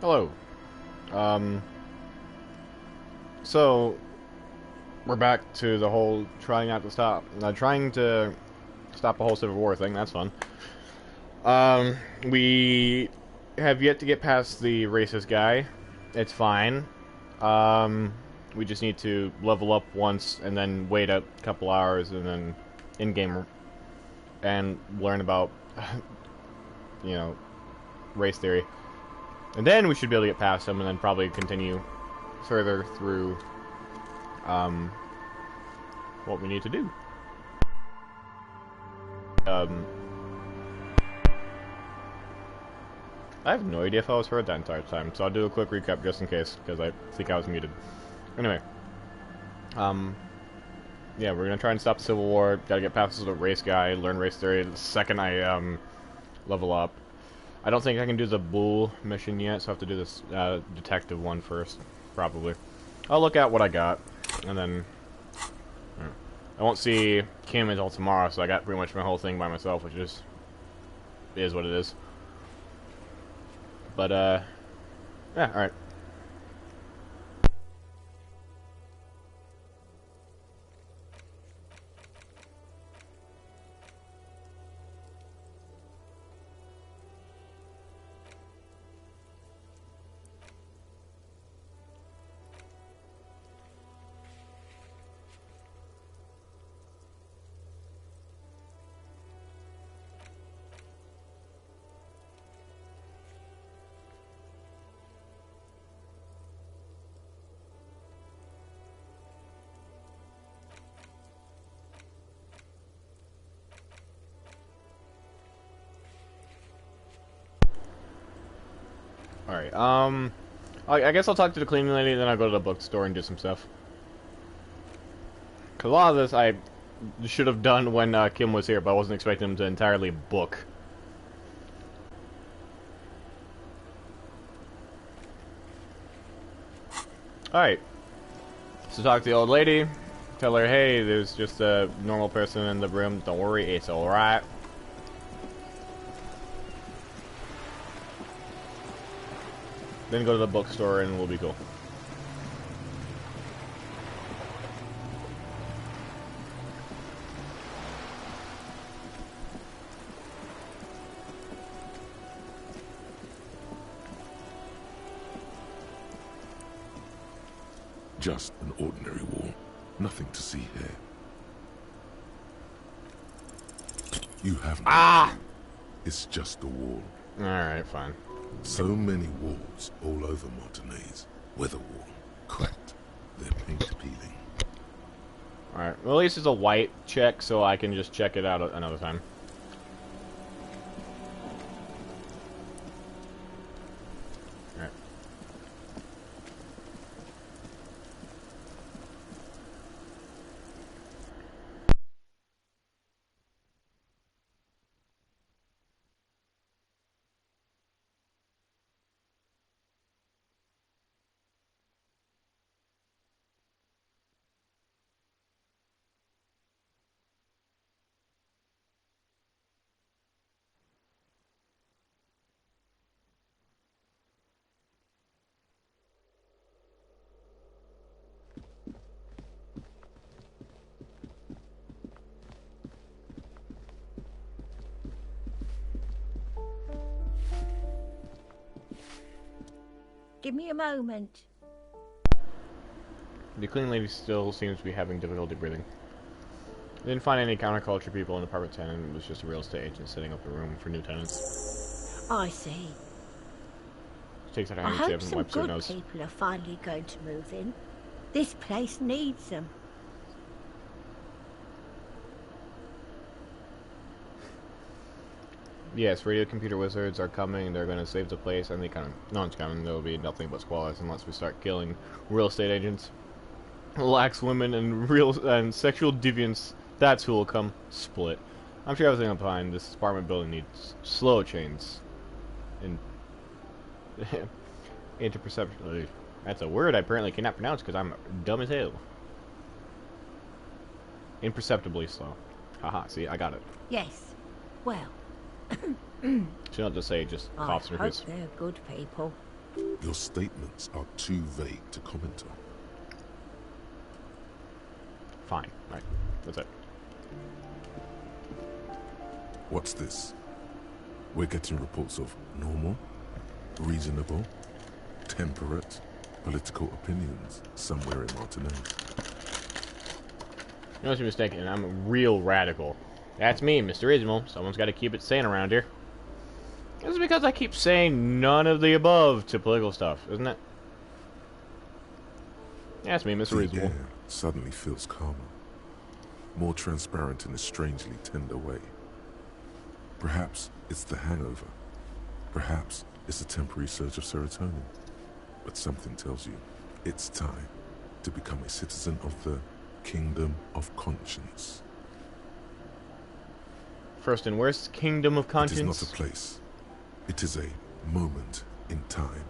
Hello. Um, so we're back to the whole trying to stop the whole Civil War thing. That's fun. We have yet to get past the racist guy. It's fine. We just need to level up once and then wait a couple hours and then in-game and learn about, you know, race theory. And then we should be able to get past him and then probably continue further through um, what we need to do. Um, I have no idea if I was heard that entire time, so I'll do a quick recap just in case, because I think I was muted. Anyway, yeah, we're gonna try and stop the Civil War. Gotta get past the race guy, learn race theory. The second I level up, I don't think I can do the bull mission yet, so I have to do this detective one first, probably. I'll look at what I got, and then I won't see Kim until tomorrow, so I got pretty much my whole thing by myself, which is what it is. But yeah, all right. Alright, I guess I'll talk to the cleaning lady, then I'll go to the bookstore and do some stuff. Because a lot of this I should have done when Kim was here, but I wasn't expecting him to entirely book. Alright, so talk to the old lady, tell her, hey, there's just a normal person in the room, don't worry, it's alright. Then go to the bookstore and we'll be cool. Just an ordinary wall. Nothing to see here. You have no clue. It's just a wall. Alright, fine. So many walls all over Montanese. Weather-worn, cracked. They're paint peeling. Alright, well at least it's a white check, so I can just check it out another time. Alright. Give me a moment. The cleaning lady still seems to be having difficulty breathing. Didn't find any counterculture people in apartment 10, and it was just a real estate agent setting up a room for new tenants. I see. She takes out her I handkerchief hope and some wipes her good nose. people are finally going to move in. This place needs them. Yes, radio computer wizards are coming. They're going to save the place, and no one's coming. There will be nothing but squalors unless we start killing real estate agents, lax women, and sexual deviants. That's who will come. Split. I'm sure everything will be fine. This apartment building needs slow chains. Interperception. That's a word I apparently cannot pronounce because I'm dumb as hell. Imperceptibly slow. Haha. See, I got it. Yes. Well. She don't just say, just I coughs in her hope face. they're good people. Your statements are too vague to comment on. Fine. Right. That's it. What's this? We're getting reports of normal, reasonable, temperate, political opinions somewhere in Martinez. You must be mistaken. I'm a real radical. That's me, Mr. Reasonable. Someone's got to keep it sane around here. This is because I keep saying none of the above to political stuff, isn't it? That's me, Mr. The Reasonable. air suddenly feels calmer, more transparent in a strangely tender way. Perhaps it's the hangover. Perhaps it's a temporary surge of serotonin. But something tells you it's time to become a citizen of the Kingdom of Conscience. First and worst, Kingdom of Conscience. It is not a place. It is a moment in time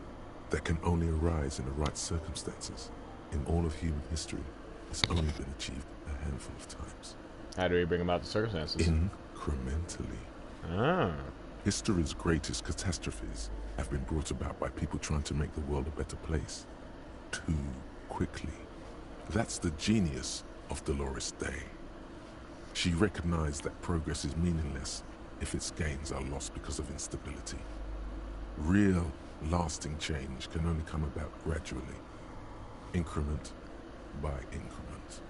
that can only arise in the right circumstances. In all of human history, it's only been achieved a handful of times. How do we bring about the circumstances? Incrementally. Ah. History's greatest catastrophes have been brought about by people trying to make the world a better place. Too quickly. That's the genius of Dolores Day. She recognized that progress is meaningless if its gains are lost because of instability. Real, lasting change can only come about gradually, increment by increment.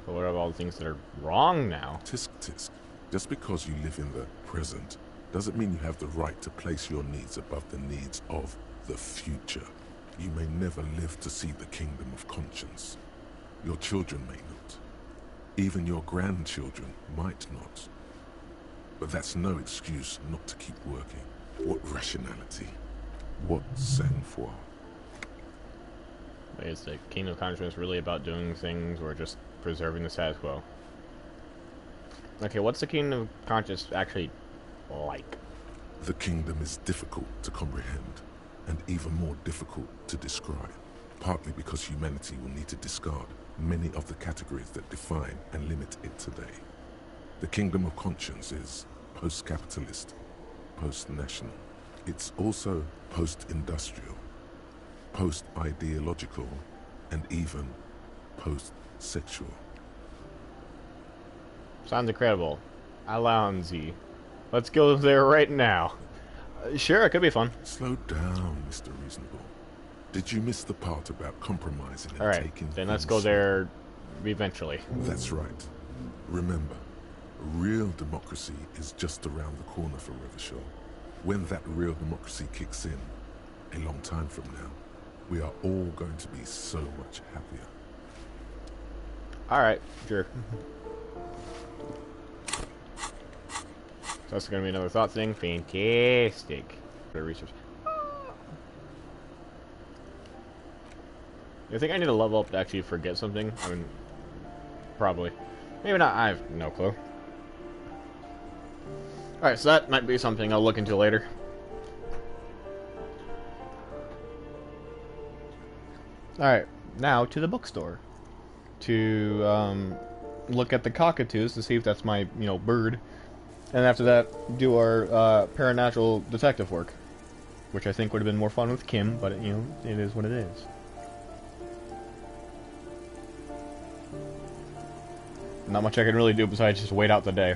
But what about all the things that are wrong now? Tisk tisk. Just because you live in the present doesn't mean you have the right to place your needs above the needs of the future. You may never live to see the Kingdom of Conscience. Your children may not. Even your grandchildren might not. But that's no excuse not to keep working. What rationality? What sang-froid? Is the Kingdom of Conscience really about doing things or just preserving the status quo? Okay, what's the Kingdom of Conscience actually like? The kingdom is difficult to comprehend, and even more difficult to describe, partly because humanity will need to discard many of the categories that define and limit it today. The Kingdom of Conscience is post-capitalist, post-national. It's also post-industrial, post-ideological, and even post-sexual. Sounds incredible. Alonzi. Let's go there right now. Sure, it could be fun. Slow down, Mr. Reasonable. Did you miss the part about compromising and Alright, taking then let's things go slow? there eventually. That's right. Remember, real democracy is just around the corner for Revershaw. When that real democracy kicks in, a long time from now, we are all going to be so much happier. Alright, sure. So that's going to be another thought thing. Fantastic. For research. You think I need to level up to actually forget something? I mean, probably. Maybe not. I have no clue. Alright, so that might be something I'll look into later. Alright, now to the bookstore. To, look at the cockatoos to see if that's my, bird. And after that, do our, paranatural detective work. Which I think would have been more fun with Kim, but, it is what it is. Not much I can really do besides just wait out the day.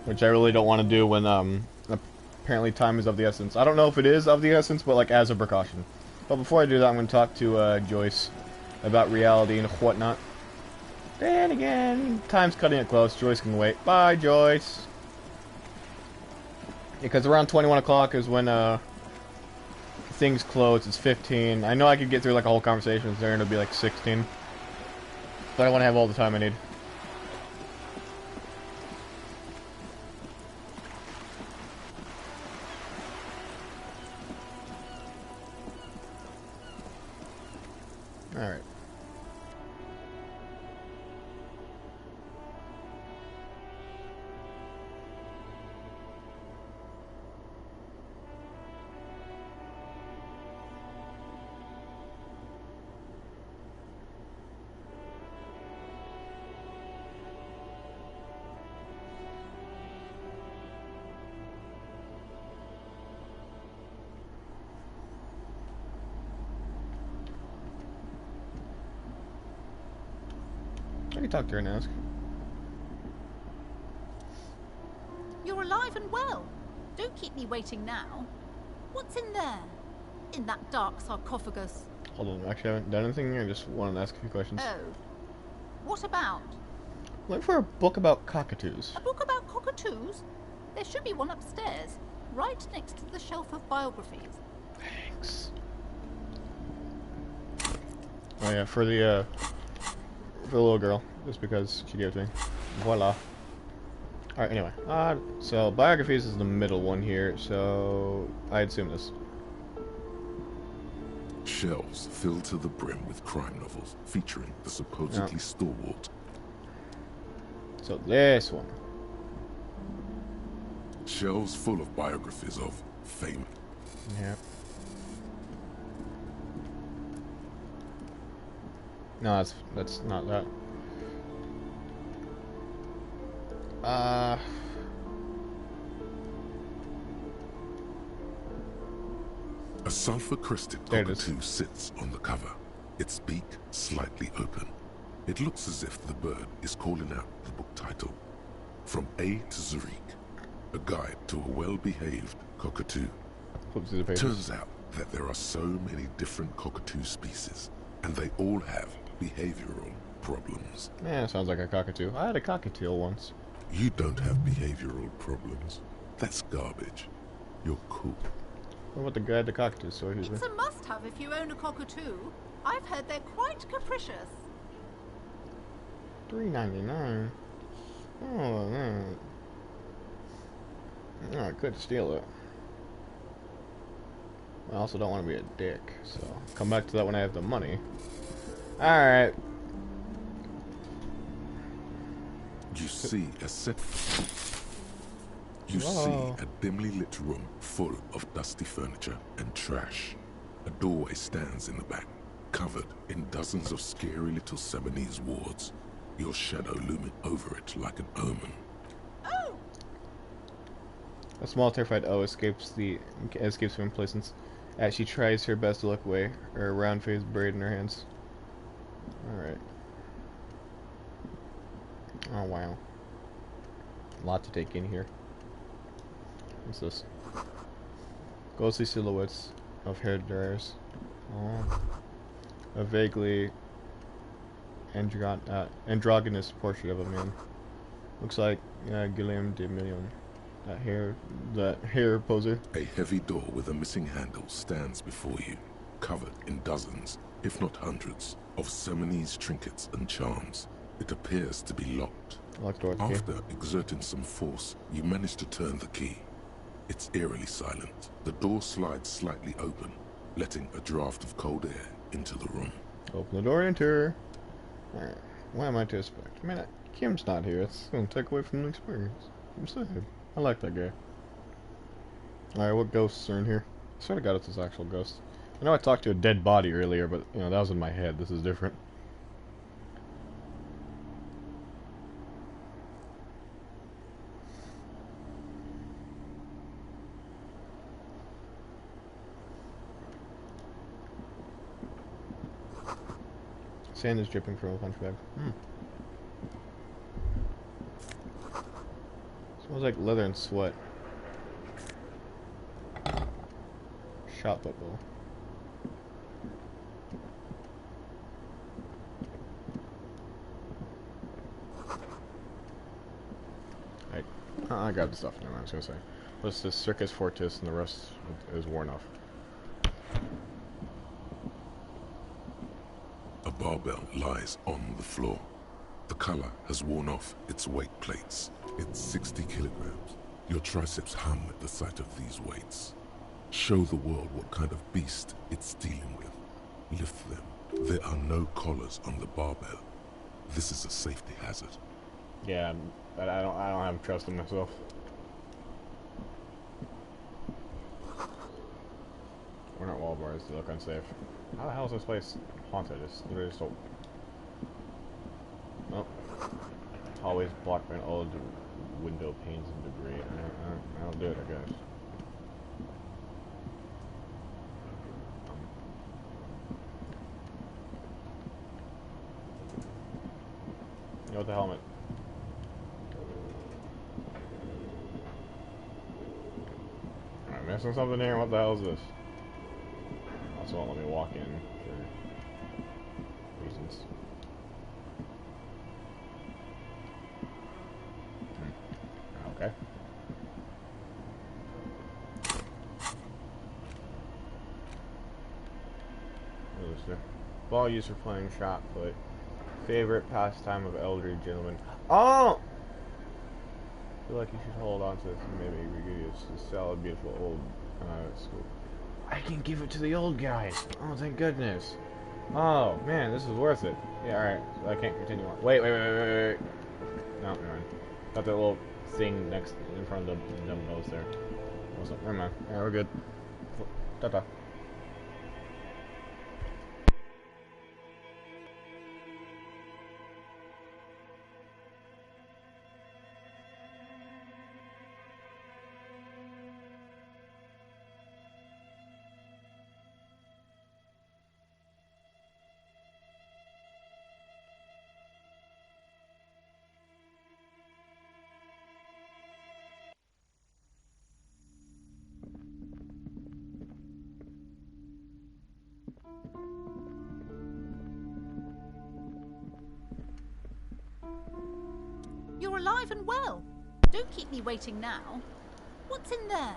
Which I really don't want to do when, apparently time is of the essence. I don't know if it is of the essence, but, like, as a precaution. But before I do that, I'm going to talk to, Joyce about reality and whatnot. Then again, time's cutting it close. Joyce can wait. Bye, Joyce. Because around 21 o'clock is when, things close. It's 15. I know I could get through, like, a whole conversation with there, and it'll be, like, 16. But I want to have all the time I need. Alright. can talk to her and ask. You're alive and well. Don't keep me waiting now. What's in there? In that dark sarcophagus? Hold on, actually I haven't done anything here. I just wanted to ask a few questions. Oh. What about? Looking for a book about cockatoos. A book about cockatoos? There should be one upstairs, right next to the shelf of biographies. Thanks. Oh yeah, for the little girl, just because she gave it to me. Voila. Alright, anyway. So biographies is the middle one here, so I'd assume this. Shelves filled to the brim with crime novels featuring the supposedly stalwart. So this one. Shelves full of biographies of famous. Yeah. No, that's not that. A sulfur-crested cockatoo sits on the cover, its beak slightly open. It looks as if the bird is calling out the book title, From A to Zurich, a guide to a well-behaved cockatoo. Turns out that there are so many different cockatoo species, and they all have behavioral problems. Yeah, sounds like a cockatoo. I had a cockatiel once. You don't have behavioral problems. That's garbage. You're cool. What about the guy at the cockatoo store? It's a must-have if you own a cockatoo. I've heard they're quite capricious. $3.99. Oh man. Oh, I could steal it. I also don't want to be a dick, so come back to that when I have the money. Alright. You see a set. You Whoa. see a dimly lit room full of dusty furniture and trash. A doorway stands in the back, covered in dozens of scary little Seminese wards, your shadow looming over it like an omen. Oh! A small terrified O escapes from complacence as she tries her best to look away, her round face buried in her hands. Alright. Oh wow. A lot to take in here. What's this? Ghostly silhouettes of hair dryers. Oh. A vaguely androgynous portrait of a man. Looks like Guillaume de Million. That hair poser. A heavy door with a missing handle stands before you, covered in dozens, if not hundreds, of Seminese trinkets and charms. It appears to be locked. Locked door. After exerting some force, you manage to turn the key. It's eerily silent. The door slides slightly open, letting a draft of cold air into the room. Open the door, enter. Alright. What am I to expect? I mean, Kim's not here. It's going to take away from the experience. I'm sad. I like that guy. Alright, what ghosts are in here? I swear to God it's this actual ghost. I know I talked to a dead body earlier, but, you know, that was in my head. This is different. Sand is dripping from a punch bag. Smells like leather and sweat. Shot put bowl. I got the stuff. Never mind, I was gonna say. What's this Circus Fortis and the rest is worn off. A barbell lies on the floor. The color has worn off its weight plates. It's 60 kilograms. Your triceps hum at the sight of these weights. Show the world what kind of beast it's dealing with. Lift them. There are no collars on the barbell. This is a safety hazard. Yeah, but I don't have trust in myself. We're not wall bars, they look unsafe. How the hell is this place haunted? It's literally so... Oh. Always blocked by old window panes and debris. I'll do it, I guess. You know, with the helmet. Am I missing something here? What the hell is this? Also won't let me walk in for reasons. Okay. What is there? Ball used for playing shot put. Favorite pastime of elderly gentlemen. Oh! I feel like you should hold on to this and maybe reuse this solid, beautiful old school. I can give it to the old guy. Oh, thank goodness. Oh, man, this is worth it. Yeah, alright. So I can't continue on. Wait. No, never mind. Got that little thing next in front of the dumbbells there. Never mind. Yeah, we're good. Ta-ta. You're alive and well. Don't keep me waiting now. What's in there?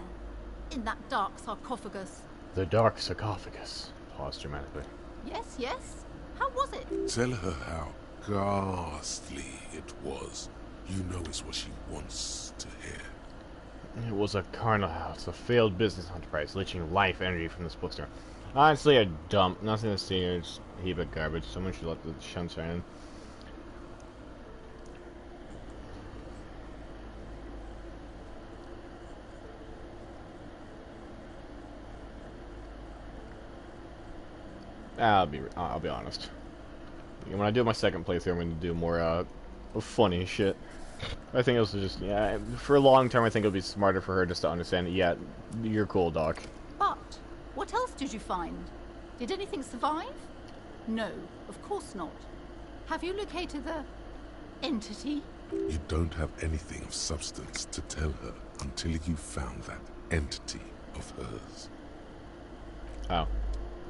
In that dark sarcophagus? The dark sarcophagus. Pause dramatically. Yes. How was it? Tell her how ghastly it was. You know it's what she wants to hear. It was a carnal house, a failed business enterprise, leeching life energy from this bookstore. Honestly, a dump. Nothing to see here, just a heap of garbage. Someone should let the sunshine in. I'll be honest. When I do my second playthrough, I'm going to do more funny shit. I think it was just, yeah, for long term, I think it'll be smarter for her just to understand, yeah, you're cool, Doc. But what else did you find? Did anything survive? No, of course not. Have you located the entity? You don't have anything of substance to tell her until you found that entity of hers. Oh.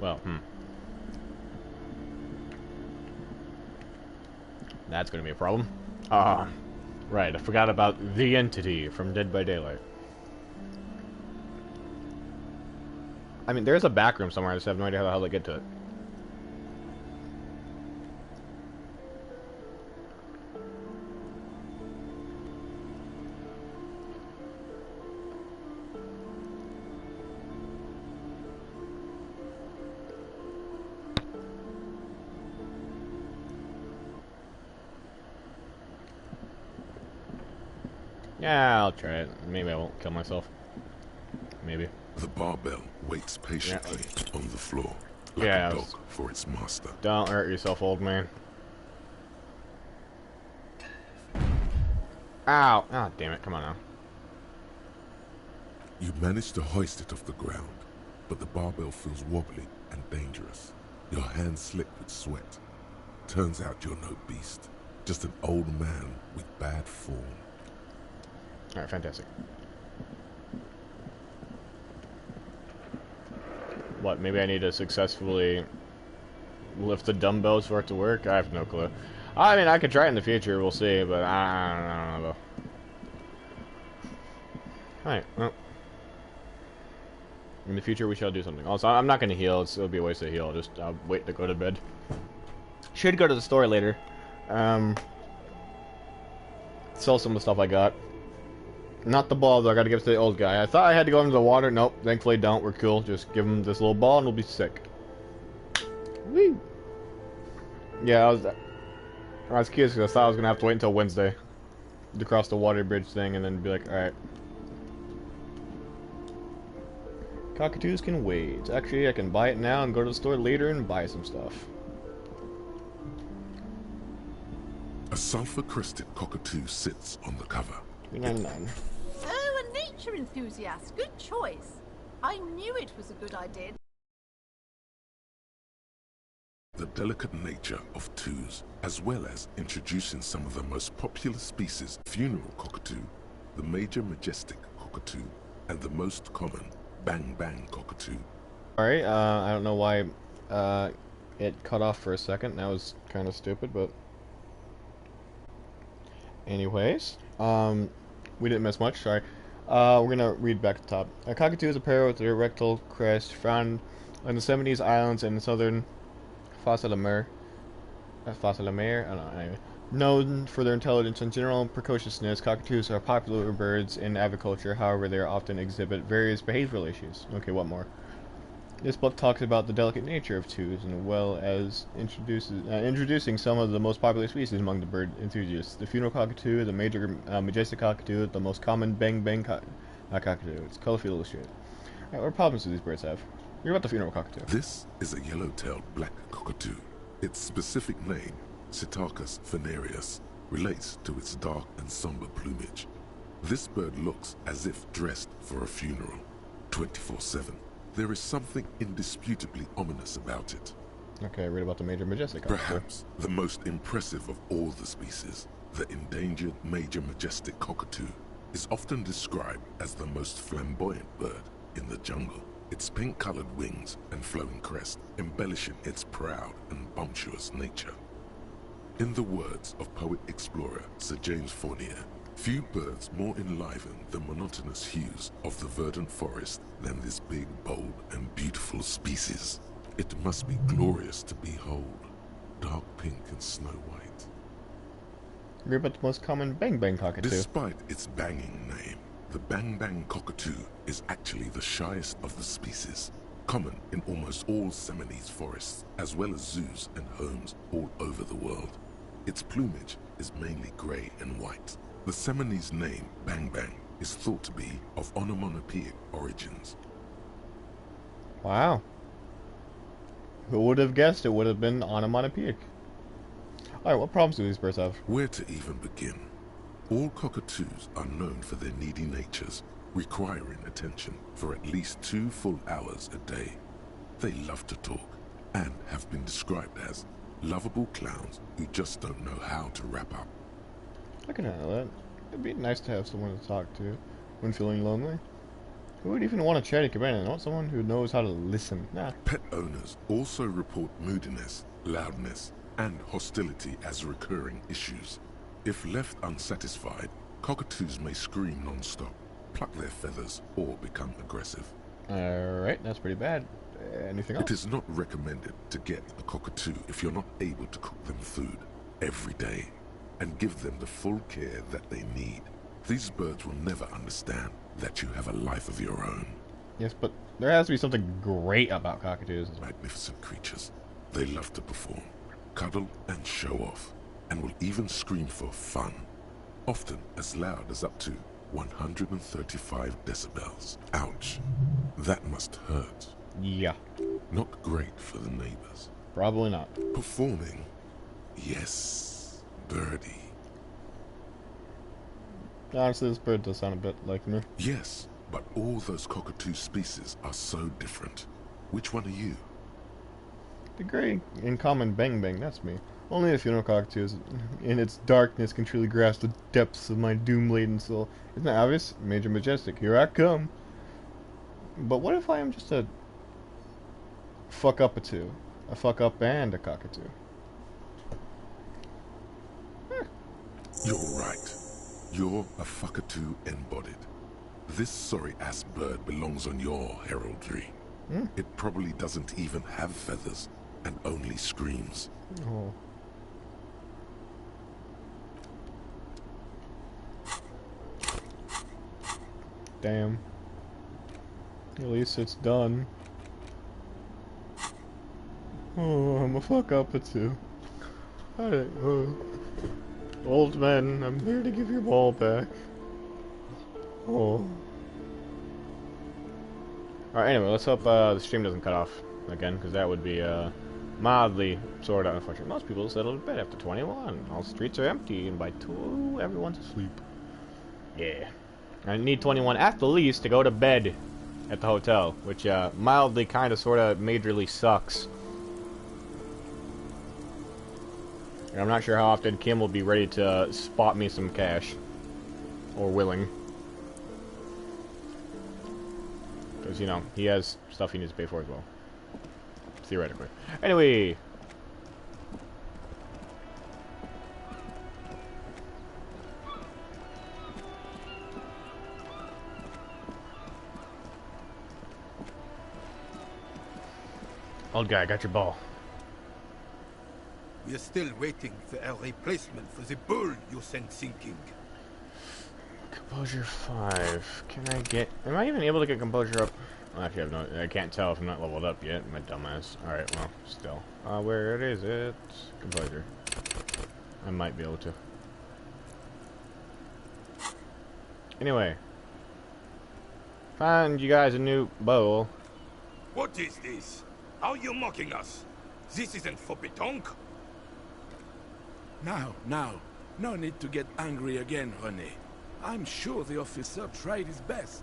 Well, That's gonna be a problem. Right, I forgot about the entity from Dead by Daylight. I mean, there's a back room somewhere, I just have no idea how the hell to get to it. Yeah, I'll try it. Maybe I won't kill myself. Maybe. The barbell waits patiently on the floor, like Yeah, a dog for its master. Don't hurt yourself, old man. Ow! Ah, damn it, come on now. You manage to hoist it off the ground, but the barbell feels wobbly and dangerous. Your hands slip with sweat. Turns out you're no beast, just an old man with bad form. Alright, fantastic. What, maybe I need to successfully lift the dumbbells for it to work? I have no clue. I mean, I could try it in the future, we'll see, but I don't know, though. Alright, well. In the future, we shall do something. Also, I'm not going to heal. It'll be a waste of heal. I'll wait to go to bed. Should go to the store later. Sell some of the stuff I got. Not the ball, though. I gotta give it to the old guy. I thought I had to go into the water. Nope. Thankfully, don't. We're cool. Just give him this little ball and we'll be sick. Woo! Yeah, I was curious because I thought I was gonna have to wait until Wednesday to cross the water bridge thing and then be like, alright. Cockatoos can wait. Actually, I can buy it now and go to the store later and buy some stuff. A sulfur-crested cockatoo sits on the cover. 3.99. Oh, a nature enthusiast. Good choice. I knew it was a good idea. the delicate nature of twos, as well as introducing some of the most popular species: funeral cockatoo, the major majestic cockatoo, and the most common bang bang cockatoo. Alright, I don't know why it cut off for a second. That was kind of stupid, but anyways, we didn't miss much, sorry. We're gonna read back to the top. A cockatoo is a pair with a rectal crest found on the 70s islands in southern Fossil-Amer. I don't know, anyway. Known for their intelligence and general precociousness, cockatoos are popular birds in aviculture. However, they often exhibit various behavioral issues. Okay, what more? This book talks about the delicate nature of twos, as well as introducing some of the most popular species among the bird enthusiasts. The funeral cockatoo, the major majestic cockatoo, the most common bang bang cockatoo. It's colorfully illustrated. Alright, what problems do these birds have? Hear about the funeral cockatoo. This is a yellow-tailed black cockatoo. Its specific name, Psittacus venereus, relates to its dark and somber plumage. This bird looks as if dressed for a funeral, 24/7. There is something indisputably ominous about it. Okay, read about the major majestic cockatoo. Perhaps the most impressive of all the species, the endangered major majestic cockatoo, is often described as the most flamboyant bird in the jungle. Its pink-colored wings and flowing crest embellishing its proud and bumptious nature. In the words of poet-explorer Sir James Fournier, few birds more enliven the monotonous hues of the verdant forest than this big, bold, and beautiful species. It must be glorious to behold, dark pink and snow white. Read about the most common bang bang cockatoo. Despite its banging name, the bang bang cockatoo is actually the shyest of the species, common in almost all Seminoles forests, as well as zoos and homes all over the world. Its plumage is mainly grey and white. The Seminoles name, bang bang, is thought to be of onomatopoeic origins. Wow. Who would have guessed it would have been onomatopoeic? Alright, what problems do these birds have? Where to even begin? All cockatoos are known for their needy natures, requiring attention for at least 2 full hours a day. They love to talk, and have been described as lovable clowns who just don't know how to wrap up. I can handle that. It'd be nice to have someone to talk to when feeling lonely. Who would even want a chatty companion? I want someone who knows how to listen. Nah. Pet owners also report moodiness, loudness, and hostility as recurring issues. If left unsatisfied, cockatoos may scream non-stop, pluck their feathers, or become aggressive. Alright, that's pretty bad. Anything else? It is not recommended to get a cockatoo if you're not able to cook them food every day and give them the full care that they need. These birds will never understand that you have a life of your own. Yes, but there has to be something great about cockatoos. Magnificent creatures. They love to perform, cuddle and show off, and will even scream for fun, often as loud as up to 135 decibels. Ouch. That must hurt. Yeah. Not great for the neighbors. Probably not. Performing? Yes, birdie. Honestly, this bird does sound a bit like me. Yes, but all those cockatoo species are so different. Which one are you? The great and common bang bang, that's me. Only a funeral cockatoo in its darkness can truly grasp the depths of my doom-laden soul. Isn't that obvious? Major majestic, here I come. But what if I am just a fuck up a two? A fuck up and a cockatoo? You're right. You're a fuckatoo embodied. This sorry-ass bird belongs on your heraldry. It probably doesn't even have feathers and only screams. Oh. Damn. At least it's done. Oh, I'm a fuck up a two. Old man, I'm here to give your ball back. Oh. Alright, anyway, let's hope the stream doesn't cut off again, because that would be mildly sort of unfortunate. Most people settle to bed after 21. All streets are empty, and by 2, everyone's asleep. Yeah. I need 21 at the least to go to bed at the hotel, which mildly, kind of, sort of, majorly sucks. And I'm not sure how often Kim will be ready to spot me some cash. Or willing. Because, you know, he has stuff he needs to pay for as well. Theoretically. Anyway. Old guy, got your ball. We are still waiting for a replacement for the bull you sent sinking. Composure 5. Can I get... Am I even able to get composure up? Well, actually, I can't tell if I'm not leveled up yet. My dumbass. Alright, well, still. Where is it? Composure. I might be able to. Anyway. Find you guys a new bow. What is this? Are you mocking us? This isn't for pétanque. Now. No need to get angry again, René. I'm sure the officer tried his best.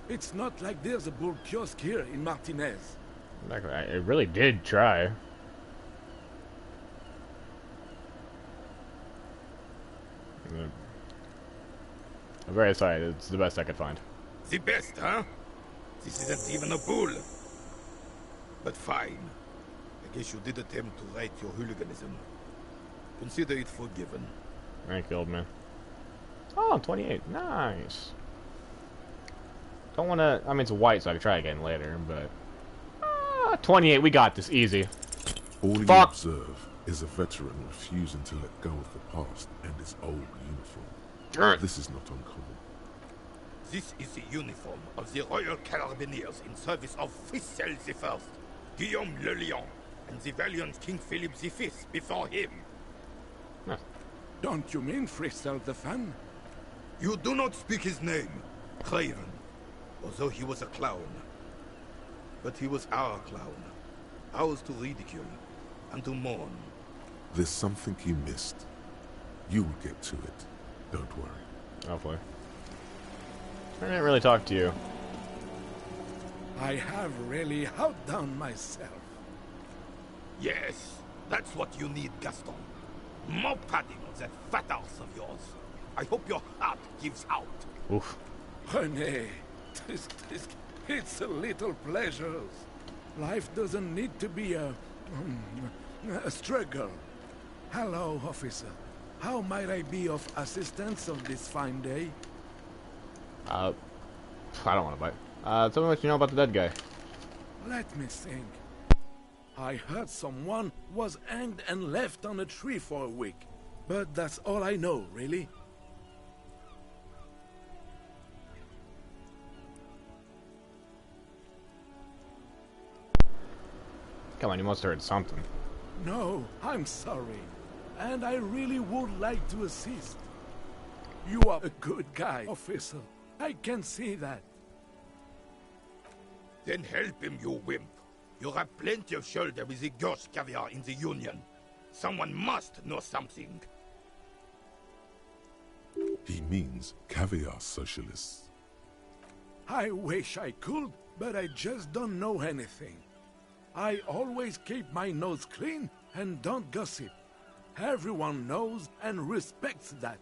It's not like there's a bull kiosk here in Martinez. I really did try. I'm very sorry, it's the best I could find. The best, huh? This isn't even a bull. But fine. I guess you did attempt to right your hooliganism. Consider it forgiven. Thank you, old man. Oh, 28. Nice. Don't want to... I mean, it's white, so I can try again later, but... 28, we got this. Easy. All you Fuck. observe is a veteran refusing to let go of the past and his old uniform. This is not uncommon. This is the uniform of the Royal Carabiniers in service of Fissel I, Guillaume le Lion, and the valiant King Philip V before him. Huh. Don't you mean Fristel the Fan? You do not speak his name, Craven, although he was a clown. But he was our clown, ours to ridicule and to mourn. There's something you missed. You will get to it. Don't worry. Hopefully. I didn't really talk to you. I have really outdone myself. Yes, that's what you need, Gaston. More padding on that fat ass of yours. I hope your heart gives out. Oof. René, it's a little pleasures. Life doesn't need to be a struggle. Hello, officer. How might I be of assistance on this fine day? I don't want to bite. Tell me what you know about the dead guy. Let me think. I heard someone was hanged and left on a tree for a week. But that's all I know, really. Come on, you must have heard something. No, I'm sorry. And I really would like to assist. You are a good guy, officer. I can see that. Then help him, you wimp. You have plenty of shoulder with the ghost caviar in the Union. Someone must know something. He means caviar socialists. I wish I could, but I just don't know anything. I always keep my nose clean and don't gossip. Everyone knows and respects that.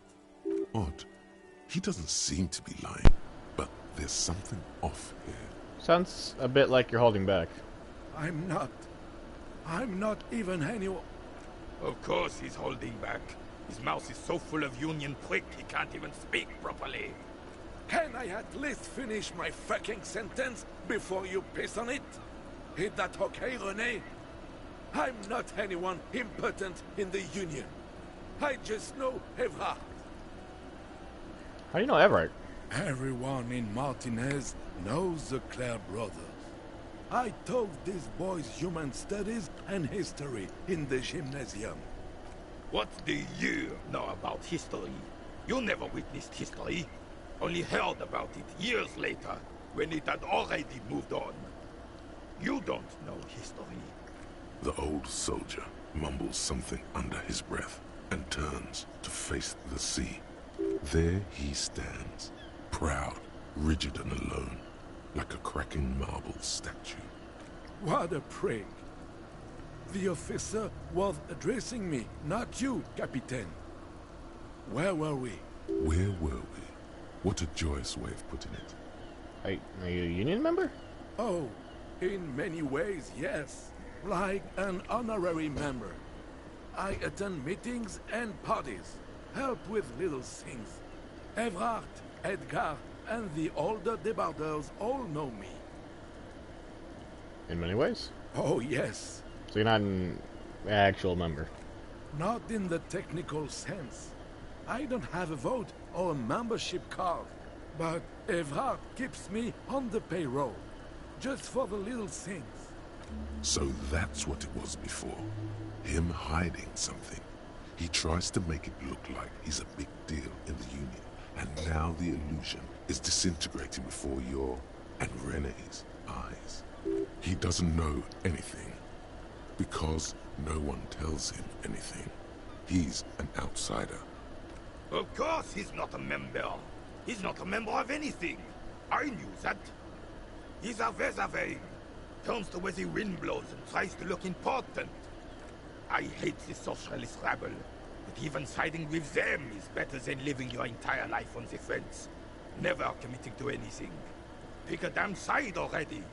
Odd. He doesn't seem to be lying, but there's something off here. Sounds a bit like you're holding back. I'm not even anyone. Of course he's holding back. His mouth is so full of Union prick he can't even speak properly. Can I at least finish my fucking sentence before you piss on it? Is that okay, René? I'm not anyone important in the Union. I just know Evrard. How do you know Everett? Everyone in Martinez knows the Clare brothers. I taught these boys human studies and history in the gymnasium. What do you know about history? You never witnessed history. Only heard about it years later, when it had already moved on. You don't know history. The old soldier mumbles something under his breath and turns to face the sea. There he stands, proud, rigid and alone, like a cracking marble statue. What a prig. The officer was addressing me, not you, Captain. Where were we? Where were we? What a joyous way of putting it. Are you a union member? Oh, in many ways, yes. Like an honorary member. I attend meetings and parties, help with little things. Evrard, Edgar, and the older debarders all know me. In many ways. Oh, yes. So you're not an actual member. Not in the technical sense. I don't have a vote or a membership card, but Evrard keeps me on the payroll, just for the little things. So that's what it was before. Him hiding something. He tries to make it look like he's a big deal in the Union, and now the illusion is disintegrating before your and Renee's eyes. He doesn't know anything, because no one tells him anything. He's an outsider. Of course he's not a member. He's not a member of anything. I knew that. He's a Vezavein. Turns the way the wind blows and tries to look important. I hate the socialist rabble, but even siding with them is better than living your entire life on the fence, never committing to anything. Pick a damn side already.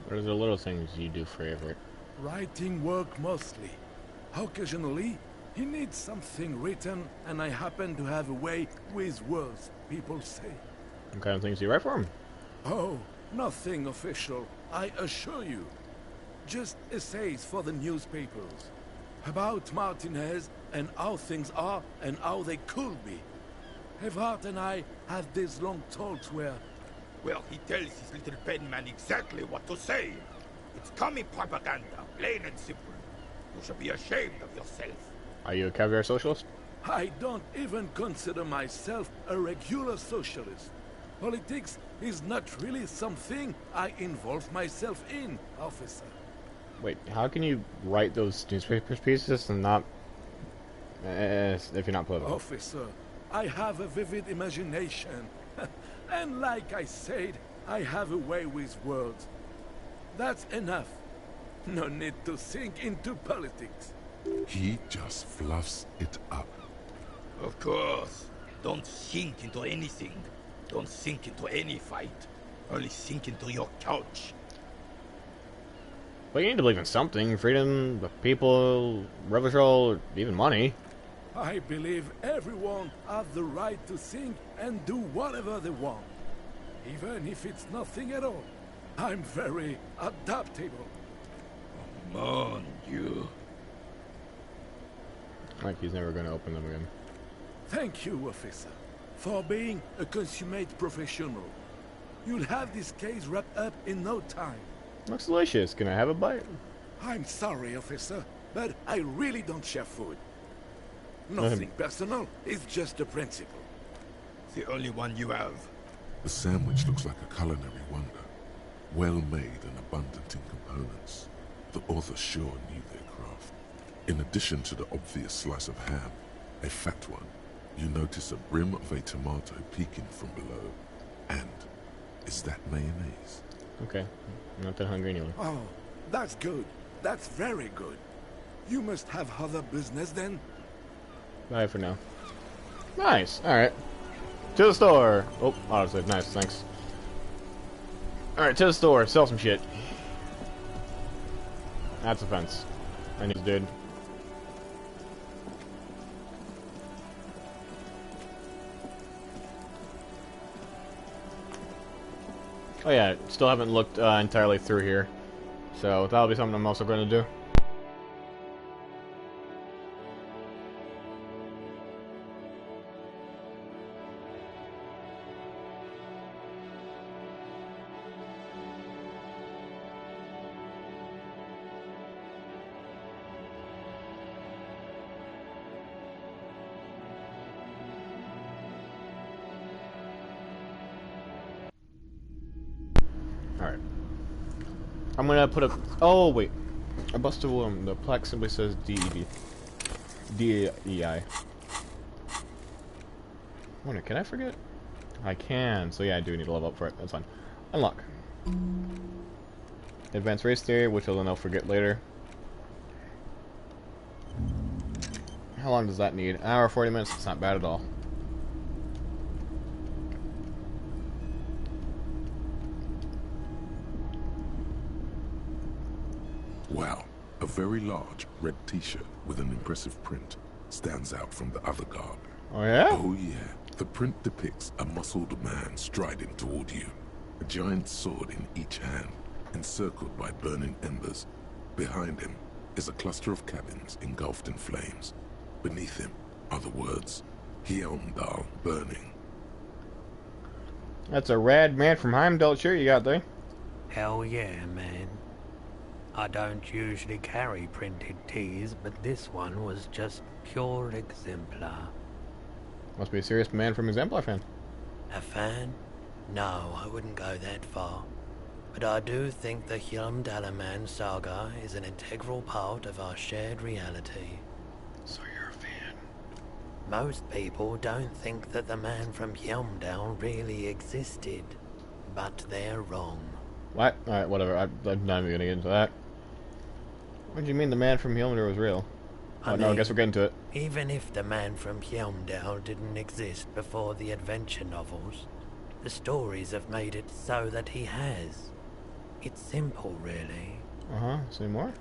What are the little things you do for Everett? Writing work mostly. Occasionally, he needs something written, and I happen to have a way with words, people say. What kind of things do you write for him? Oh, nothing official, I assure you. Just essays for the newspapers. About Martinez and how things are and how they could be. Evrard and I had these long talks where... Well, he tells his little penman exactly what to say. It's commie propaganda, plain and simple. You should be ashamed of yourself. Are you a caviar socialist? I don't even consider myself a regular socialist. Politics is not really something I involve myself in, officer. Wait, how can you write those newspaper pieces and not... if you're not political? Officer, I have a vivid imagination. And like I said, I have a way with words. That's enough. No need to sink into politics. He just fluffs it up. Of course. Don't sink into anything. Don't sink into any fight. Only sink into your couch. Well, you need to believe in something. Freedom, the people, revolution, even money. I believe everyone has the right to think and do whatever they want. Even if it's nothing at all. I'm very adaptable. Mon Dieu. Like he's never going to open them again. Thank you, officer, for being a consummate professional. You'll have this case wrapped up in no time. Looks delicious. Can I have a bite? I'm sorry, officer, but I really don't share food. Nothing personal, it's just a principle. The only one you have. The sandwich looks like a culinary wonder. Well made and abundant in components. The author sure knew their craft. In addition to the obvious slice of ham, a fat one, you notice a brim of a tomato peeking from below. And is that mayonnaise? Okay. I'm not that hungry anyway. Oh, that's good. That's very good. You must have other business then? Bye for now. Nice. Alright. To the store. Oh, autosave. Nice. Thanks. Alright, to the store. Sell some shit. That's a fence. I need this dude. Oh yeah, still haven't looked entirely through here. So that'll be something I'm also going to do. Alright. I'm gonna put a... Oh, wait. I busted one. The plaque simply says DED. DEI. Wonder, can I forget? I can. So yeah, I do need to level up for it. That's fine. Unlock. Advanced race theory, which I'll now forget later. How long does that need? An hour, 40 minutes? It's not bad at all. Wow, a very large red t-shirt with an impressive print stands out from the other garb. Oh yeah? Oh yeah, the print depicts a muscled man striding toward you, a giant sword in each hand, encircled by burning embers. Behind him is a cluster of cabins engulfed in flames. Beneath him are the words, Heimdall burning. That's a rad man from Heimdall shirt you got there. Hell yeah, man. I don't usually carry printed tees, but this one was just pure exemplar. Must be a serious man from Exemplar fan. A fan? No, I wouldn't go that far. But I do think the Hjálmdalaman saga is an integral part of our shared reality. So you're a fan. Most people don't think that the man from Hjálmdal really existed, but they're wrong. What? Alright, whatever. I'm not even gonna get into that. What do you mean the man from Hjálmdal was real? Oh, no, I guess we're getting to it. Even if the man from Hjálmdal didn't exist before the adventure novels, the stories have made it so that he has. It's simple, really. Uh-huh. Say more?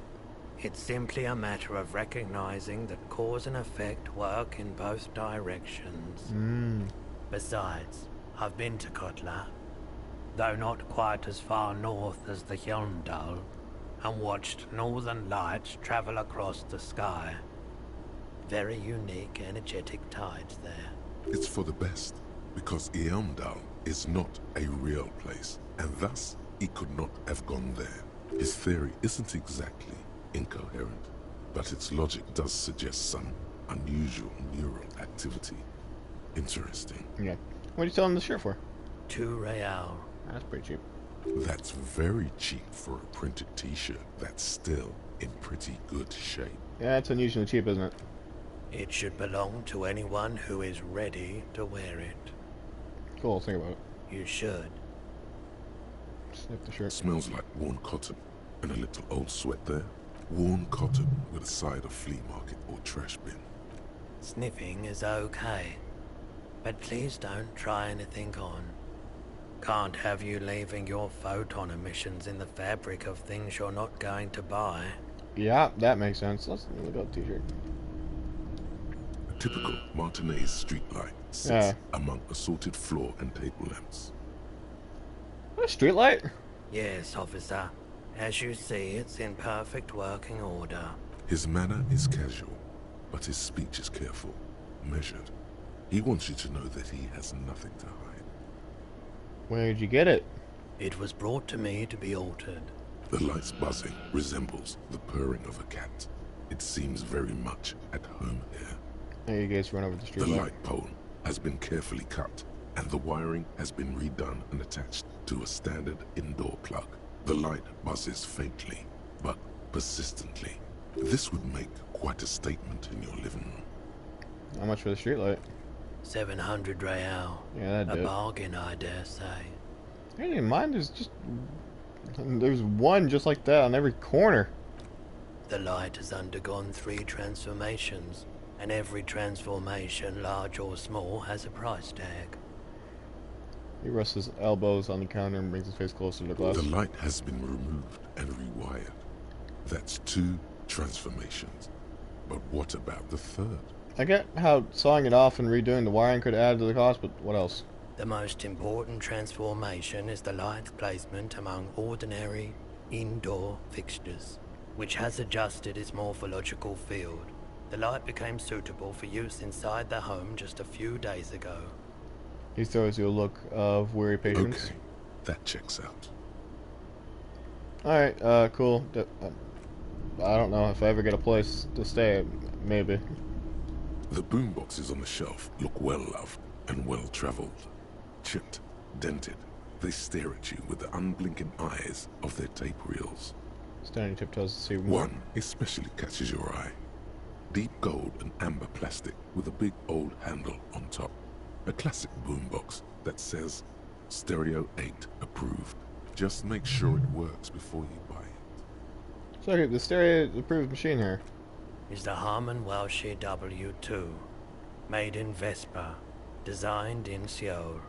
It's simply a matter of recognizing that cause and effect work in both directions. Besides, I've been to Kotla, though not quite as far north as the Hjálmdal, and watched northern lights travel across the sky. Very unique, energetic tides there. It's for the best, because Heimdall is not a real place, and thus he could not have gone there. His theory isn't exactly incoherent, but its logic does suggest some unusual neural activity. Interesting. Yeah. What are you selling the shirt for? 2 real. That's pretty cheap. That's very cheap for a printed t-shirt that's still in pretty good shape. Yeah, it's unusually cheap, isn't it? It should belong to anyone who is ready to wear it. Cool, think about it. You should. Sniff the shirt. Smells like worn cotton, and a little old sweat there. Worn cotton with a side of flea market or trash bin. Sniffing is okay, but please don't try anything on. Can't have you leaving your photon emissions in the fabric of things you're not going to buy. Yeah, that makes sense. Let's look at the t-shirt. A typical Martinez streetlight sits among assorted floor and table lamps. A street light? Yes, officer. As you see, it's in perfect working order. His manner is casual, but his speech is careful, measured. He wants you to know that he has nothing to hide. Where'd you get it? It was brought to me to be altered. The light's buzzing resembles the purring of a cat. It seems very much at home here. There you guys run over the street The light. light pole has been carefully cut, and the wiring has been redone and attached to a standard indoor plug. The light buzzes faintly, but persistently. This would make quite a statement in your living room. How much for the street light? 700 real. Yeah, that'd A do it. bargain, I dare say. I didn't mind. There's one just like that on every corner. The light has undergone 3 transformations, and every transformation, large or small, has a price tag. He rests his elbows on the counter and brings his face closer to the glass. The light has been removed and rewired. That's 2 transformations. But what about the third? I get how sawing it off and redoing the wiring could add to the cost, but what else? The most important transformation is the light's placement among ordinary indoor fixtures, which has adjusted its morphological field. The light became suitable for use inside the home just a few days ago. He throws you a look of weary patience. Okay, that checks out. Alright, cool. I don't know if I ever get a place to stay, maybe. The boomboxes on the shelf look well loved and well traveled. Chipped, dented, they stare at you with the unblinking eyes of their tape reels. Standing tiptoes to see more. One especially catches your eye. Deep gold and amber plastic with a big old handle on top. A classic boombox that says Stereo 8 approved. Just make sure it works before you buy it. So okay, the stereo approved machine here. is the Harman Welsh W2, made in Vespa, designed in Seoul.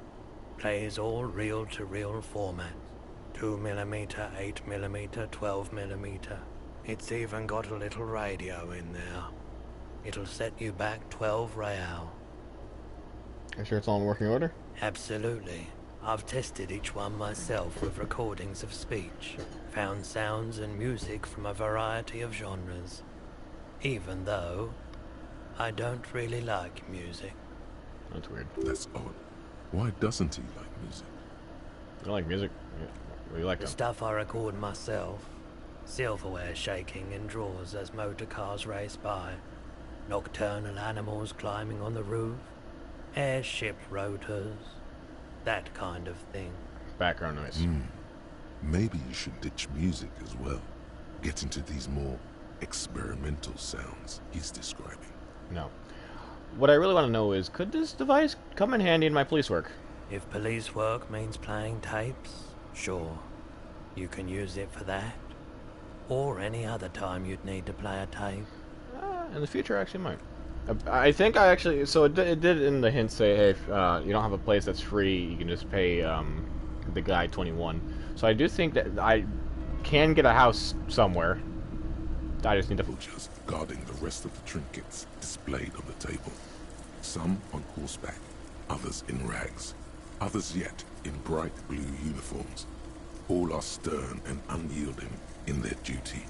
Plays all reel-to-reel formats, 2mm, 8mm, 12mm. It's even got a little radio in there. It'll set you back 12 real. You sure it's all in working order? Absolutely. I've tested each one myself with recordings of speech, found sounds and music from a variety of genres. Even though I don't really like music. That's weird. That's odd. Why doesn't he like music? You don't like music? Yeah. What do you like? The stuff I record myself. Silverware shaking in drawers as motor cars race by. Nocturnal animals climbing on the roof. Airship rotors. That kind of thing. Background noise. Maybe you should ditch music as well. Get into these more experimental sounds he's describing. No. What I really want to know is, could this device come in handy in my police work? If police work means playing tapes, sure. You can use it for that. Or any other time you'd need to play a tape. In the future, I actually might. I think I actually... So it did in the hint say, hey, if you don't have a place that's free, you can just pay the guy 21. So I do think that I can get a house somewhere. I just need to... Just guarding the rest of the trinkets displayed on the table. Some on horseback, others in rags, others yet in bright blue uniforms. All are stern and unyielding in their duty.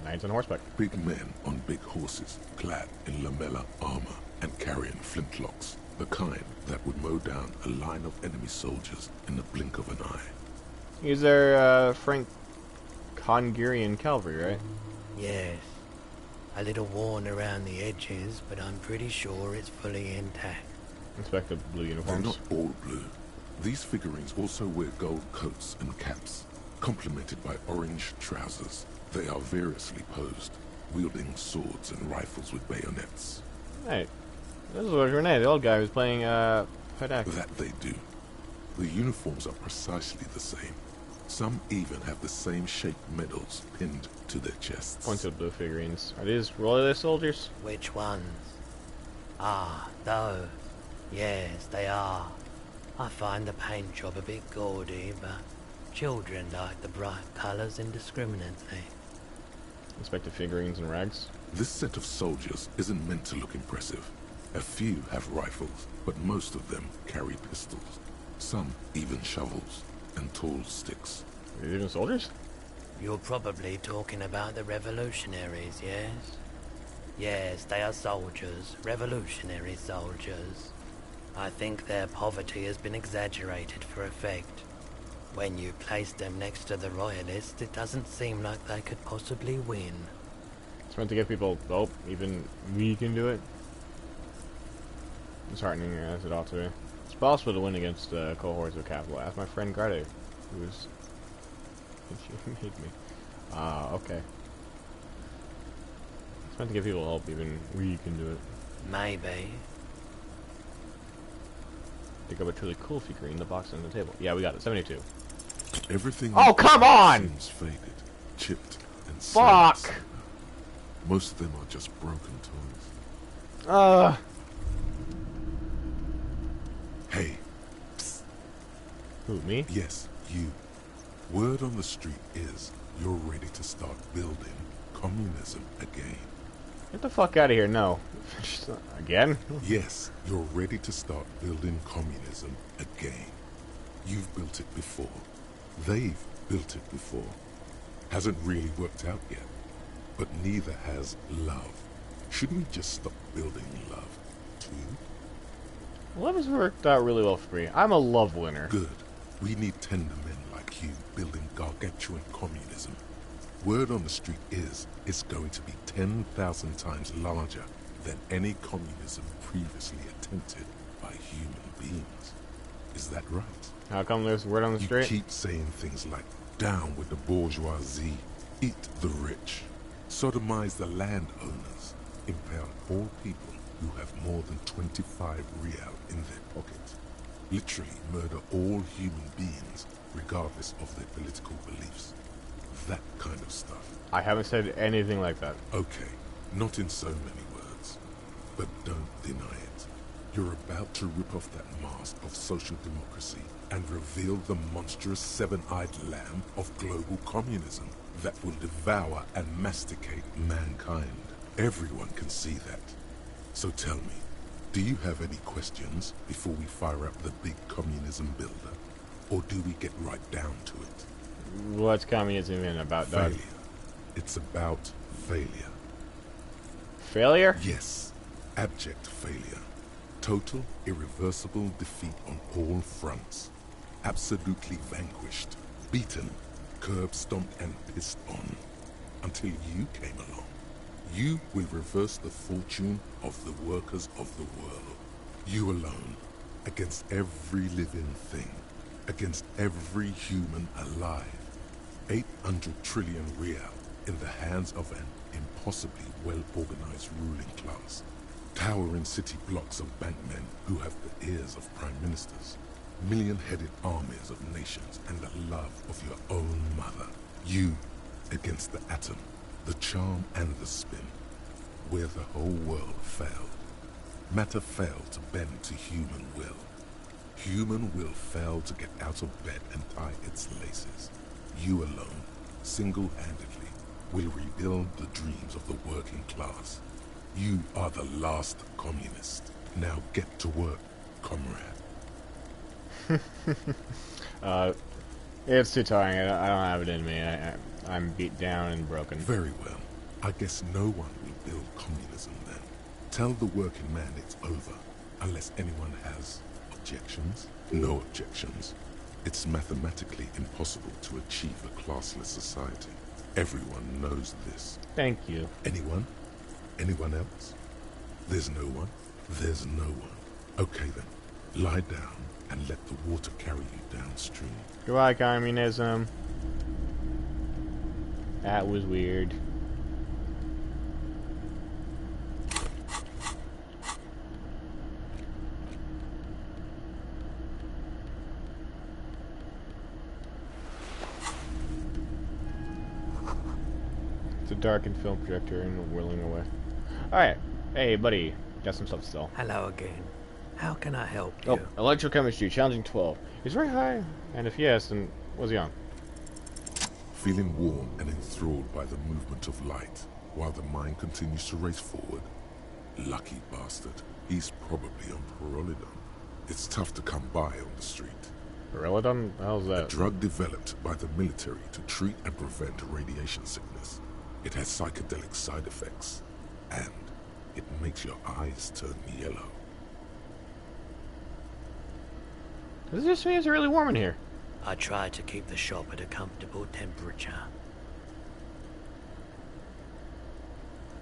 Knights on horseback. Big men on big horses, clad in lamella armor and carrying flintlocks, the kind that would mow down a line of enemy soldiers in the blink of an eye. These are Frank Hungarian cavalry, right? Yes. A little worn around the edges, but I'm pretty sure it's fully intact. Inspect the blue They're uniforms. not all blue. These figurines also wear gold coats and caps, complemented by orange trousers. They are variously posed, wielding swords and rifles with bayonets. Hey, this is what Renee, the old guy who's playing Padak. That they do. The uniforms are precisely the same. Some even have the same shaped medals pinned to their chests. Points to the blue figurines. Are these royalist soldiers? Which ones? Ah, those. Yes, they are. I find the paint job a bit gaudy, but children like the bright colours indiscriminately. Inspect the figurines and rags. This set of soldiers isn't meant to look impressive. A few have rifles, but most of them carry pistols. Some even shovels and tall sticks. Are these even soldiers? You're probably talking about the revolutionaries, yes? Yes, they are soldiers, revolutionary soldiers. I think their poverty has been exaggerated for effect. When you place them next to the royalists, it doesn't seem like they could possibly win. It's meant to give people hope, even we can do it. It's heartening as it ought to be. It's possible to win against cohorts of capital. Ask my friend Greta, who is... She made me. Okay. It's meant to give people hope, even we can do it. Maybe. Pick up a truly cool figurine in the box on the table. Yeah, we got it. 72. Everything. Oh, come on! Seems faded, chipped, and Fuck! sad. Most of them are just broken toys. Hey. Psst. Who, me? Yes, you. Word on the street is you're ready to start building communism again. Get the fuck out of here, no. Again? Yes, you're ready to start building communism again. You've built it before. They've built it before. Hasn't really worked out yet. But neither has love. Shouldn't we just stop building love, too? Love has worked out really well for me. I'm a love winner. Good. We need tender men like you building gargantuan communism. Word on the street is it's going to be 10,000 times larger than any communism previously attempted by human beings. Is that right? How come there's word on the You street? keep saying things like, down with the bourgeoisie, eat the rich, sodomize the landowners, impale all people who have more than 25 real in their pockets, literally murder all human beings regardless of their political beliefs. That kind of stuff I haven't said anything like that. Okay, not in so many words, but don't deny it. You're about to rip off that mask of social democracy and reveal the monstrous seven-eyed lamb of global communism that will devour and masticate mankind. Everyone can see that. So tell me, do you have any questions before we fire up the big communism builder? Or do we get right down to it? What's communism in about, Doug? Failure. It's about failure. Failure? Yes, abject failure. Total, irreversible defeat on all fronts. Absolutely vanquished, beaten, curb-stomped and pissed on. Until you came along. You will reverse the fortune of the workers of the world. You alone, against every living thing, against every human alive. 800 trillion real in the hands of an impossibly well-organized ruling class. Towering city blocks of bankmen who have the ears of prime ministers. Million-headed armies of nations and the love of your own mother. You against the atom, the charm and the spin, where the whole world failed. Matter failed to bend to human will. Human will failed to get out of bed and tie its laces. You alone, single-handedly, will rebuild the dreams of the working class. You are the last communist. Now get to work, comrade. It's too tiring. I don't have it in me. I'm beat down and broken. Very well. I guess no one will build communism then. Tell the working man it's over, unless anyone has objections. No objections. It's mathematically impossible to achieve a classless society. Everyone knows this. Thank you. Anyone? Anyone else? There's no one? There's no one. Okay then, lie down and let the water carry you downstream. Goodbye, communism. That was weird. It's a darkened film projector and whirling away. Alright. Hey, buddy. Got some stuff still. Hello again. How can I help you? Oh, electrochemistry, challenging 12. Is very high? And if yes, then what's he on? Feeling warm and enthralled by the movement of light, while the mind continues to race forward. Lucky bastard. He's probably on Pyrrolidon. It's tough to come by on the street. Pyrrolidon? How's A that? drug developed by the military to treat and prevent radiation sickness. It has psychedelic side effects, and it makes your eyes turn yellow. This just means it's really warm in here. I try to keep the shop at a comfortable temperature.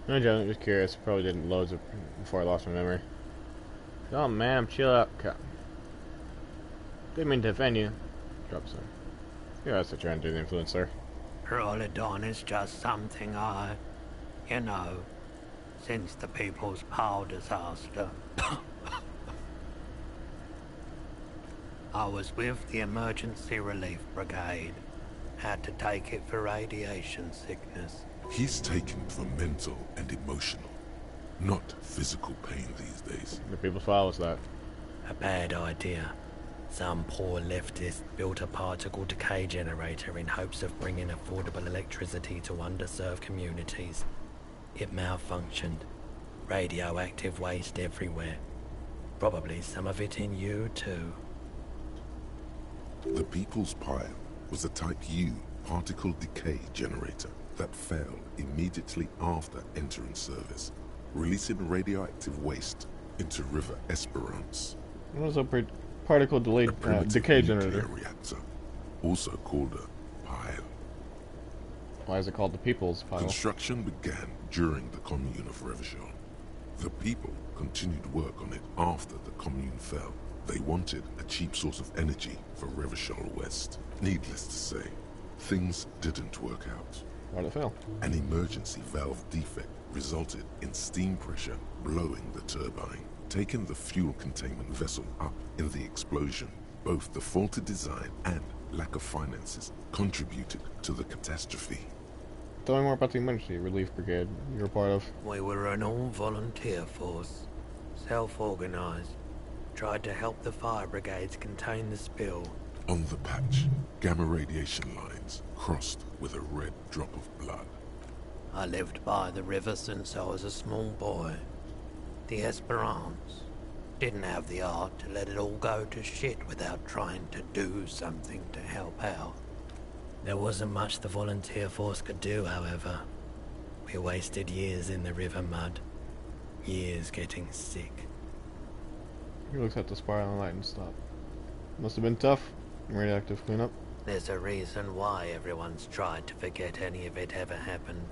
No joke, just curious. Probably didn't load it before I lost my memory. Oh, ma'am, chill out. Didn't mean to offend you. Drop some. Yeah, that's what trying to do, the influencer. Pyrrolidon is just something you know, since the People's Power disaster. I was with the Emergency Relief Brigade. Had to take it for radiation sickness. He's taken for mental and emotional, not physical pain these days. The People's Power was that. A bad idea. Some poor leftist built a particle decay generator in hopes of bringing affordable electricity to underserved communities. It malfunctioned. Radioactive waste everywhere. Probably some of it in you too. The People's Pile was a Type U particle decay generator that failed immediately after entering service, releasing radioactive waste into River Esperance. What was a particle delayed decay generator? Nuclear reactor, also called a pile. Why is it called the People's Pile? Construction began during the Commune of Revachol. The people continued work on it after the Commune fell. They wanted a cheap source of energy for Revachol West. Needless to say, things didn't work out. Why'd it fail? An emergency valve defect resulted in steam pressure blowing the turbine, taking the fuel containment vessel up in the explosion. Both the faulty design and lack of finances contributed to the catastrophe. Tell me more about the emergency relief brigade you're a part of. We were an all-volunteer force, self-organized. Tried to help the fire brigades contain the spill. On the patch, gamma radiation lines crossed with a red drop of blood. I lived by the river since I was a small boy. The Esperance didn't have the art to let it all go to shit without trying to do something to help out. There wasn't much the volunteer force could do, however. We wasted years in the river mud. Years getting sick. He looks at the spiral light and stop. Must have been tough. Radioactive cleanup. There's a reason why everyone's tried to forget any of it ever happened.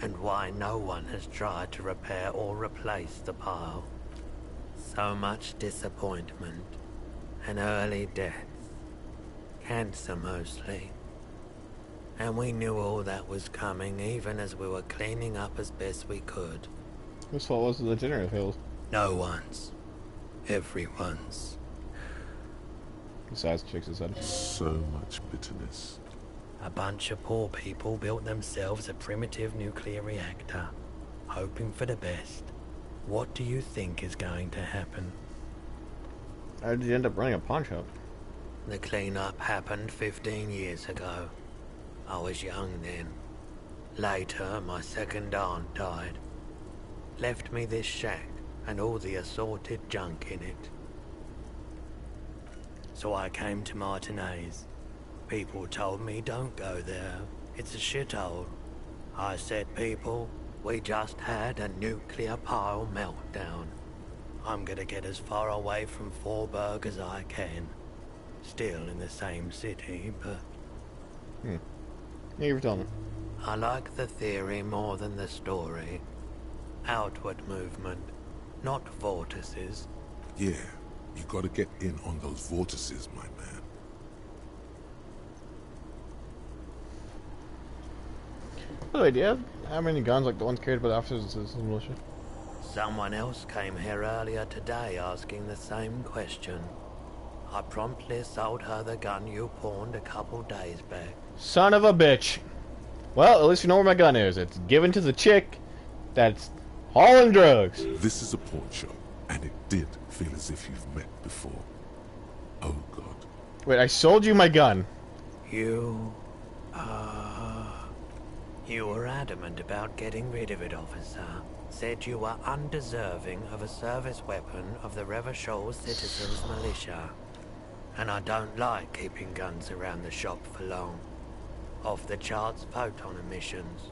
And why no one has tried to repair or replace the pile. So much disappointment. And early deaths. Cancer mostly. And we knew all that was coming even as we were cleaning up as best we could. Whose fault was the generator failed? No one's. Everyone's. Besides, shakes his head. So much bitterness. A bunch of poor people built themselves a primitive nuclear reactor, hoping for the best. What do you think is going to happen? How did you end up running a pawn shop? The cleanup happened 15 years ago. I was young then. Later, my second aunt died. Left me this shack and all the assorted junk in it. So I came to Martinez. People told me don't go there. It's a shithole. I said, people, we just had a nuclear pile meltdown. I'm gonna get as far away from Forburg as I can. Still in the same city, but... Yeah, you were telling me. I like the theory more than the story. Outward movement, not vortices. Yeah, you gotta get in on those vortices, my man. By the way, do you have how many guns like the ones carried by the officers of the militia? Someone else came here earlier today asking the same question. I promptly sold her the gun you pawned a couple days back. Son of a bitch! Well, at least you know where my gun is. It's given to the chick that's hauling drugs. This is a pawn shop, and it did feel as if you've met before. Oh god. Wait, I sold you my gun. You were adamant about getting rid of it, officer. Said you were undeserving of a service weapon of the Revachol Citizens Militia. And I don't like keeping guns around the shop for long. Off the charts photon emissions.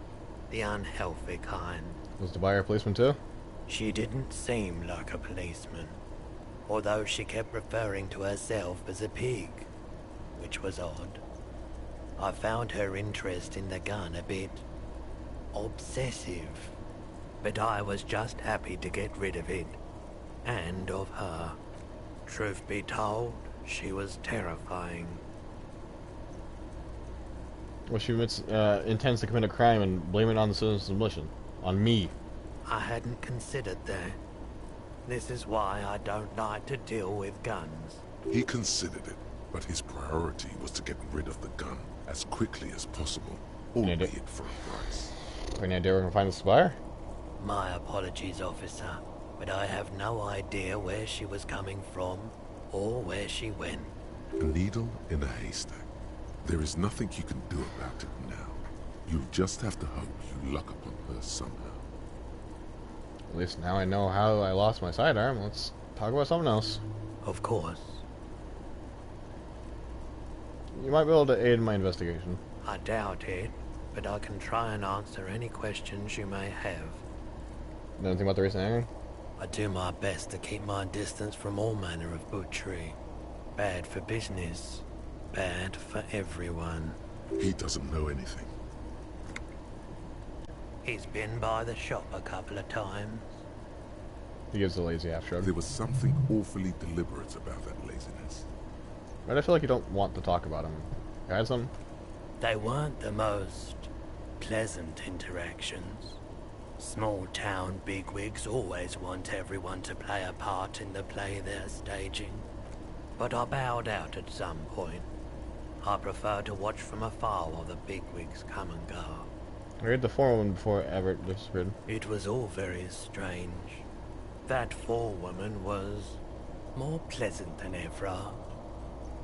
The unhealthy kind. Was the buyer a policeman too? She didn't seem like a policeman. Although she kept referring to herself as a pig. Which was odd. I found her interest in the gun a bit... obsessive. But I was just happy to get rid of it. And of her. Truth be told, she was terrifying. Well, she intends to commit a crime and blame it on the citizens of the militia. On me. I hadn't considered that. This is why I don't like to deal with guns. He considered it, but his priority was to get rid of the gun as quickly as possible, albeit for a price. Any idea where we can find this buyer? My apologies, officer, but I have no idea where she was coming from or where she went. A needle in a haystack. There is nothing you can do about it now. You'll just have to hope you luck upon her somehow. At least now I know how I lost my sidearm. Let's talk about something else. Of course. You might be able to aid in my investigation. I doubt it, but I can try and answer any questions you may have. Know anything about the recent hanging? I do my best to keep my distance from all manner of butchery. Bad for business. Bad for everyone. He doesn't know anything. He's been by the shop a couple of times. He gives a lazy half shrug. There was something awfully deliberate about that laziness. But I feel like you don't want to talk about him. You had some? They weren't the most pleasant interactions. Small town bigwigs always want everyone to play a part in the play they're staging. But I bowed out at some point. I prefer to watch from afar while the bigwigs come and go. I heard the forewoman before Everett disappeared. It was all very strange. That forewoman was more pleasant than Evra.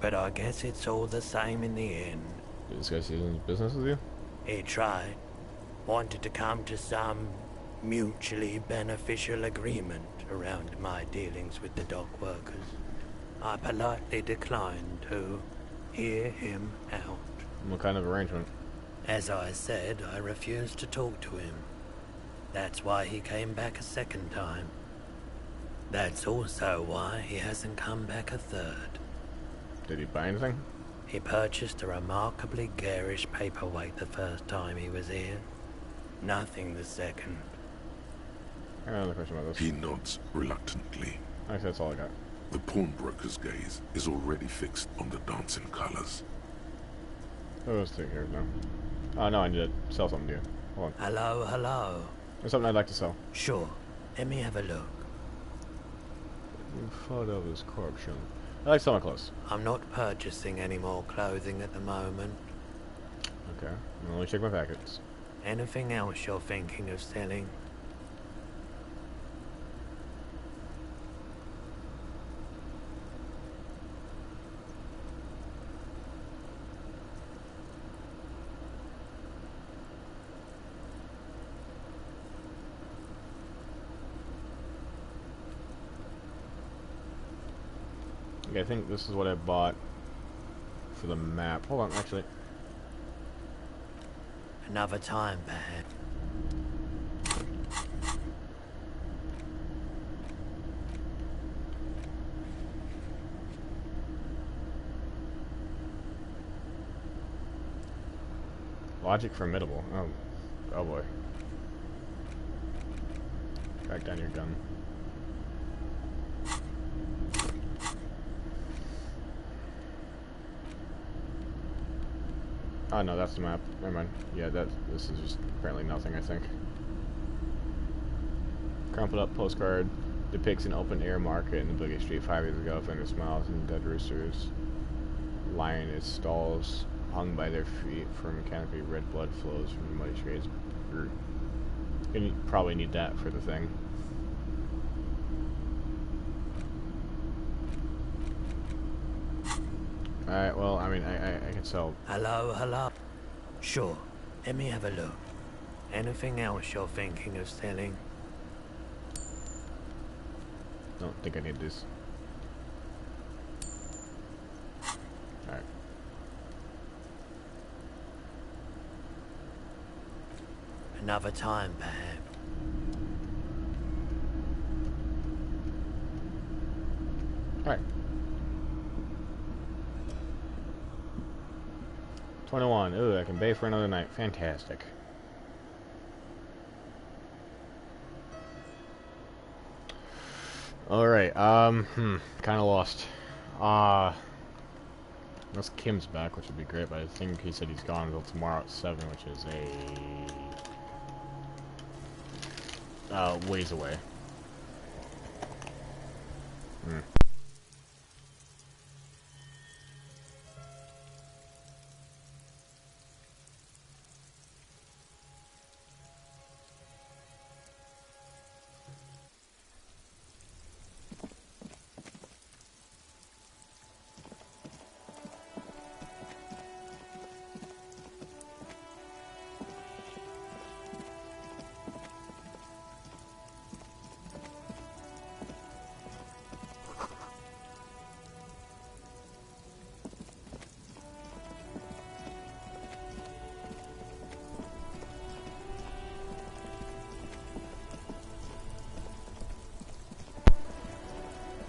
But I guess it's all the same in the end. Did this guy see his business with you? He tried. Wanted to come to some mutually beneficial agreement around my dealings with the dock workers. I politely declined to hear him out. What kind of arrangement? As I said, I refused to talk to him. That's why he came back a second time. That's also why he hasn't come back a third. Did he buy anything? He purchased a remarkably garish paperweight the first time he was here. Nothing the second. I got another question about this. He nods reluctantly. Actually, that's all I got. The pawnbroker's gaze is already fixed on the dancing colors. Let's take care of now. Oh, no, I need to sell something to you. Hold on. Hello, hello. There's something I'd like to sell. Sure. Let me have a look. Photo of his corruption. I like selling clothes. I'm not purchasing any more clothing at the moment. Okay. I'll only check my packets. Anything else you're thinking of selling? Okay, I think this is what I bought for the map. Hold on, actually. Another time, perhaps. Logic formidable. Oh boy. Back down your gun. Oh no, that's the map. Never mind. Yeah, this is just apparently nothing, I think. Crumpled up postcard depicts an open air market in the Boogie Street 5 years ago. Vendor smiles and dead roosters lying in stalls, hung by their feet from canopy. Red blood flows from muddy shades. You probably need that for the thing. Alright, well, I mean, I can sell. Hello, hello. Sure. Let me have a look. Anything else you're thinking of selling? Don't think I need this. Alright. Another time, perhaps. Alright. 21. Ooh, I can bay for another night. Fantastic. Alright, kinda lost. Unless Kim's back, which would be great, but I think he said he's gone until tomorrow at 7, which is a ways away.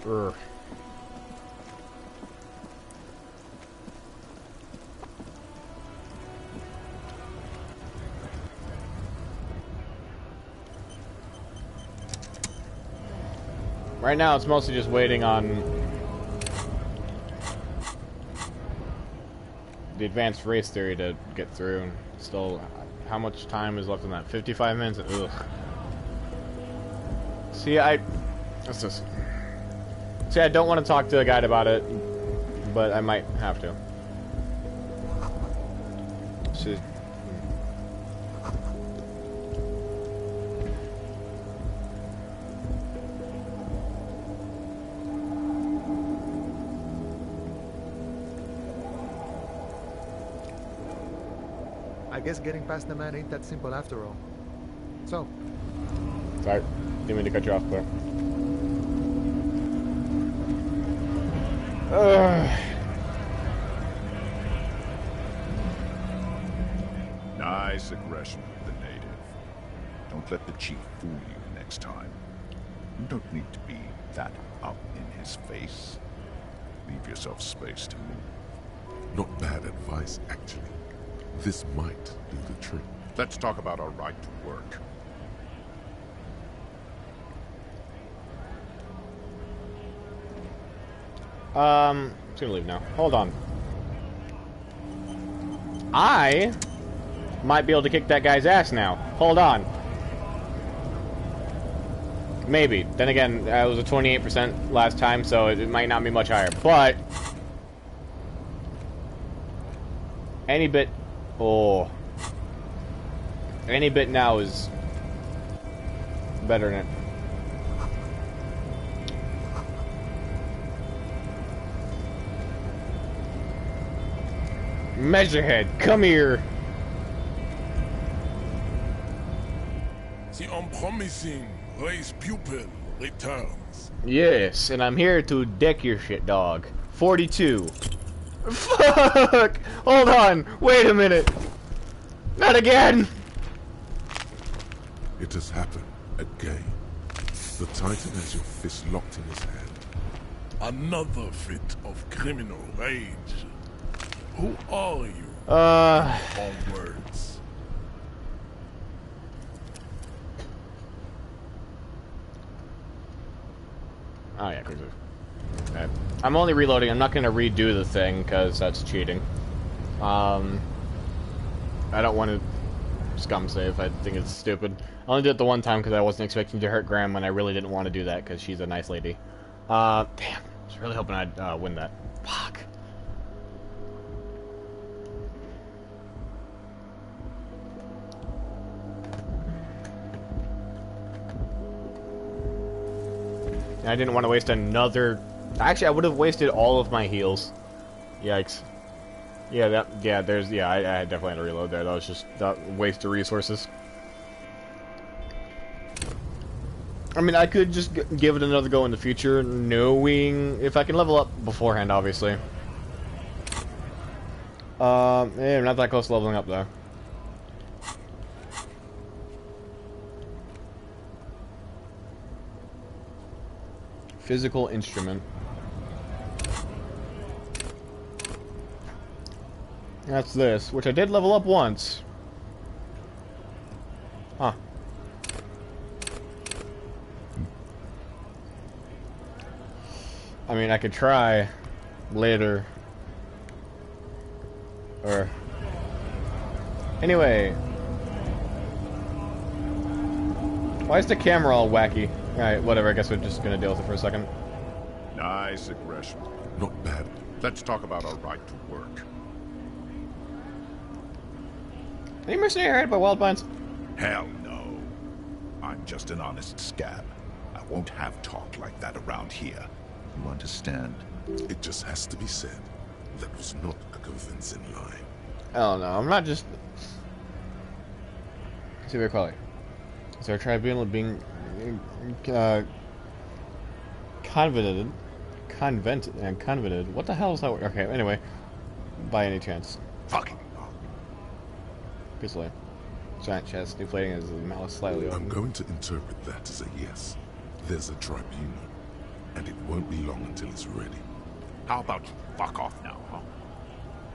Urgh. Right now, it's mostly just waiting on the advanced race theory to get through. Still, how much time is left in that? 55 minutes? Ugh. See, let's just... See, I don't want to talk to a guide about it, but I might have to. guess getting past the man ain't that simple after all. So, Sorry, didn't mean to cut you off, but. Nice aggression with the native. Don't let the chief fool you next time. You don't need to be that up in his face. Leave yourself space to move. Not bad advice, actually. This might do the trick. Let's talk about our right to work. Just gonna leave now. Hold on. I might be able to kick that guy's ass now. Hold on. Maybe. Then again, it was a 28% last time, so it might not be much higher. But any bit, oh, any bit now is better than it. Measurehead, come here. The unpromising race pupil returns. Yes, and I'm here to deck your shit, dog. 42. Fuck! Hold on. Wait a minute. Not again. It has happened again. The Titan has your fist locked in his hand. Another fit of criminal rage. Who are you? Onwards. Oh yeah, quick save. Okay. I'm only reloading. I'm not gonna redo the thing because that's cheating. I don't want to scum save. I think it's stupid. I only did it the one time because I wasn't expecting to hurt Graham when I really didn't want to do that because she's a nice lady. Damn. I was really hoping I'd win that. Fuck. I didn't want to waste another. Actually, I would have wasted all of my heals. Yikes. Yeah, that. Yeah, there's. Yeah, I definitely had to reload there. That was just that waste of resources. I mean, I could just give it another go in the future, knowing if I can level up beforehand, obviously. Yeah, I'm not that close to leveling up though. Physical instrument. That's this, which I did level up once. Huh. I mean, I could try later. Or... Anyway. Why is the camera all wacky? Alright, whatever, I guess we're just gonna deal with it for a second. Nice aggression. Not bad. Let's talk about our right to work. Are you mercenary hired by Wildvines? Hell no. I'm just an honest scab. I won't have talk like that around here. You understand? It just has to be said. That was not a convincing line. I don't know, I'm not just... Let's see what I call it. Is our tribunal being... convented? Convented? What the hell is that word? Okay, anyway. By any chance. Fucking. Grizzly. Giant chest, deflating his mouth slightly open. I'm going to interpret that as a yes. There's a tribunal. And it won't be long until it's ready. How about you fuck off now, huh?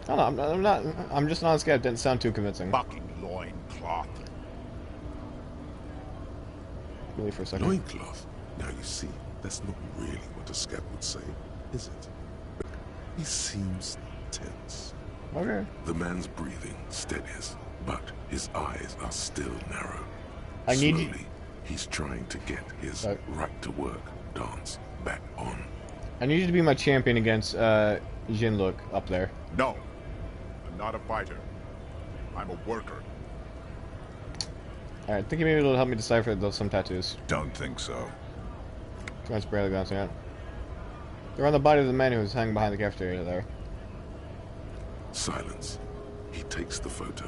I don't know, I'm not... I'm just not scared. It didn't sound too convincing. Fucking loincloth. Really for a second. Loincloth? Now you see, that's not really what a scab would say, is it? He seems tense. Okay. The man's breathing steadies, but his eyes are still narrow. I need Slowly, you... he's trying to get his right to work dance back on. I need you to be my champion against, Jinluk up there. No. I'm not a fighter. I'm a worker. Alright, thinking maybe it'll help me decipher those some tattoos. Don't think so. That's barely glancing at. They're on the body of the man who was hanging behind the cafeteria there. Silence. He takes the photo.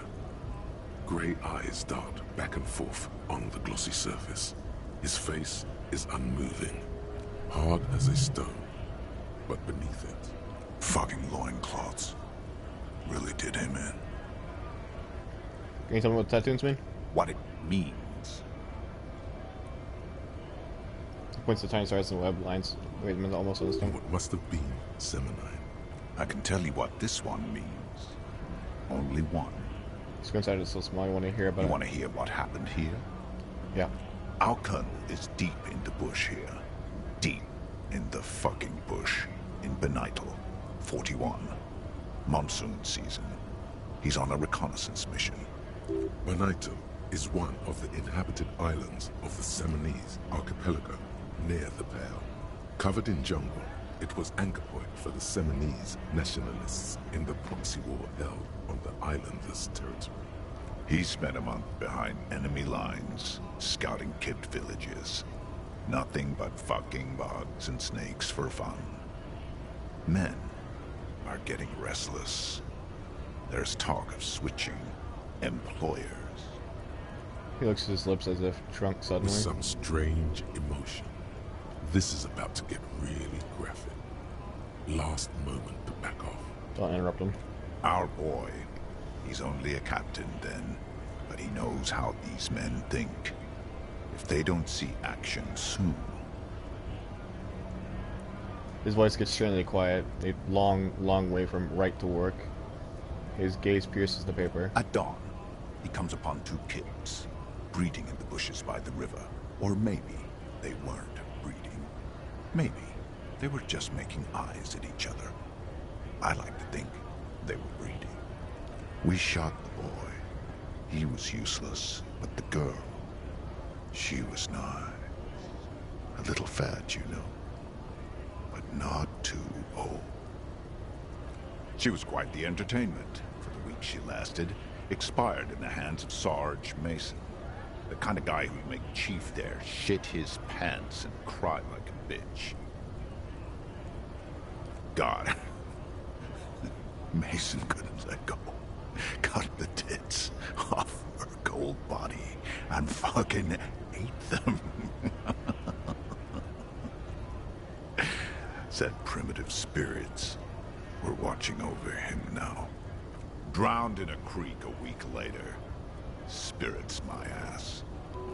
Grey eyes dart back and forth on the glossy surface. His face is unmoving, hard as a stone, but beneath it, Fucking loincloths. Really did him in. Can you tell me what tattoos mean? What it means. Points to tiny stars and web lines. Wait a minute, almost understand. what must have been Semonine. I can tell you what this one means. Only one. Screen size is so small, you want to hear about You it. want to hear what happened here? Yeah. Our colonel is deep in the bush here. Deep in the fucking bush. In Benital, 41. Monsoon season. He's on a reconnaissance mission. Bonito is one of the inhabited islands of the Semonese archipelago near the Pale. Covered in jungle, it was anchor point for the Semonese nationalists in the proxy war held on the islanders' territory. He spent a month behind enemy lines, scouting kipped villages. Nothing but fucking bugs and snakes for fun. Men are getting restless. There's talk of switching employers. He looks at his lips as if shrunk With suddenly. some strange emotion. This is about to get really graphic. Last moment to back off. Don't interrupt him. Our boy, he's only a captain then, but he knows how these men think. If they don't see action soon, His voice gets strangely quiet, a long, long way from right to work. His gaze pierces the paper. at dawn, he comes upon two kids, breeding in the bushes by the river. Or maybe they weren't breeding. Maybe they were just making eyes at each other. I like to think they were breeding. We shot the boy. He was useless, but the girl, she was nice. A little fat, you know, but not too old. She was quite the entertainment for the week she lasted. Expired in the hands of Sarge Mason, the kind of guy who'd make Chief there shit his pants and cry like a bitch. God, Mason couldn't let go. Cut the tits off her cold body and fucking ate them. Said primitive spirits were watching over him now. Drowned in a creek a week later. Spirits my ass.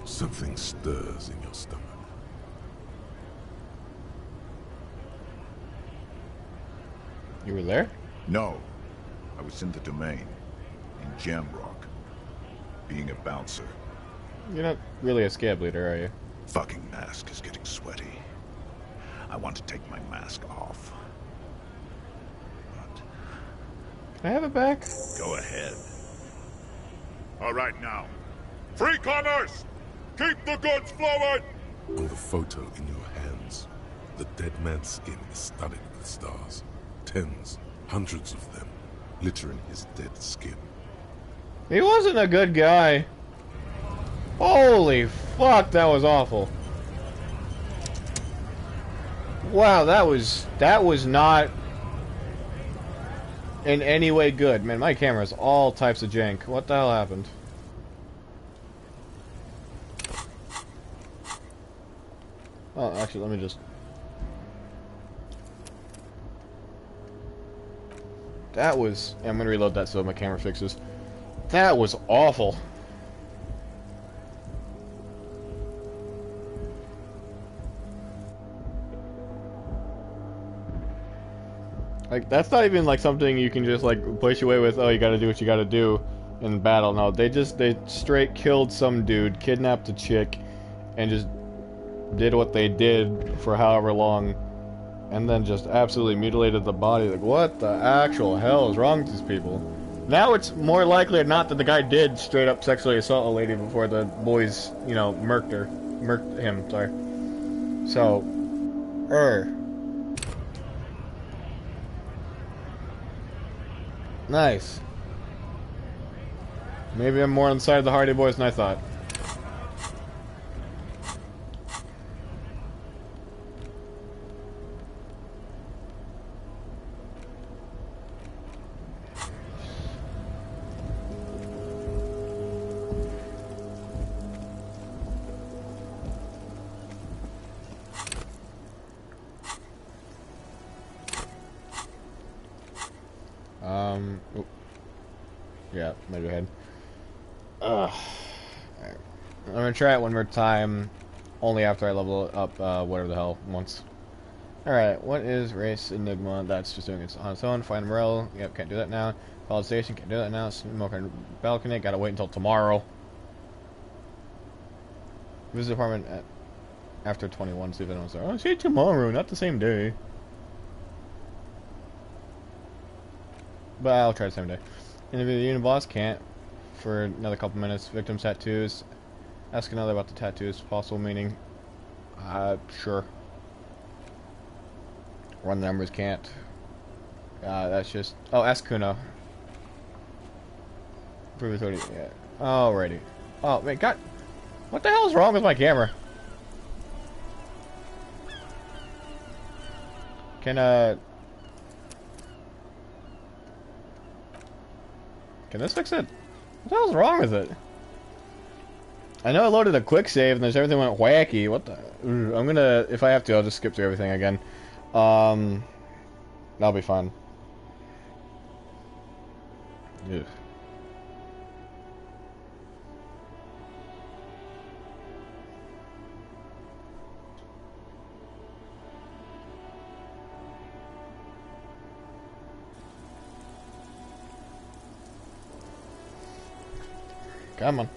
Something stirs in your stomach. You were there? No, I was in the domain, in Jamrock, being a bouncer. You're not really a scab leader, are you? Fucking mask is getting sweaty. I want to take my mask off. But Can I have it back? go ahead. All right now. Free commerce! Keep the goods flowing! On the photo in your hands, the dead man's skin is studded with stars. Tens, hundreds of them, littering his dead skin. He wasn't a good guy. Holy fuck, that was awful. Wow, that was not in any way good. Man, my camera's all types of jank. What the hell happened? Oh, actually, let me just... That was... I'm gonna reload that so my camera fixes. That was awful. Like, that's not even, like, something you can just, like, push away with, oh, you gotta do what you gotta do in battle. No, they straight killed some dude, kidnapped a chick, and just did what they did for however long, and then just absolutely mutilated the body. Like, what the actual hell is wrong with these people? Now it's more likely or not that the guy did straight up sexually assault a lady before the boys, you know, murked him, sorry. So, nice. Maybe I'm more on the side of the Hardy Boys than I thought. my head. Ugh. Alright. I'm gonna try it one more time, only after I level up whatever the hell once. Alright, what is Race Enigma? That's just doing it on its own. Find Morel. Yep, can't do that now. College Station, can't do that now. Smoke on balcony, gotta wait until tomorrow. Visit apartment at after 21, see if anyone's there. Oh, see tomorrow, not the same day. But I'll try the same day. Interview the unit boss, can't. For another couple minutes. Victim's tattoos. Ask another about the tattoos. Possible meaning. Sure. Run the numbers, can't. That's just... Oh, ask Kuno. Prove authority, yeah. Alrighty. Oh, wait, God. What the hell is wrong with my camera? Can this fix it? What the hell's wrong with it? I know I loaded a quick save and everything went wacky. What the... I'm gonna... If I have to, I'll just skip through everything again. That'll be fine. Ugh. Come on.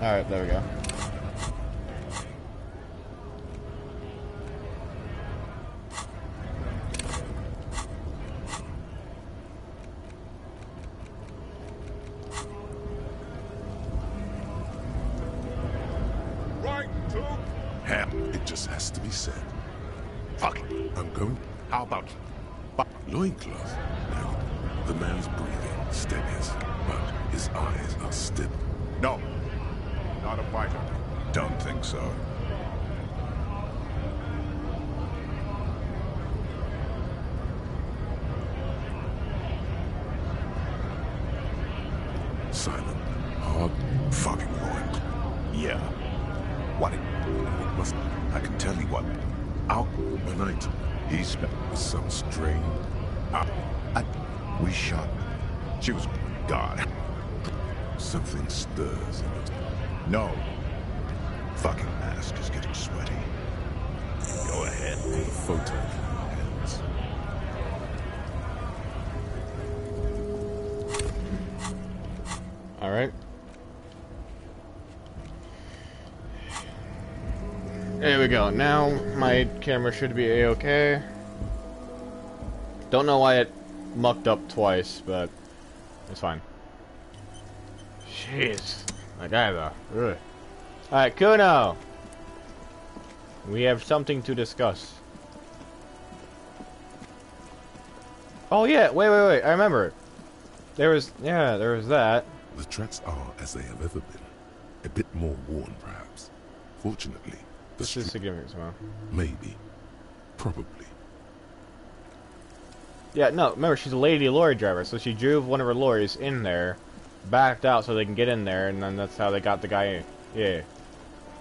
Alright, there we go. Hell, it just has to be said. Fuck it. I'm going. How about... Loincloth. No. The man's breathing steadies, but his eyes are still. No. Not a fighter. Don't think so. Silent. Hard. Fucking loin. Yeah. What it Must. I can tell you what. Out One night. he's been... Some strain. We shot. She was... God. Something stirs in it. No. Fucking mask is getting sweaty. Go ahead. The photo hands. Alright. There we go. Now my camera should be a-okay. Don't know why it mucked up twice, but it's fine. Jeez. That guy though. Ugh. Alright, Kuno! We have something to discuss. Oh yeah, wait. I remember. There was that. The tracks are as they have ever been. A bit more worn, perhaps. Fortunately, the This is significant somehow. maybe. Probably. Yeah, no, remember, she's a lady lorry driver, so she drove one of her lorries in there, backed out so they can get in there, and then that's how they got the guy in. Yeah.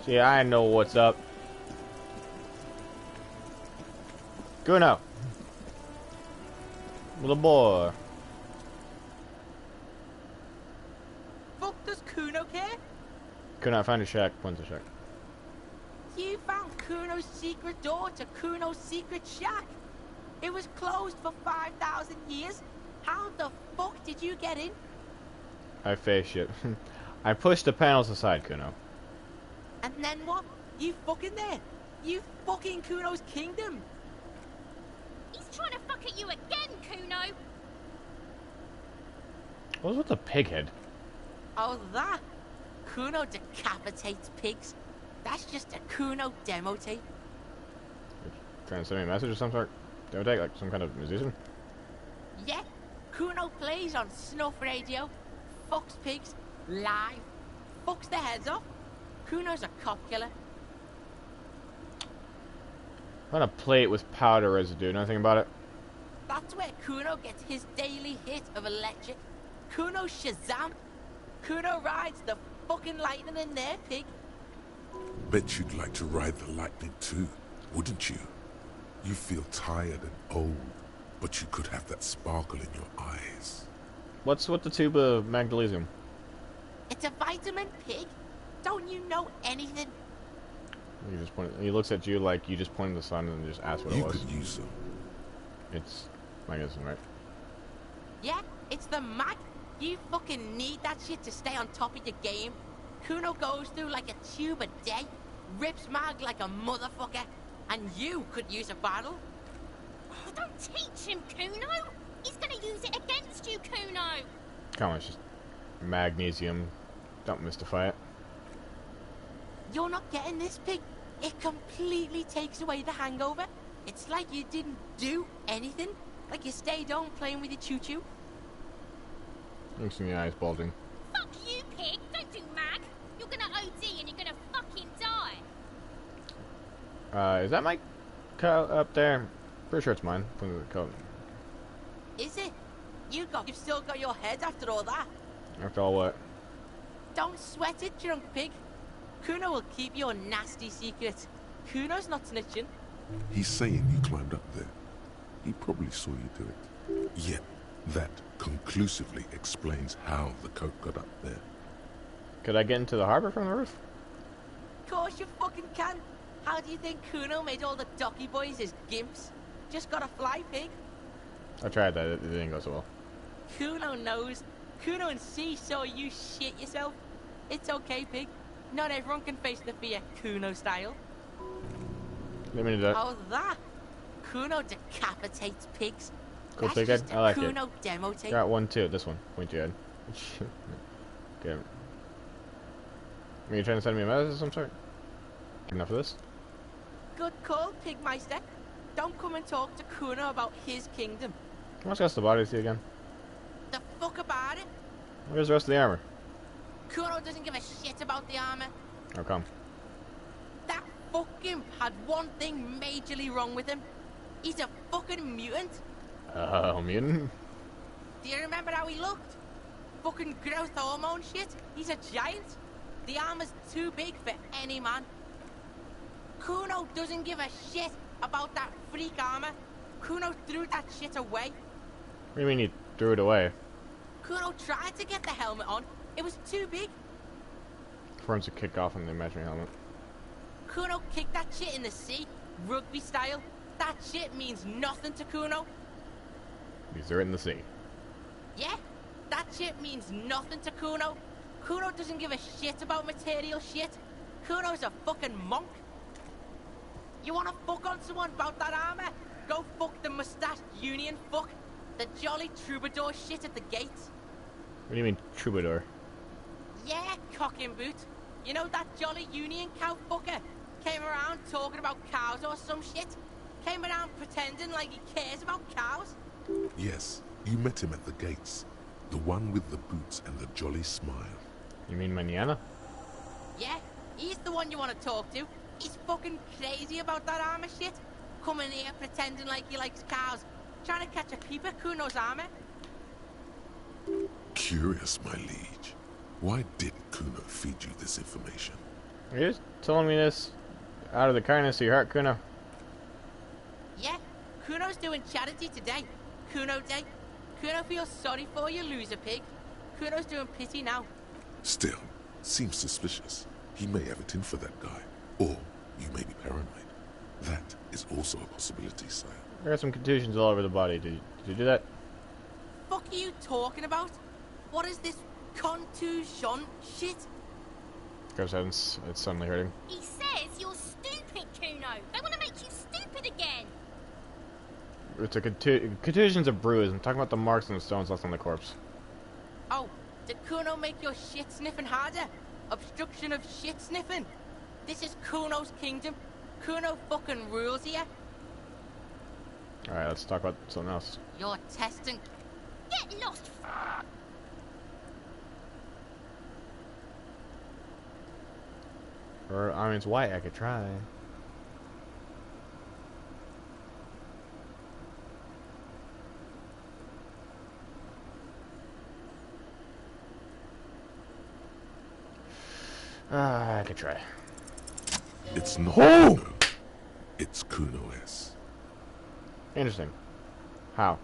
See, I know what's up. Kuno! Little boy. Fuck does Kuno care? Kuno, find a shack. When's the shack? You found Kuno's secret door to Kuno's secret shack. It was closed for 5,000 years. How the fuck did you get in? I face shit. I pushed the panels aside, Kuno. And then what? You fucking there? You fucking Kuno's kingdom? He's trying to fuck at you again, Kuno! What was with the pig head? Oh, that? Kuno decapitates pigs. That's just a Kuno demo tape. Trying to send me a message of some sort? Demo take, like some kind of musician? Yeah, Kuno plays on snuff radio, fucks pigs, live, fucks their heads off. Kuno's a cop killer. On a plate with powder residue. Know anything about it? That's where Kuno gets his daily hit of electric. Kuno Shazam. Kuno rides the fucking lightning in there, pig. Bet you'd like to ride the lightning too, wouldn't you? You feel tired and old, but you could have that sparkle in your eyes. What's with the tube of magnesium? It's a vitamin, pig. Don't you know anything? He just he looks at you like you just pointed the sun and just asked what it You was. could use some. It's magnesium, right? Yeah, it's the mag. You fucking need that shit to stay on top of your game. Kuno goes through like a tube a day, rips mag like a motherfucker, and you could use a bottle. Oh, don't teach him, Kuno! He's gonna use it against you, Kuno! Come on, it's just magnesium. Don't mystify it. You're not getting this, pig. It completely takes away the hangover. It's like you didn't do anything. Like you stayed home playing with your choo-choo. Looks in the eyes bulging. Fuck you, pig! Don't do mag! You're gonna OD and you're gonna fucking die! Is that my coat up there? Pretty sure it's mine. From the coat. Is it? You've still got your head after all that. After all what? Don't sweat it, drunk pig. Kuno will keep your nasty secret. Kuno's not snitching. He's saying you climbed up there. He probably saw you do it. Yet, that conclusively explains how the coat got up there. Could I get into the harbor from the roof? Of course you fucking can. How do you think Kuno made all the docky boys his gimps? Just gotta fly, pig. I tried that. It didn't go so well. Kuno knows. Kuno and C saw you shit yourself. It's okay, pig. Not everyone can face the fear Kuno style. Let me do that. How's that? Kuno decapitates pigs. Cool, That's pig just head. I like Kuno it. demo tape. Got one too. This one. Point your head. Okay. Are you trying to send me a message of some sort? Enough of this? Good call, Pigmeister. Don't come and talk to Kuno about his kingdom. Let's get the body see again. The fuck about it? Where's the rest of the armor? Kuno doesn't give a shit about the armor. How come? That fucking had one thing majorly wrong with him. He's a fucking mutant. Mutant? Do you remember how he looked? Fucking growth hormone shit. He's a giant. The armor's too big for any man. Kuno doesn't give a shit about that freak armor. Kuno threw that shit away. What do you mean you threw it away? Kuno tried to get the helmet on. It was too big. For him to kick off on the imaginary helmet. Kuno kicked that shit in the sea, rugby style. That shit means nothing to Kuno. You threw it in the sea. Yeah, that shit means nothing to Kuno. Kuno doesn't give a shit about material shit. Kuno's a fucking monk. You wanna fuck on someone about that armor? Go fuck the mustached union fuck. The jolly troubadour shit at the gates. What do you mean, troubadour? Yeah, cock and boot. You know that jolly union cow fucker? Came around talking about cows or some shit? Came around pretending like he cares about cows? Yes, you met him at the gates. The one with the boots and the jolly smile. You mean Manana? Yeah, he's the one you want to talk to. He's fucking crazy about that armor shit. Coming here pretending like he likes cows. Trying to catch a peep at Kuno's armor. Curious, my liege. Why did Kuno feed you this information? Are you just telling me this out of the kindness of your heart, Kuno? Yeah, Kuno's doing charity today. Kuno Day. Kuno feels sorry for you, loser pig. Kuno's doing pity now. Still, seems suspicious. He may have it in for that guy. Or you may be paranoid. That is also a possibility, sire. There are some contusions all over the body. Did you do that? Fuck are you talking about? What is this contusion shit? Gross heavens, it's suddenly hurting. He says you're stupid, Kuno. They want to make you stupid again. It's a contusion's a bruise. I'm talking about the marks and the stones left on the corpse. Oh, did Kuno make your shit sniffing harder? Obstruction of shit sniffing? This is Kuno's kingdom. Kuno fucking rules here. Alright, let's talk about something else. You're testing. Get lost. Or, I mean, it's white. I could try. I could try. It's not Kuno. It's Kuno-S. Interesting. How?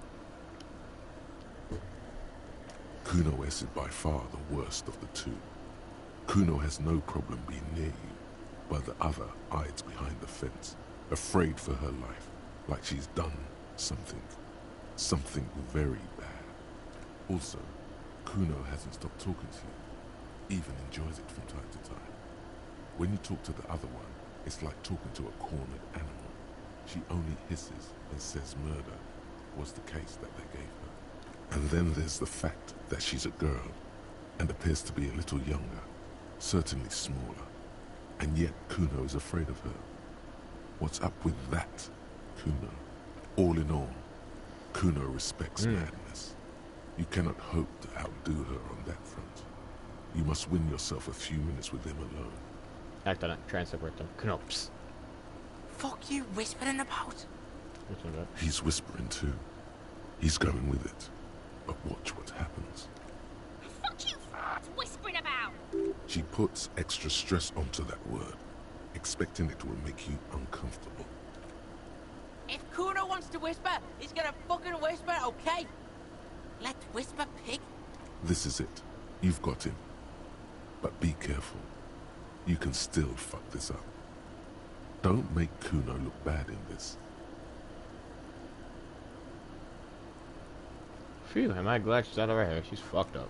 Kuno-S is by far the worst of the two. Kuno has no problem being near you, but the other hides behind the fence, afraid for her life, like she's done something very bad. Also, Kuno hasn't stopped talking to you, even enjoys it from time to time. When you talk to the other one, it's like talking to a cornered animal. She only hisses and says murder was the case that they gave her. And then there's the fact that she's a girl, and appears to be a little younger, certainly smaller, and yet Kuno is afraid of her. What's up with that, Kuno? All in all, Kuno respects madness. You cannot hope to outdo her on that front. You must win yourself a few minutes with them alone. Act on it. Try and separate them. Knops. Fuck you whispering about? He's whispering too. He's going with it. But watch what happens. Fuck you whispering about! She puts extra stress onto that word, expecting it will make you uncomfortable. If Kuno wants to whisper, he's gonna fucking whisper, okay? Let's whisper, pig. This is it. You've got him. But be careful. You can still fuck this up. Don't make Kuno look bad in this. Phew, am I glad she's out of her hair. She's fucked up.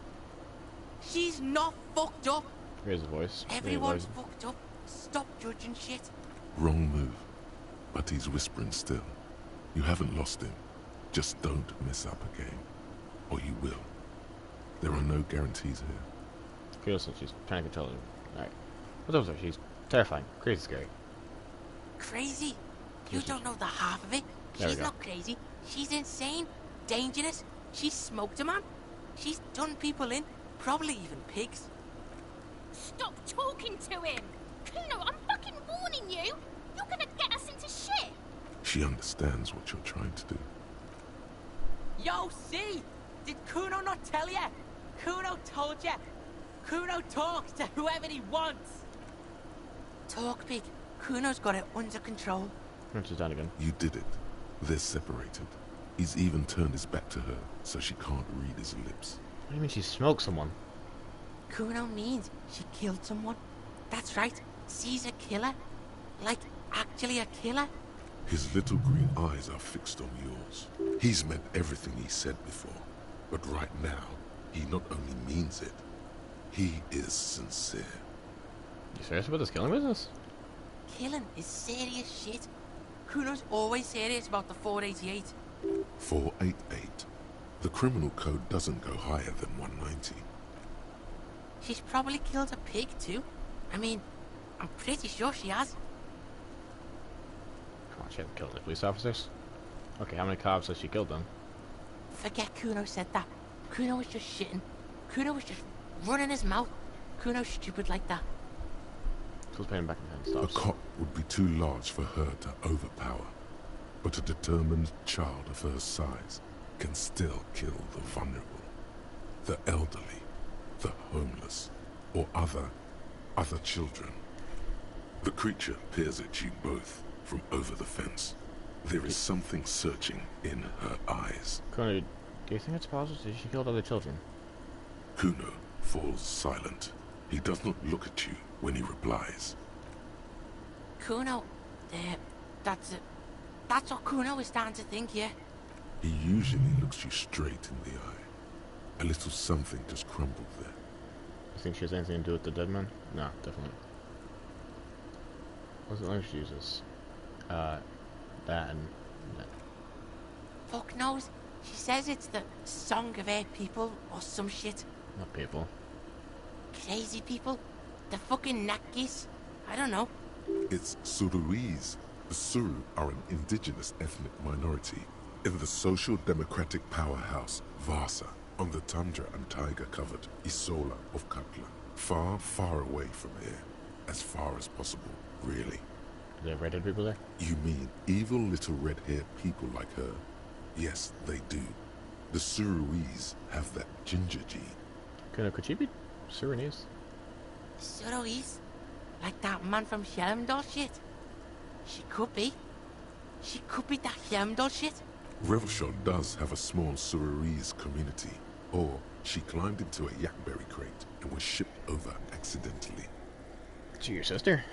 She's not fucked up. Here's the voice. Everyone's fucked up. Stop judging shit. Wrong move. But he's whispering still. You haven't lost him. Just don't mess up again. Or you will. There are no guarantees here. Feels like she's trying to control him. Alright. What's up with her? She's terrifying. Crazy scary. Crazy? You don't know the half of it. She's not crazy. She's insane. Dangerous. She's smoked a man. She's done people in. Probably even pigs. Stop talking to him! Kuno, I'm fucking warning you! You're gonna get us into shit! She understands what you're trying to do. Yo, see? Did Kuno not tell ya? Kuno told ya. Kuno talks to whoever he wants. Talk, pig. Kuno's got it under control. And she's down again. You did it. They're separated. He's even turned his back to her, so she can't read his lips. What do you mean she smoked someone? Kuno means she killed someone. That's right. She's a killer. Like, actually a killer. His little green eyes are fixed on yours. He's meant everything he said before. But right now, he not only means it, he is sincere. You serious about this killing business? Killing is serious shit. Kuno's always serious about the 488. 488. The criminal code doesn't go higher than 190. She's probably killed a pig too. I mean, I'm pretty sure she has. Come on, she hasn't killed any police officers. Okay, how many cops has she killed then? Forget Kuno said that. Kuno was just shitting. Kuno was just running his mouth. Kuno's stupid like that. Who's paying back in A hand? Stops. cop would be too large for her to overpower. But a determined child of her size can still kill the vulnerable, the elderly, the homeless, or other children. The creature peers at you both from over the fence. There is something searching in her eyes. Kuno, do you think it's possible that she killed other children? Kuno falls silent. He does not look at you when he replies. Kuno, that's it. That's what Kuno is starting to think, yeah. He usually looks you straight in the eye. A little something just crumbled there. You think she has anything to do with the dead man? No, definitely. What's the language she uses? That and that. Fuck knows. She says it's the song of her people or some shit. Not people. Crazy people. The fucking Nakis. I don't know. It's Suruese. The Suru are an indigenous ethnic minority in the social democratic powerhouse Vasa on the tundra and tiger-covered Isola of Katla. Far, far away from here. As far as possible, really. Do they have redheaded people there? You mean evil little red-haired people like her? Yes, they do. The Suruese have that ginger gene. Could she be Surinese? Suroise? Like that man from Helmdall shit? She could be. She could be that Helmdall shit. Revachol does have a small Surorise community. Or she climbed into a yakberry crate and was shipped over accidentally. To your sister?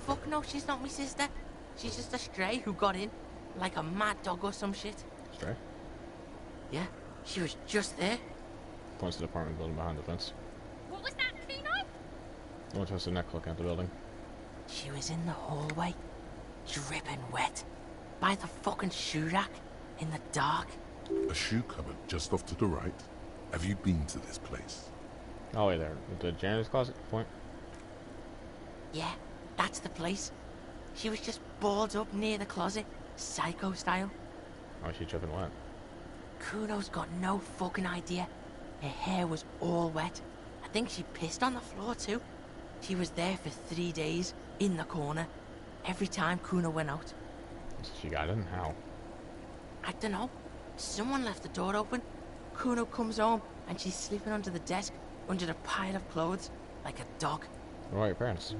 Fuck no, she's not my sister. She's just a stray who got in. Like a mad dog or some shit. Stray? Yeah, she was just there. Points to the apartment building behind the fence. What was that, Kuno? No one touched the neck looking at the building. She was in the hallway, dripping wet, by the fucking shoe rack, in the dark. A shoe cupboard just off to the right. Have you been to this place? Oh, wait there. The janitor's closet? Point. Yeah, that's the place. She was just balled up near the closet, psycho style. Oh, she's dripping wet. Kuno's got no fucking idea. Her hair was all wet. I think she pissed on the floor too. She was there for 3 days, in the corner, every time Kuno went out. She got in? How? I don't know. Someone left the door open. Kuno comes home and she's sleeping under the desk, under the pile of clothes, like a dog. What about your parents?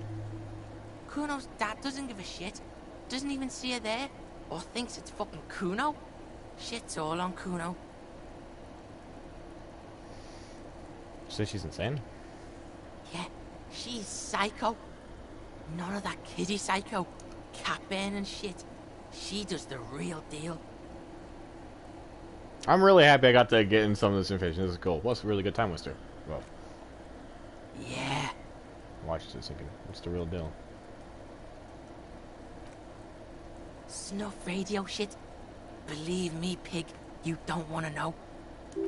Kuno's dad doesn't give a shit. Doesn't even see her there, or thinks it's fucking Kuno. Shit's all on Kuno. Say she's insane? Yeah, she's psycho. None of that kiddie psycho, cat burning shit. She does the real deal. I'm really happy I got to get in some of this information. This is cool. What's a really good time with her? Well, Yeah. watch this thinking, what's the real deal? Snuff radio shit. Believe me, pig, you don't want to know.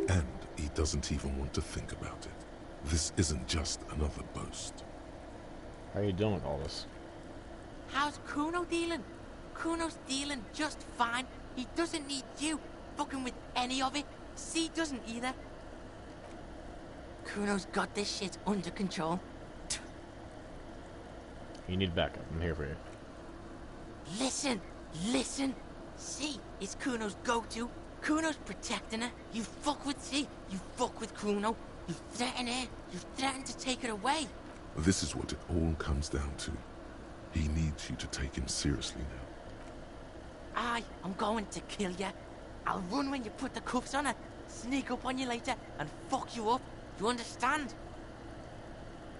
And he doesn't even want to think about it. This isn't just another boast. How are you doing with all this? How's Kuno dealing? Kuno's dealing just fine. He doesn't need you fucking with any of it. C doesn't either. Kuno's got this shit under control. You need backup. I'm here for you. Listen, listen. C is Kuno's go-to. Kuno's protecting her. You fuck with C, you fuck with Kuno. You threaten her, you threaten to take her away. This is what it all comes down to. He needs you to take him seriously now. I'm going to kill you. I'll run when you put the cuffs on her, sneak up on you later, and fuck you up. You understand?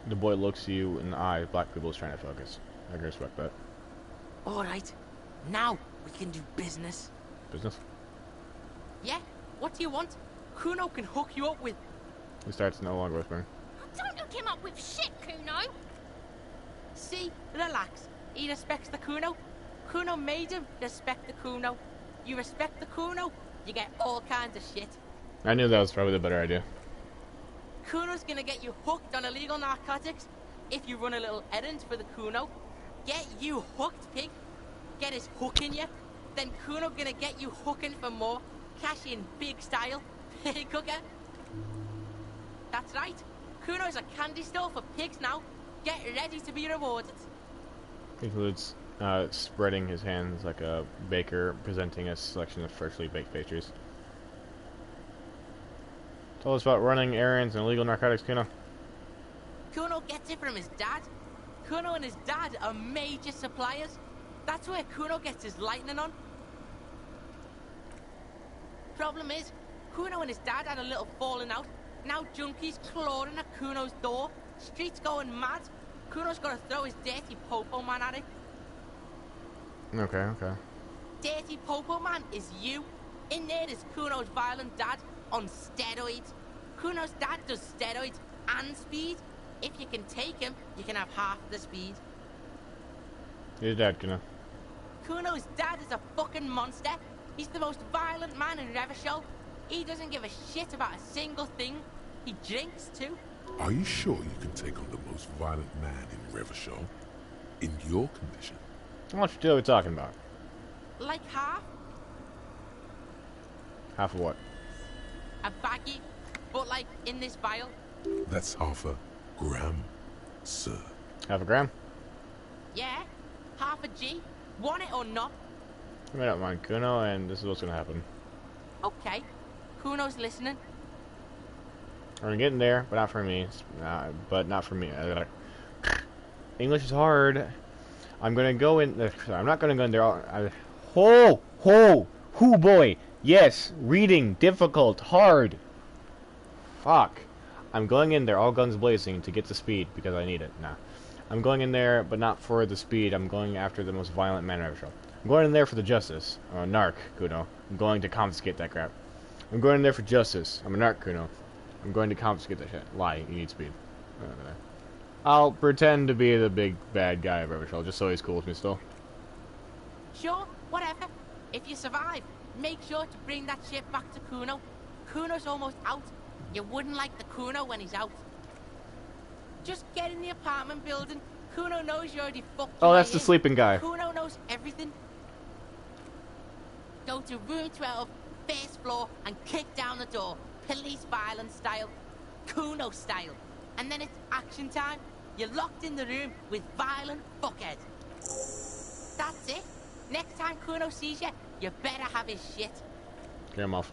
The boy looks you in the eye. Black people's trying to focus. I can respect that. Alright, now we can do business. Business? Yeah? What do you want? Kuno can hook you up with... He starts no longer whispering. Don't hook him up with shit, Kuno. See? Relax. He respects the Kuno. Kuno made him respect the Kuno. You respect the Kuno, you get all kinds of shit. I knew that was probably the better idea. Kuno's gonna get you hooked on illegal narcotics if you run a little errand for the Kuno. Get you hooked, pig. Get his hook in you. Then Kuno gonna get you hooking for more. Cash in big style. Pig hooker. That's right. Kuno's a candy store for pigs now. Get ready to be rewarded. He includes spreading his hands like a baker presenting a selection of freshly baked pastries. Tell us about running errands and illegal narcotics, Kuno. Kuno gets it from his dad. Kuno and his dad are major suppliers. That's where Kuno gets his lightning on. Problem is, Kuno and his dad had a little falling out. Now junkies clawing at Kuno's door. Streets going mad. Kuno's got to throw his dirty popo man at it. Okay, okay. Dirty popo man is you. In there is Kuno's violent dad on steroids. Kuno's dad does steroids and speed. If you can take him, you can have half the speed. Your dad, Kuno. Kuno's dad is a fucking monster. He's the most violent man in Revachol. He doesn't give a shit about a single thing. He drinks too. Are you sure you can take on the most violent man in Revachol? In your condition? How much deal are we talking about? Like half. Half of what? A baggie, but like in this vial. That's half a gram, sir. Half a gram? Yeah, half a G. Want it or not? I may not mind Kuno, and this is what's gonna happen. Okay, Kuno's listening. I'm getting there, but not for me. But not for me. English is hard. I'm gonna go in. I'm not gonna go in there. Ho boy. Yes, reading difficult, hard. Fuck. I'm going in there, all guns blazing, to get the speed because I need it. Nah. I'm going in there, but not for the speed. I'm going after the most violent man ever. I'm going in there for the justice. I'm a narc, Kuno. I'm going to confiscate that crap. I'm going in there for justice. I'm a narc, Kuno. I'm going to confiscate that shit. Lie, you need speed. I'll pretend to be the big bad guy of Evershell, just so he's cool with me still. Sure, whatever. If you survive, make sure to bring that shit back to Kuno. Kuno's almost out. You wouldn't like the Kuno when he's out. Just get in the apartment building. Kuno knows you already fucked Oh, your that's way the in. sleeping guy. Kuno knows everything. Go to room 12, first floor, and kick down the door. Police violence style. Kuno style. And then it's action time. You're locked in the room with violent fuckheads. That's it. Next time Kuno sees you, you better have his shit. Get him off.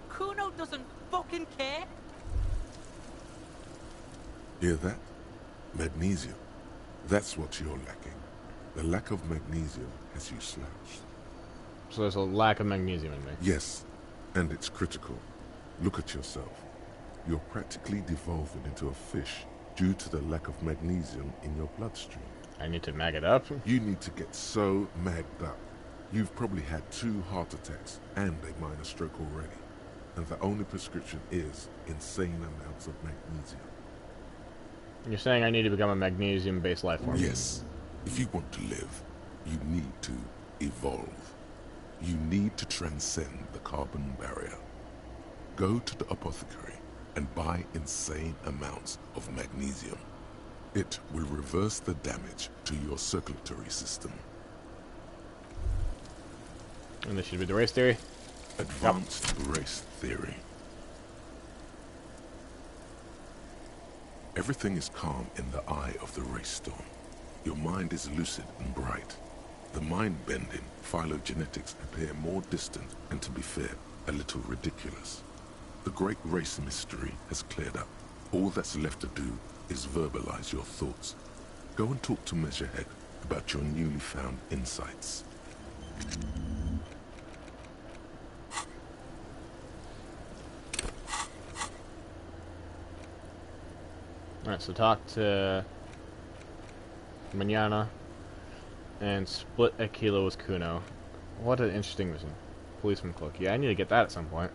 Kuno doesn't fucking care. Hear that? Magnesium. That's what you're lacking. The lack of magnesium has you slouched. So there's a lack of magnesium in me. Yes, and it's critical. Look at yourself. You're practically devolving into a fish due to the lack of magnesium in your bloodstream. I need to mag it up? You need to get so magged up. You've probably had 2 heart attacks and a minor stroke already. And the only prescription is insane amounts of magnesium. You're saying I need to become a magnesium-based life form? Yes. If you want to live, you need to evolve. You need to transcend the carbon barrier. Go to the apothecary and buy insane amounts of magnesium. It will reverse the damage to your circulatory system. And this should be the race theory? Advanced race theory. Everything is calm in the eye of the race storm. Your mind is lucid and bright. The mind-bending phylogenetics appear more distant and, to be fair, a little ridiculous. The great race mystery has cleared up. All that's left to do is verbalize your thoughts. Go and talk to Measurehead about your newly found insights. Alright, so talk to Manana and split a kilo with Kuno. What an interesting mission. Policeman cloak. Yeah, I need to get that at some point.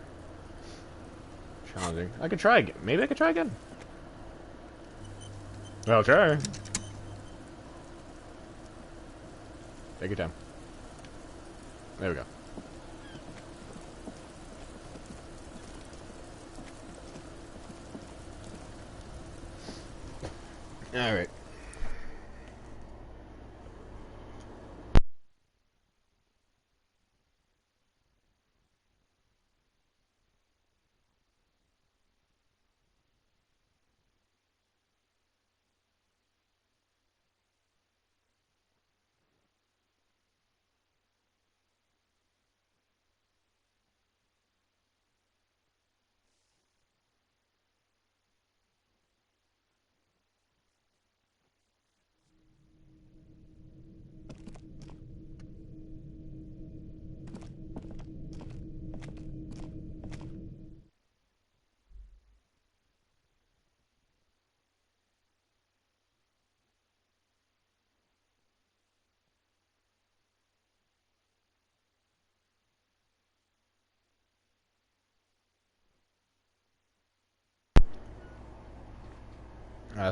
Challenging. I could try again. Maybe I could try again. I'll try. Take your time. There we go. Alright.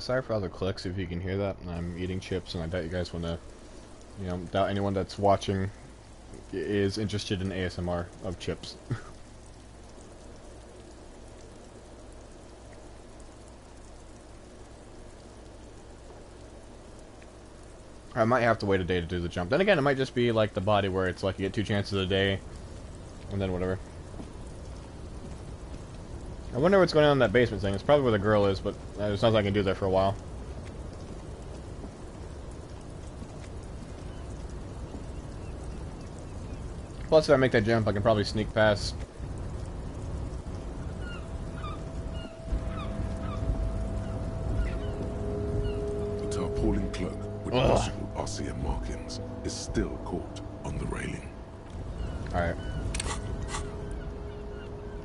Sorry for all the clicks, if you can hear that. I'm eating chips, and I doubt you guys want to, you know, doubt anyone that's watching is interested in ASMR of chips. I might have to wait a day to do the jump. Then again, it might just be like the body where it's like you get 2 chances a day, and then whatever. I wonder what's going on in that basement thing. It's probably where the girl is, but it sounds like I can do that for a while. Plus, if I make that jump, I can probably sneak past. tarpaulin cloak with possible RCM markings is still caught on the railing. Alright.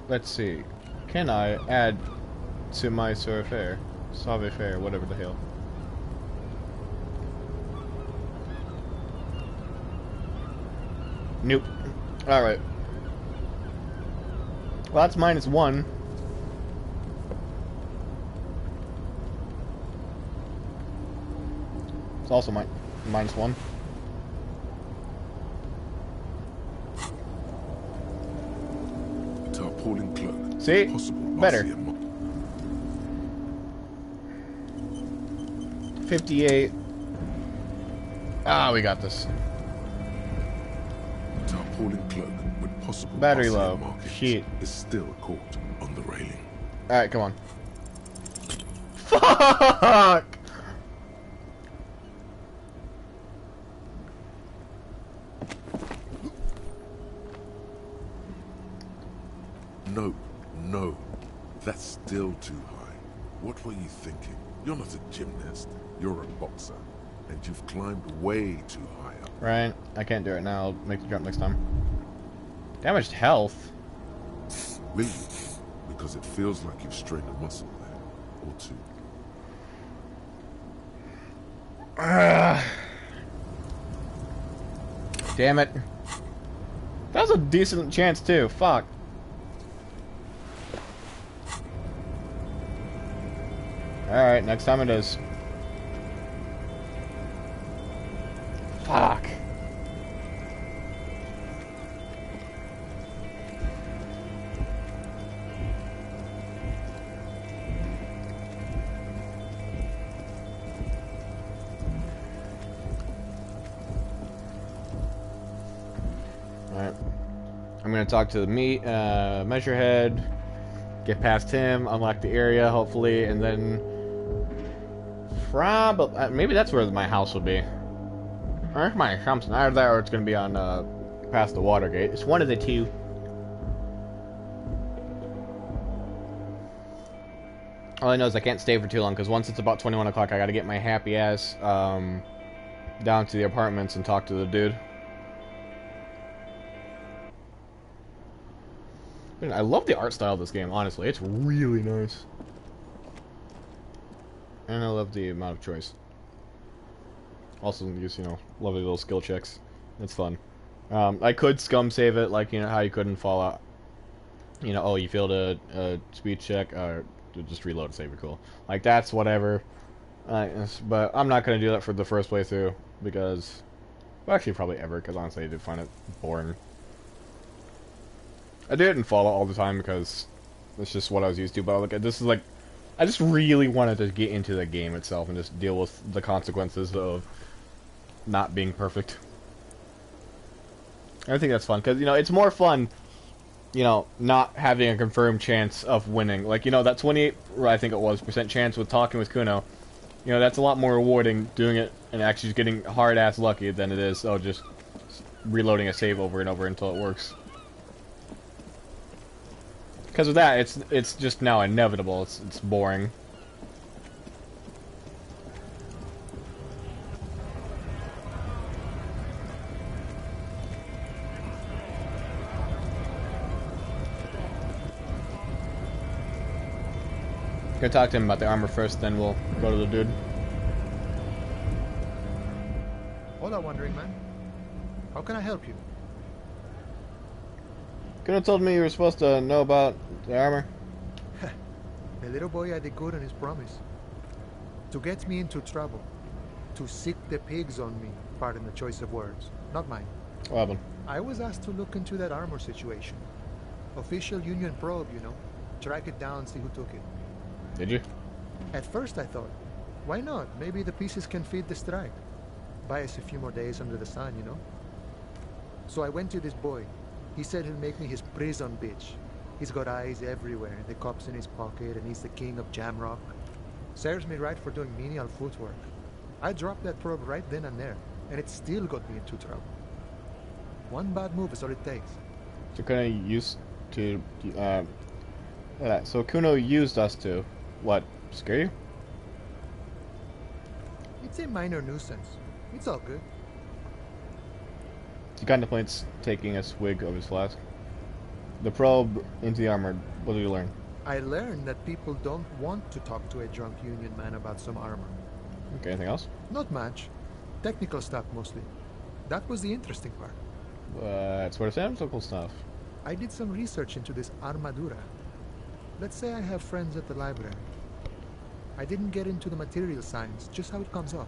Let's see. Can I add to my savoir-faire, whatever the hell? Nope. Alright. Well, that's -1. It's also -1. Tarpaulin cloak. See? Possible Better. RCM 58. Ah, we got this. Tarpaulin cloak with possible Battery RCM low. markings Shit. is still caught on the railing. Alright, come on. Fuck! No, no. That's still too high. What were you thinking? You're not a gymnast. You're a boxer. And you've climbed way too high up. Right, I can't do it now. I'll make the jump next time. Damaged health? Really? Because it feels like you've strained a muscle there. Or two. Damn it. That was a decent chance too. Fuck. Alright, next time it is. Fuck. Alright. I'm gonna talk to the measurehead, get past him, unlock the area, hopefully, and then probably maybe that's where my house will be. Or my something either that, or it's gonna be on past the water gate. It's one of the two. All I know is I can't stay for too long because once it's about 21 o'clock, I gotta get my happy ass down to the apartments and talk to the dude. I love the art style of this game, honestly. It's really nice. And I love the amount of choice. Also, just, you know, lovely little skill checks. It's fun. I could scum save it, like, you know, how you could in Fallout. You know, oh, you failed a speed check, just reload and save it, cool. Like, that's whatever. But I'm not going to do that for the first playthrough, because... Well, actually, probably ever, because honestly, I did find it boring. I do it in Fallout all the time, because it's just what I was used to, but this is like... I just really wanted to get into the game itself and just deal with the consequences of not being perfect. I think that's fun, because, you know, it's more fun, you know, not having a confirmed chance of winning. Like, you know, that 28, I think it was, % chance with talking with Kuno, you know, that's a lot more rewarding doing it and actually just getting hard-ass lucky than it is, oh, just reloading a save over and over until it works. Because with that, it's just now inevitable. It's boring. Go talk to him about the armor first, then we'll go to the dude. Hola, Wandering Man. How can I help you? Could have told me you were supposed to know about the armor. The little boy had a good on his promise. To get me into trouble. To sick the pigs on me. Pardon the choice of words. Not mine. What happened? I was asked to look into that armor situation. Official Union probe, you know. Track it down, see who took it. Did you? At first I thought, why not? Maybe the pieces can feed the strike. Buy us a few more days under the sun, you know? So I went to this boy. He said he'll make me his prison bitch. He's got eyes everywhere, the cops in his pocket, and he's the king of Jamrock. Serves me right for doing menial footwork. I dropped that probe right then and there, and it still got me into trouble. One bad move is all it takes. So Kuno used to, so Kuno used us to, what, scare you? It's a minor nuisance. It's all good. He contemplates taking a swig of his flask. The probe into the armor. What do you learn? I learned that people don't want to talk to a drunk Union man about some armor. Okay, anything else? Not much. Technical stuff mostly. That was the interesting part. Sort of analytical stuff. I did some research into this armadura. Let's say I have friends at the library. I didn't get into the material science, just how it comes off.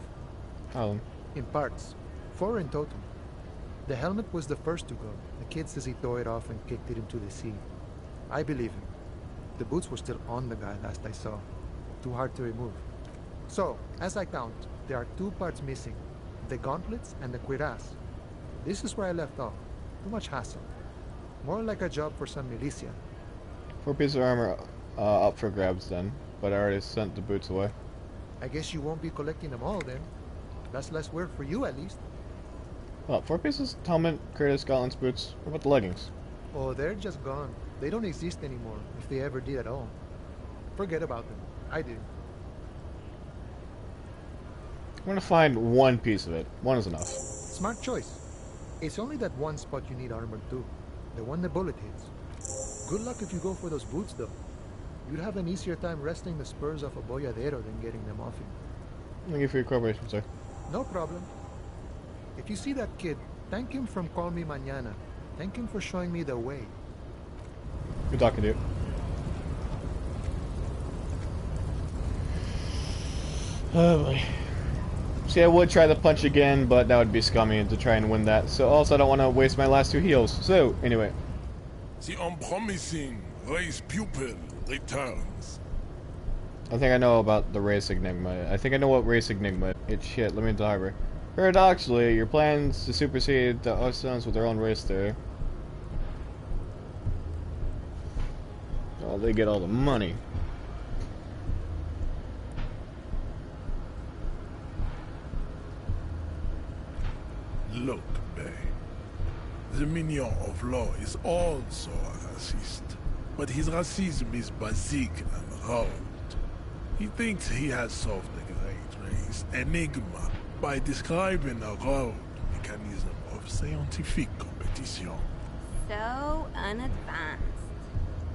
How? In parts. 4 in total. The helmet was the first to go. The kid says he tore it off and kicked it into the sea. I believe him. The boots were still on the guy last I saw. Too hard to remove. So, as I count, there are 2 parts missing. The gauntlets and the cuirass. This is where I left off. Too much hassle. More like a job for some militia. 4 pieces of armor up for grabs then, but I already sent the boots away. I guess you won't be collecting them all then. That's less work for you at least. Well, 4 pieces, helmet, Curtis, Scotland's boots. What about the leggings? Oh, they're just gone. They don't exist anymore, if they ever did at all. Forget about them. I did. I'm gonna find 1 piece of it. 1 is enough. Smart choice. It's only that one spot you need armor too. The one the bullet hits. Good luck if you go for those boots though. You'd have an easier time wresting the spurs off a boyadero than getting them off him. Thank you for your cooperation, sir. No problem. If you see that kid, thank him from Call Me Mañana. Thank him for showing me the way. Good talking to you. Oh boy. See, I would try the punch again, but that would be scummy to try and win that. So also, I don't want to waste my last 2 heals. So, anyway. The unpromising race pupil returns. I think I know about the race enigma. I think I know what race enigma is. It's shit, let me into the harbor. Paradoxically, your plans to supersede the Ossons with their own race there. Oh, they get all the money. Look, Bay. The minion of law is also a racist. But his racism is basic and round. He thinks he has solved the great race enigma by describing a road mechanism of scientific competition. So unadvanced.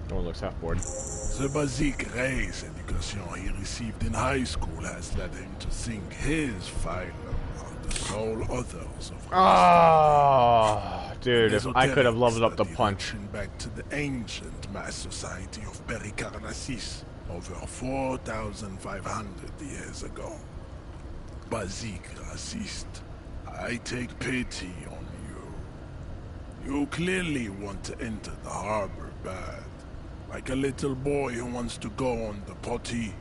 No one looks half bored. The basic race education he received in high school has led him to think his phylum are the sole authors of Ah, dude, if I could have leveled up the punch. Back to the ancient mass society of Pericarnassus over 4,500 years ago. Basic racist, I take pity on you. You clearly want to enter the harbor bad. Like a little boy who wants to go on the potty.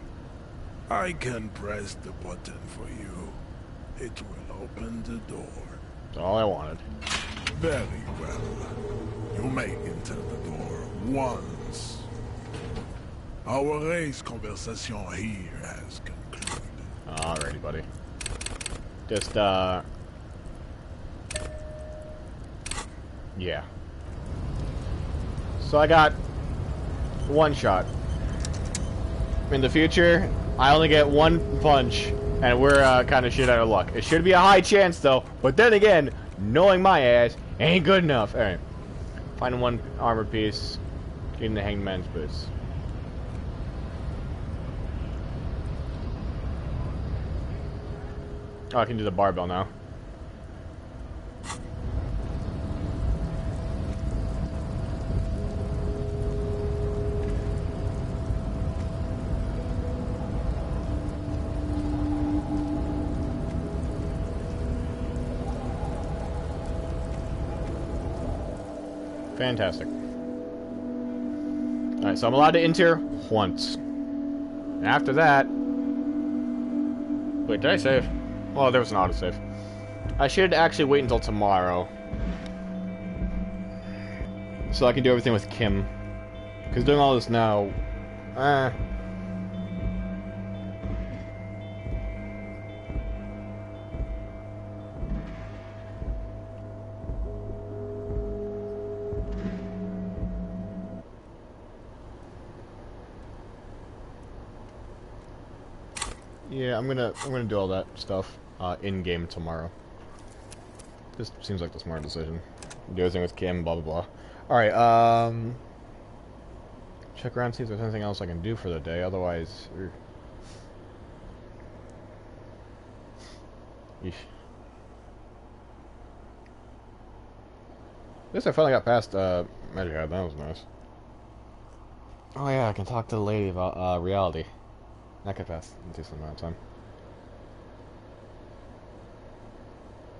I can press the button for you. It will open the door. That's all I wanted. Very well. You may enter the door once. Our race conversation here has concluded. Alrighty, buddy. Just, yeah. So I got 1 shot. In the future, I only get 1 punch, and we're kind of shit out of luck. It should be a high chance, though. But then again, knowing my ass ain't good enough. Alright. Finding 1 armor piece. Getting the hangman's boots. Oh, I can do the barbell now. Fantastic. Alright, so I'm allowed to enter once. And after that... Wait, did I save? Well, there was an autosave. I should actually wait until tomorrow. So I can do everything with Kim. Because doing all this now... Yeah, I'm gonna do all that stuff in game tomorrow. This seems like the smart decision. Do everything with Kim, blah blah blah. All right. Check around, see if there's anything else I can do for the day. Otherwise, yeesh. At least I finally got past Magic Hat. That was nice. Oh yeah, I can talk to the lady about reality. That could pass in a decent amount of time.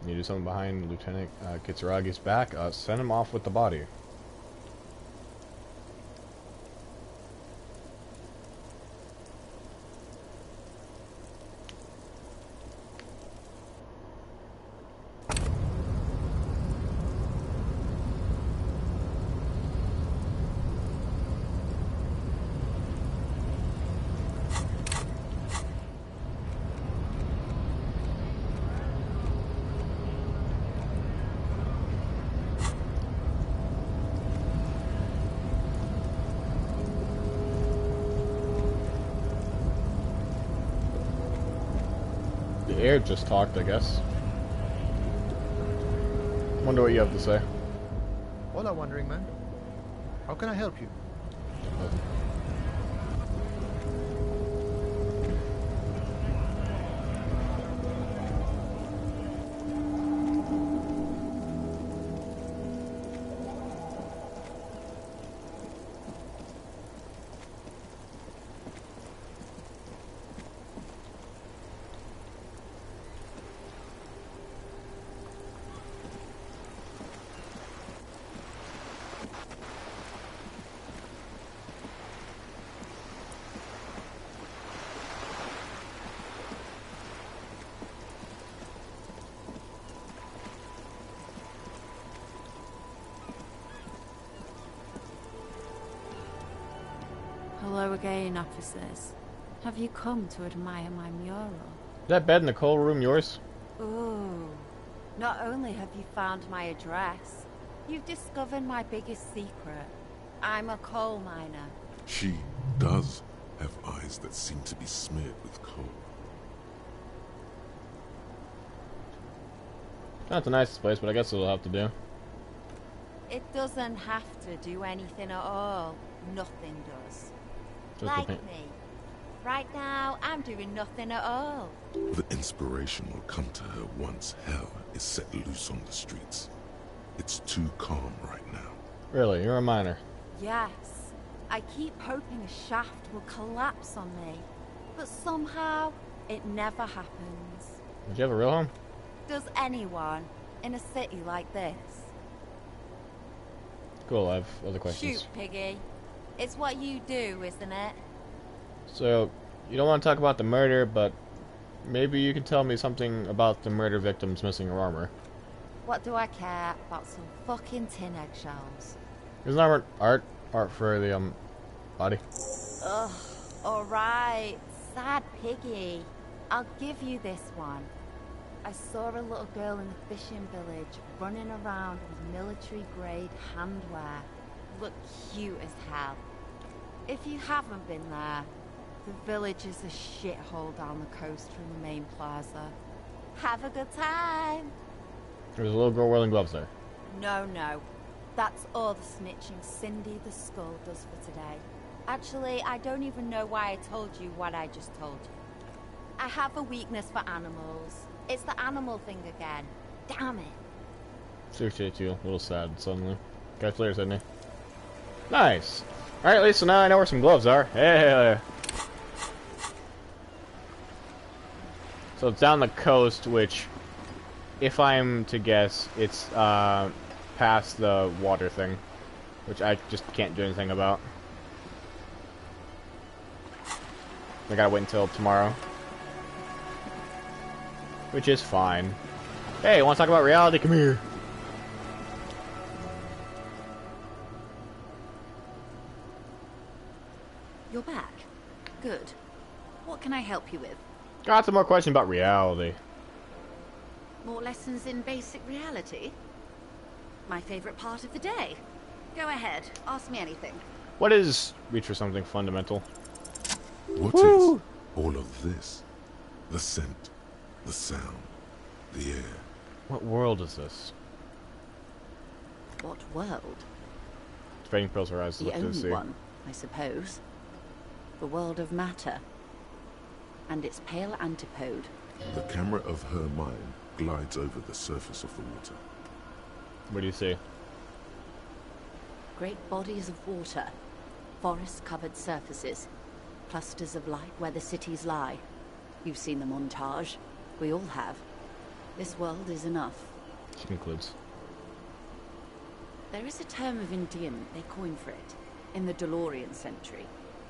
You do something behind Lieutenant Kitsuragi's back. Send him off with the body. The air just talked, I guess. Wonder what you have to say. Hola, wandering man. How can I help you? Hello again, officers. Have you come to admire my mural? Is that bed in the coal room yours? Ooh. Not only have you found my address, you've discovered my biggest secret. I'm a coal miner. She does have eyes that seem to be smeared with coal. Not the nicest place, but I guess it'll have to do. It doesn't have to do anything at all. Nothing does. Just Like me. Right now, I'm doing nothing at all. The inspiration will come to her once hell is set loose on the streets. It's too calm right now. Really? You're a miner? Yes. I keep hoping a shaft will collapse on me. But somehow, it never happens. Did you have a real home? Does anyone in a city like this? Cool, I have other questions. Shoot, Piggy. It's what you do, isn't it? So, you don't want to talk about the murder, but maybe you can tell me something about the murder victim's missing her armor. What do I care about some fucking tin eggshells? Isn't that art for the body? Ugh, alright. Sad Piggy. I'll give you this one. I saw a little girl in the fishing village running around with military-grade handwear. Looked cute as hell. If you haven't been there, the village is a shithole down the coast from the main plaza. Have a good time! There's a little girl wearing gloves there. No. That's all the snitching Cindy the Skull does for today. Actually, I don't even know why I told you what I just told you. I have a weakness for animals. It's the animal thing again. Damn it. Seriously, you a little sad suddenly. Catch later, Sydney. Nice. Alright, at least so now I know where some gloves are. Hey. So it's down the coast, which, if I'm to guess, it's past the water thing, which I just can't do anything about. I gotta wait until tomorrow. Which is fine. Hey, wanna talk about reality? Come here. You're back. Good. What can I help you with? Got some more questions about reality. More lessons in basic reality? My favorite part of the day. Go ahead, ask me anything. What is reach for something fundamental? What is all of this? The scent, the sound, the air. What world is this? What world? Fading pearls her eyes The look to only see. one, I suppose. The world of matter. And its pale antipode. The camera of her mind glides over the surface of the water. What do you see? Great bodies of water. Forest-covered surfaces. Clusters of light where the cities lie. You've seen the montage. We all have. This world is enough. She concludes. There is a term of endearment they coined for it, in the DeLorean century,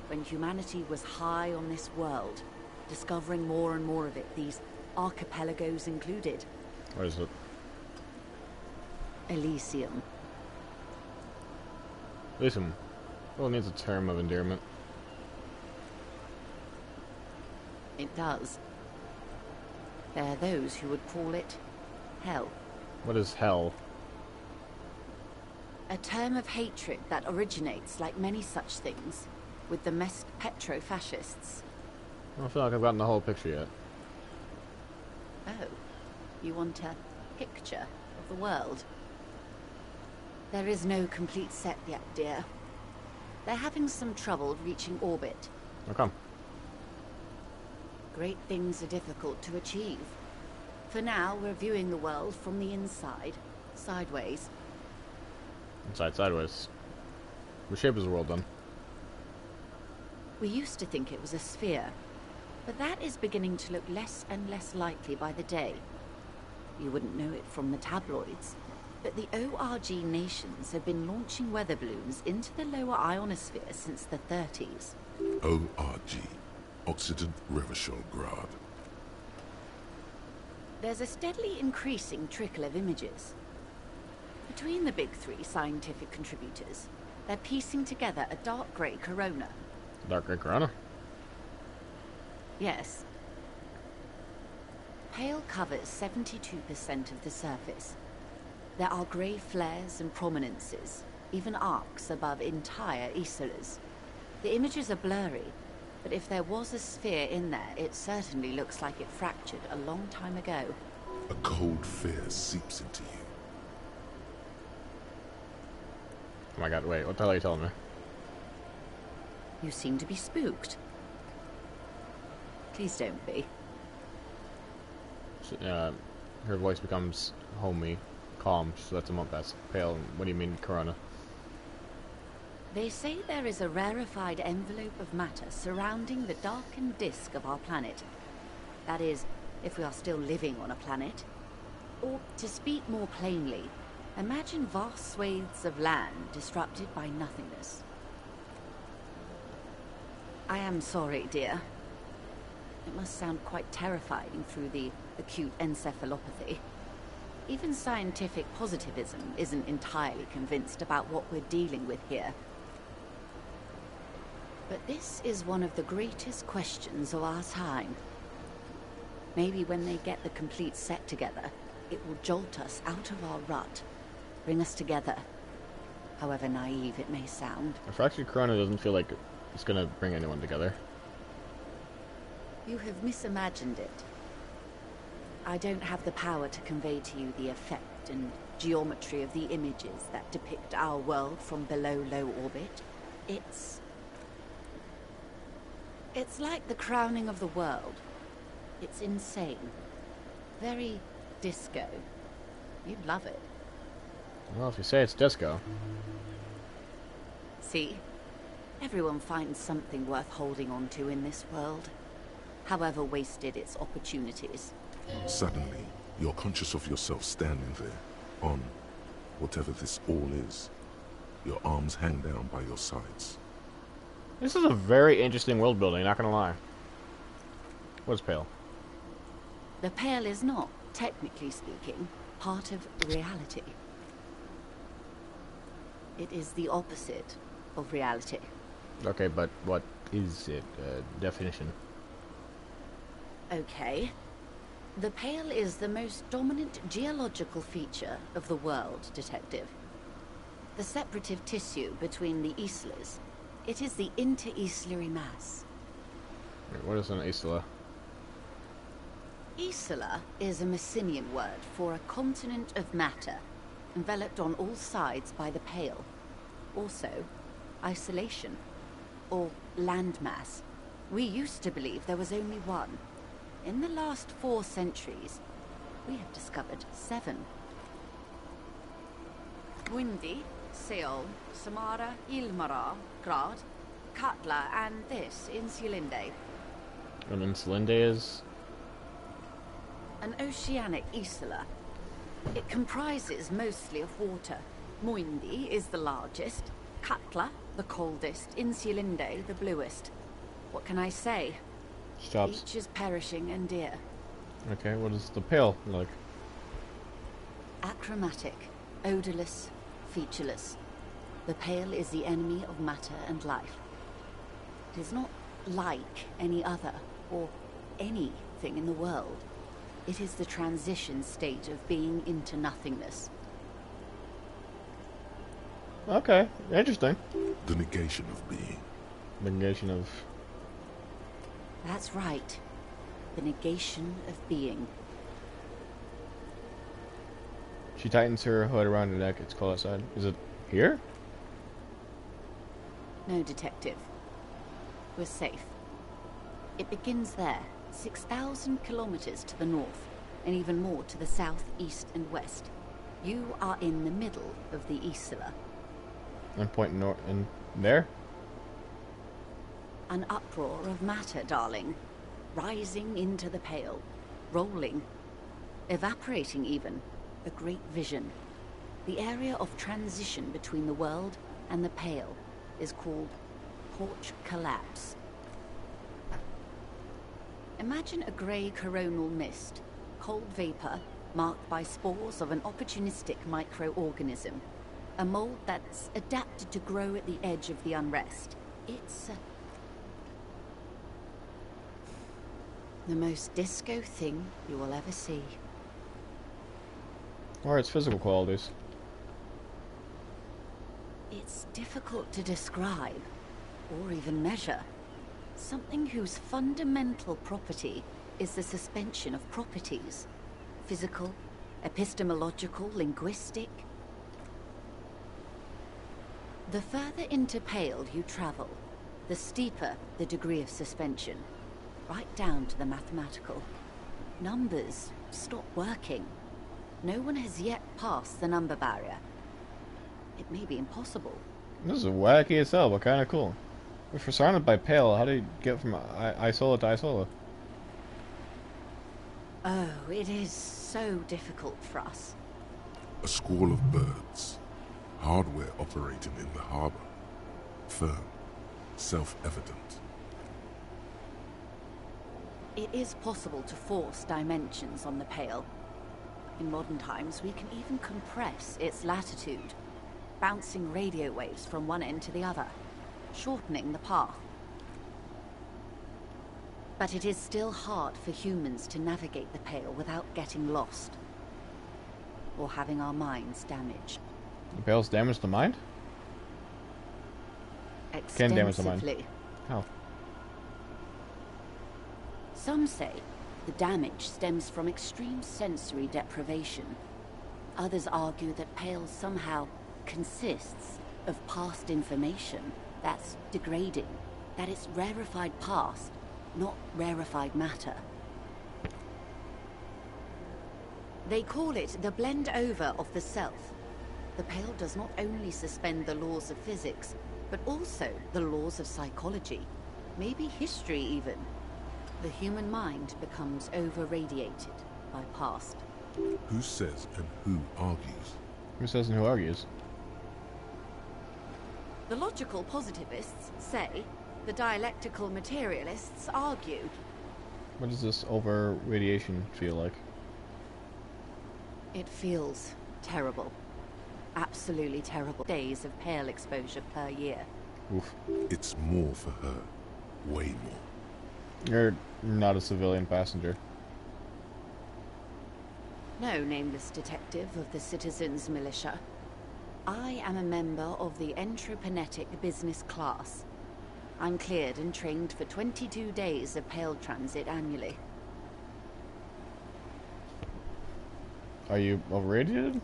when humanity was high on this world, discovering more and more of it, these archipelagos included. What is it? Elysium. Elysium. Well, it needs a term of endearment. It does. There are those who would call it hell. What is hell? A term of hatred that originates, like many such things, with the petro-fascists. I don't feel like I've gotten the whole picture yet. Oh, you want a picture of the world? There is no complete set yet, dear. They're having some trouble reaching orbit. How come? Great things are difficult to achieve. For now, we're viewing the world from the inside, sideways. Inside, sideways. What shape is the world then? We used to think it was a sphere, but that is beginning to look less and less likely by the day. You wouldn't know it from the tabloids, but the ORG nations have been launching weather balloons into the lower ionosphere since the 30s. ORG. Occident Revichol-Grad. There's a steadily increasing trickle of images. Between the big three scientific contributors, they're piecing together a dark grey corona. Dark grey corona? Yes. Pale covers 72% of the surface. There are grey flares and prominences, even arcs above entire isolas. The images are blurry, but if there was a sphere in there, it certainly looks like it fractured a long time ago. A cold fear seeps into you. Oh my god, wait, what the hell are you telling me? You seem to be spooked. Please don't be. Her voice becomes homey, calm. She lets him up as pale. What do you mean, corona? They say there is a rarefied envelope of matter surrounding the darkened disk of our planet. That is, if we are still living on a planet. Or, to speak more plainly, imagine vast swathes of land disrupted by nothingness. I am sorry, dear. It must sound quite terrifying through the acute encephalopathy. Even scientific positivism isn't entirely convinced about what we're dealing with here. But this is one of the greatest questions of our time. Maybe when they get the complete set together, it will jolt us out of our rut, bring us together, however naive it may sound. A fractured corona doesn't feel like it's gonna bring anyone together. You have misimagined it. I don't have the power to convey to you the effect and geometry of the images that depict our world from below low orbit. It's like the crowning of the world. It's insane. Very disco. You'd love it. Well, if you say it's disco. See? Everyone finds something worth holding on to in this world, however wasted its opportunities. Suddenly, you're conscious of yourself standing there, on whatever this all is. Your arms hang down by your sides. This is a very interesting world building, not gonna lie. What's pale? The pale is not, technically speaking, part of reality. It is the opposite of reality. Okay, but what is it? Definition? Okay. The pale is the most dominant geological feature of the world, Detective. The separative tissue between the islas. It is the inter-islary mass. Wait, what is an isla? Isola is a Messinian word for a continent of matter, enveloped on all sides by the Pale. Also, isolation, or landmass. We used to believe there was only one. In the last 4 centuries, we have discovered 7. Windy, Seol, Samara, Ilmara, Grad, Katla, and this, Insulinde. And Insulinde is? An oceanic isola. It comprises mostly of water. Muindi is the largest, Katla the coldest, Insulinde the bluest. What can I say? Stops. Each is perishing and dear. Okay, what is the Pale like? Achromatic, odorless, featureless. The Pale is the enemy of matter and life. It is not like any other, or anything in the world. It is the transition state of being into nothingness. Okay, interesting. The negation of being. The negation of... That's right. The negation of being. She tightens her hood around her neck. It's cold outside. Is it here? No, detective. We're safe. It begins there, 6,000 kilometers to the north, and even more to the south, east, and west. You are in the middle of the Isola. I'm pointing north and there? An uproar of matter, darling. Rising into the Pale. Rolling. Evaporating even. A great vision. The area of transition between the world and the Pale is called Porch Collapse. Imagine a grey coronal mist. Cold vapor marked by spores of an opportunistic microorganism. A mold that's adapted to grow at the edge of the unrest. It's the most disco thing you will ever see. Or its physical qualities? It's difficult to describe, or even measure. Something whose fundamental property is the suspension of properties. Physical, epistemological, linguistic. The further into Pale you travel, the steeper the degree of suspension. Right down to the mathematical. Numbers stop working. No one has yet passed the number barrier. It may be impossible. This is wacky as hell, but kind of cool. If we're surrounded by Pale, how do you get from Isola to Isola? Oh, it is so difficult for us. A squall of birds. Hardware operating in the harbor. Firm. Self-evident. It is possible to force dimensions on the Pale. In modern times, we can even compress its latitude, bouncing radio waves from one end to the other, shortening the path. But it is still hard for humans to navigate the Pale without getting lost, or having our minds damaged. The Pale's damage the mind? Can damage the mind. Extensively. How? Some say the damage stems from extreme sensory deprivation. Others argue that Pale somehow consists of past information that's degrading, that it's rarefied past, not rarefied matter. They call it the blend over of the self. The Pale does not only suspend the laws of physics, but also the laws of psychology, maybe history even. The human mind becomes over-radiated by past. Who says and who argues? Who says and who argues? The logical positivists say, the dialectical materialists argue. What does this over-radiation feel like? It feels terrible. Absolutely terrible. Days of Pale exposure per year. Oof. It's more for her. Way more. You're not a civilian passenger. No, nameless detective of the Citizens Militia. I am a member of the Entreprenetic Business Class. I'm cleared and trained for 22 days of Pale transit annually. Are you overrated?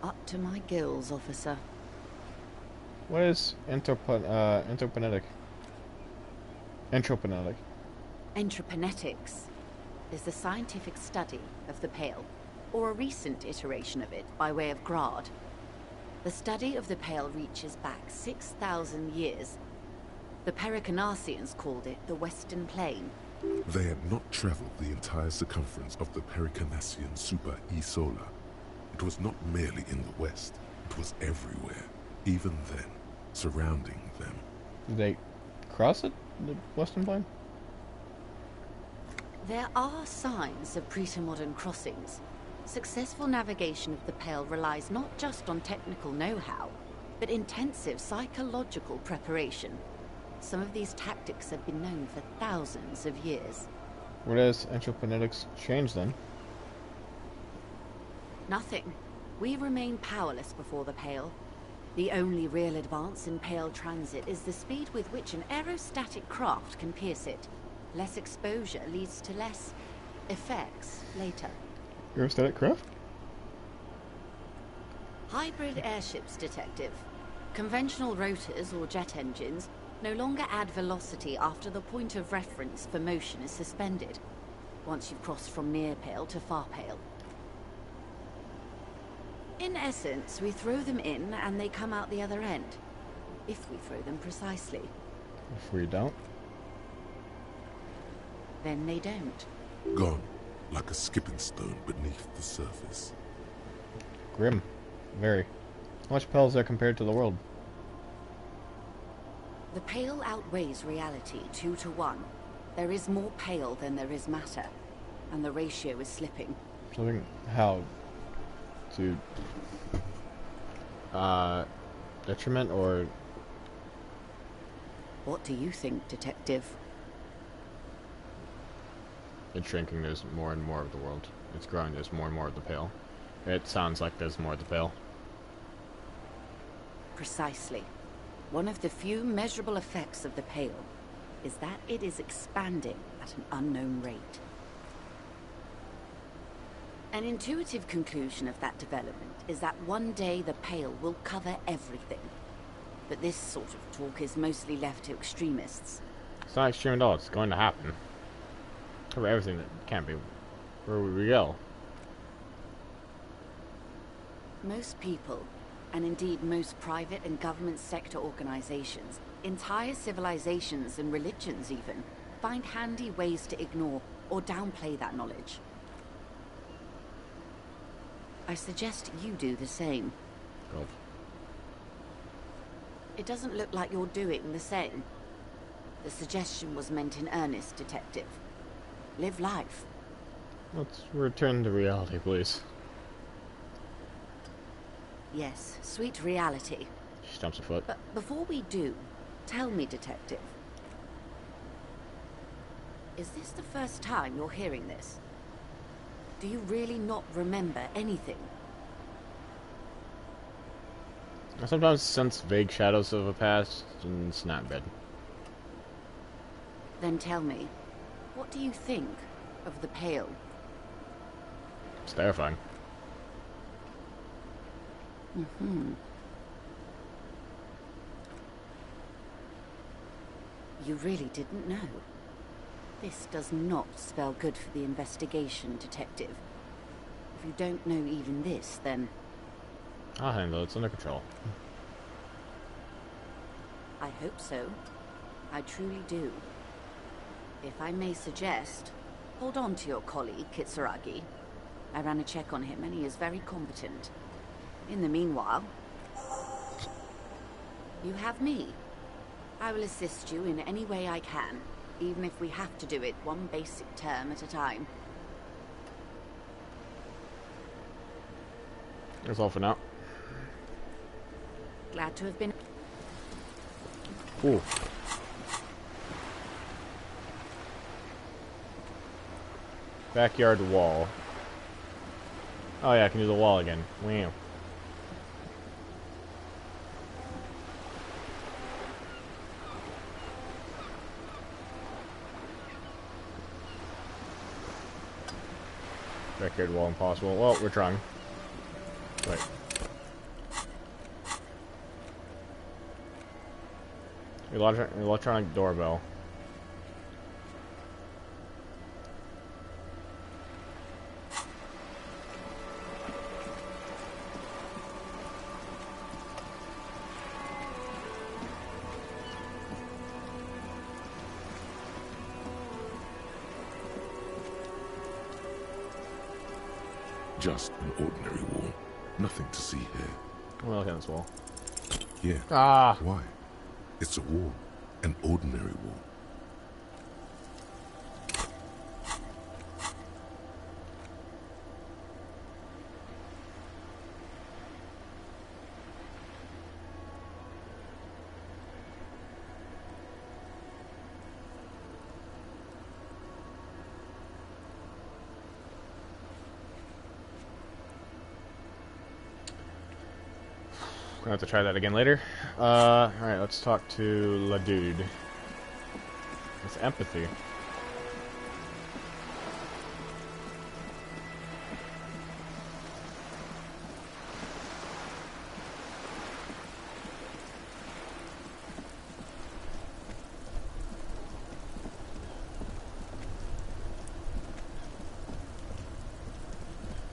Up to my gills, officer. What is entropinetic? Entropinetic. Entroponetics is the scientific study of the Pale, or a recent iteration of it by way of Grad. The study of the Pale reaches back 6,000 years. The Pericarnassians called it the Western Plain. They had not traveled the entire circumference of the Pericarnassian Super E-Solar. It was not merely in the west, it was everywhere, even then, surrounding them. Did they cross it? The Western Plain? There are signs of pre-modern crossings. Successful navigation of the Pale relies not just on technical know-how, but intensive psychological preparation. Some of these tactics have been known for thousands of years. Where does entroponetics change then? Nothing. We remain powerless before the Pale. The only real advance in Pale transit is the speed with which an aerostatic craft can pierce it. Less exposure leads to less effects later. Aerostatic craft? Hybrid airships, Detective. Conventional rotors or jet engines no longer add velocity after the point of reference for motion is suspended, once you've crossed from near Pale to far Pale. In essence, we throw them in and they come out the other end. If we throw them precisely. If we don't? Then they don't. Gone, like a skipping stone beneath the surface. Grim. Very. How much Pale is there compared to the world? The Pale outweighs reality 2 to 1. There is more Pale than there is matter, and the ratio is slipping. Slipping how? To detriment or? What do you think, Detective? It's shrinking. There's more and more of the world. It's growing. There's more and more of the Pale. It sounds like there's more of the Pale. Precisely. One of the few measurable effects of the Pale is that it is expanding at an unknown rate. An intuitive conclusion of that development is that one day the Pale will cover everything. But this sort of talk is mostly left to extremists. It's not extreme at all. It's going to happen. Cover everything that can't be. Where would we go? Most people, and indeed most private and government sector organizations, entire civilizations and religions even, find handy ways to ignore or downplay that knowledge. I suggest you do the same. Go. It doesn't look like you're doing the same. The suggestion was meant in earnest, Detective. Live life. Let's return to reality, please. Yes, sweet reality. She stumps her foot. But before we do, tell me, Detective. Is this the first time you're hearing this? Do you really not remember anything? I sometimes sense vague shadows of a past, and it's not bad. Then tell me, what do you think of the Pale? It's terrifying. Mm-hmm. You really didn't know. This does not spell good for the investigation, Detective. If you don't know even this, then... I'll handle it. It's under control. I hope so. I truly do. If I may suggest, hold on to your colleague, Kitsuragi. I ran a check on him and he is very competent. In the meanwhile, you have me. I will assist you in any way I can, even if we have to do it one basic term at a time. That's all for now. Glad to have been... Ooh. Backyard wall. Oh yeah, I can do the wall again. Wow. Backyard wall impossible. Well, we're trying. Wait. Electronic doorbell. Just an ordinary wall. Nothing to see here. Well, look at this wall. Yeah. Ah! Why? It's a wall. An ordinary wall. Gonna have to try that again later. Alright, let's talk to La Dude. It's empathy.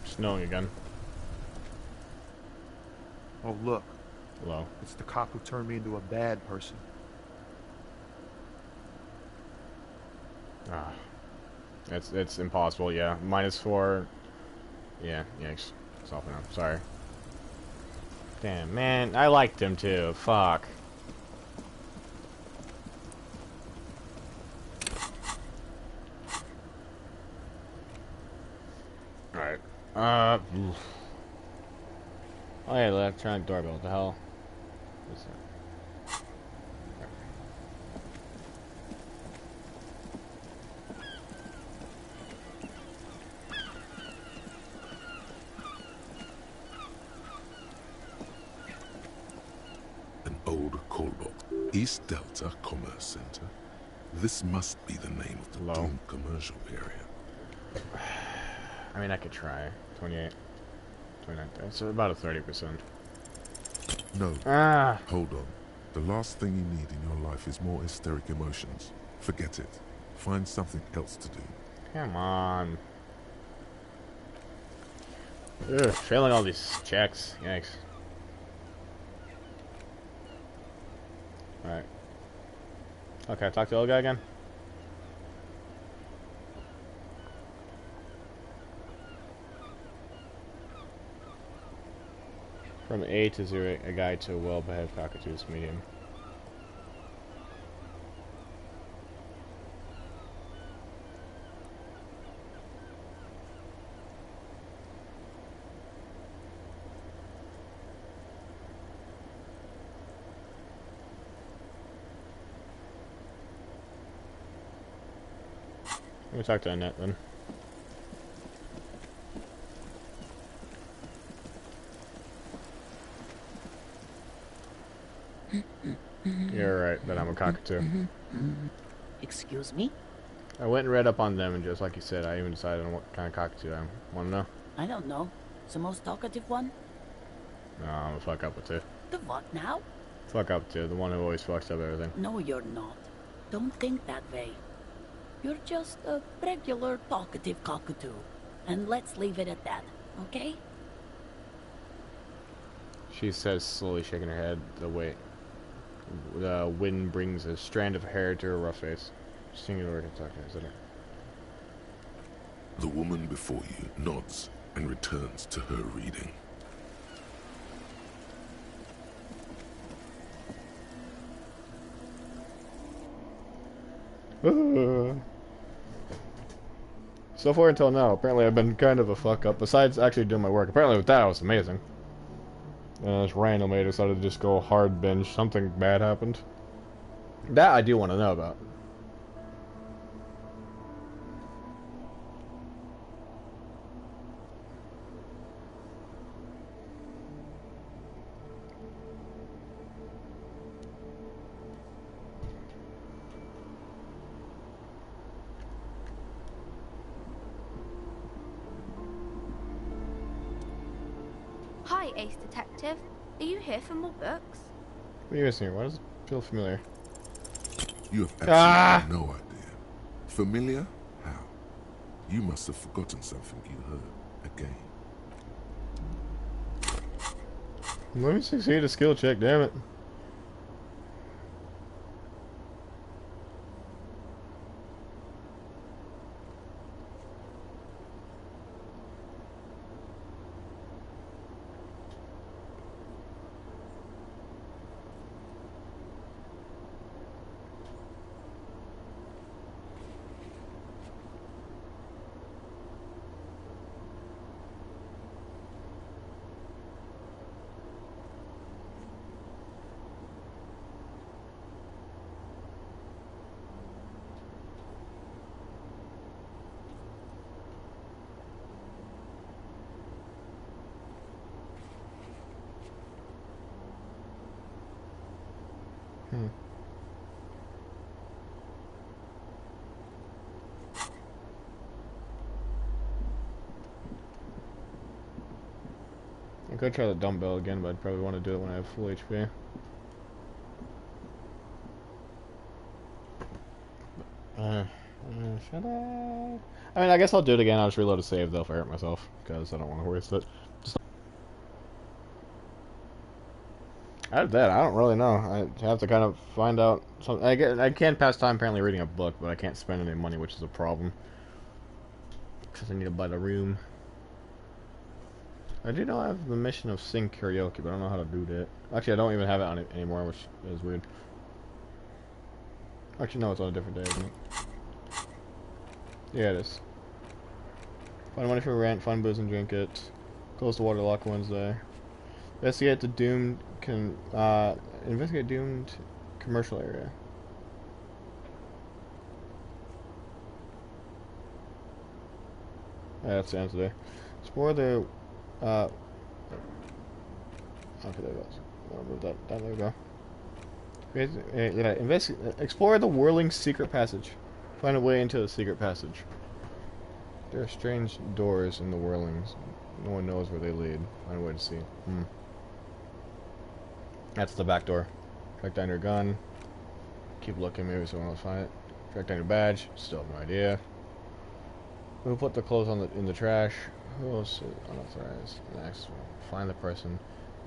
Snowing again. Oh, look. Hello. It's the cop who turned me into a bad person. Ah. It's impossible, yeah. -4. Yeah, yikes. It's off now. Sorry. Damn, man. I liked him too. Fuck. Alright. Oof. Oh yeah, the electronic doorbell. What the hell? What's that? An old call box. East Delta Commerce Center. This must be the name of the doomed commercial area. I mean, I could try. 28. 29. It's about a 30%. No. Ah. Hold on. The last thing you need in your life is more hysteric emotions. Forget it. Find something else to do. Come on. Ugh, failing all these checks. Yikes. Alright. Okay, talk to the old guy again. From A to Z, a guide to a well-behaved cockatoos medium. Let me talk to Annette then. You're right, that I'm a cockatoo. Excuse me? I went and read up on them, and just like you said, I even decided on what kind of cockatoo I am. Want to know? I don't know. The most talkative one? No, I'm a fuck up with two. The what now? Fuck up two, the one who always fucks up everything. No, you're not. Don't think that way. You're just a regular talkative cockatoo. And let's leave it at that, okay? She says, slowly shaking her head, the wind brings a strand of hair to her rough face. Singular to talk to, isn't it? The woman before you nods and returns to her reading. So far until now, apparently I've been kind of a fuck up, besides actually doing my work. Apparently with that I was amazing. And this randomly I decided to just go hard binge. Something bad happened. That I do want to know about. Hi, Ace Detective. Are you here for more books? What are you missing here? Why does it feel familiar? You have absolutely no idea. Familiar? How? You must have forgotten something you heard again. Let me succeed a skill check, damn it. I could try the dumbbell again, but I'd probably want to do it when I have full HP. Should I? I mean, I guess I'll do it again. I'll just reload a save though if I hurt myself, because I don't want to waste it. Out of that, I don't really know. I have to kind of find out something. I can pass time apparently reading a book, but I can't spend any money, which is a problem. Because I need to buy the room. I do know I have the mission of sing karaoke, but I don't know how to do that. Actually, I don't even have it on it anymore, which is weird. Actually, no, it's on a different day, isn't it? Yeah, it is. Find money for rent, find booze and drink it. Close the waterlock Wednesday. Investigate the doomed investigate doomed commercial area. Yeah, that's the end today. Explore the okay, there it goes. I'll move that down. There we go. Explore the whirling secret passage. Find a way into the secret passage. There are strange doors in the whirlings. No one knows where they lead. Find a way to see. That's the back door. Track down your gun. Keep looking, maybe someone will find it. Track down your badge. Still have no idea. Who put the clothes in the trash? Who else is unauthorized? Next, find the person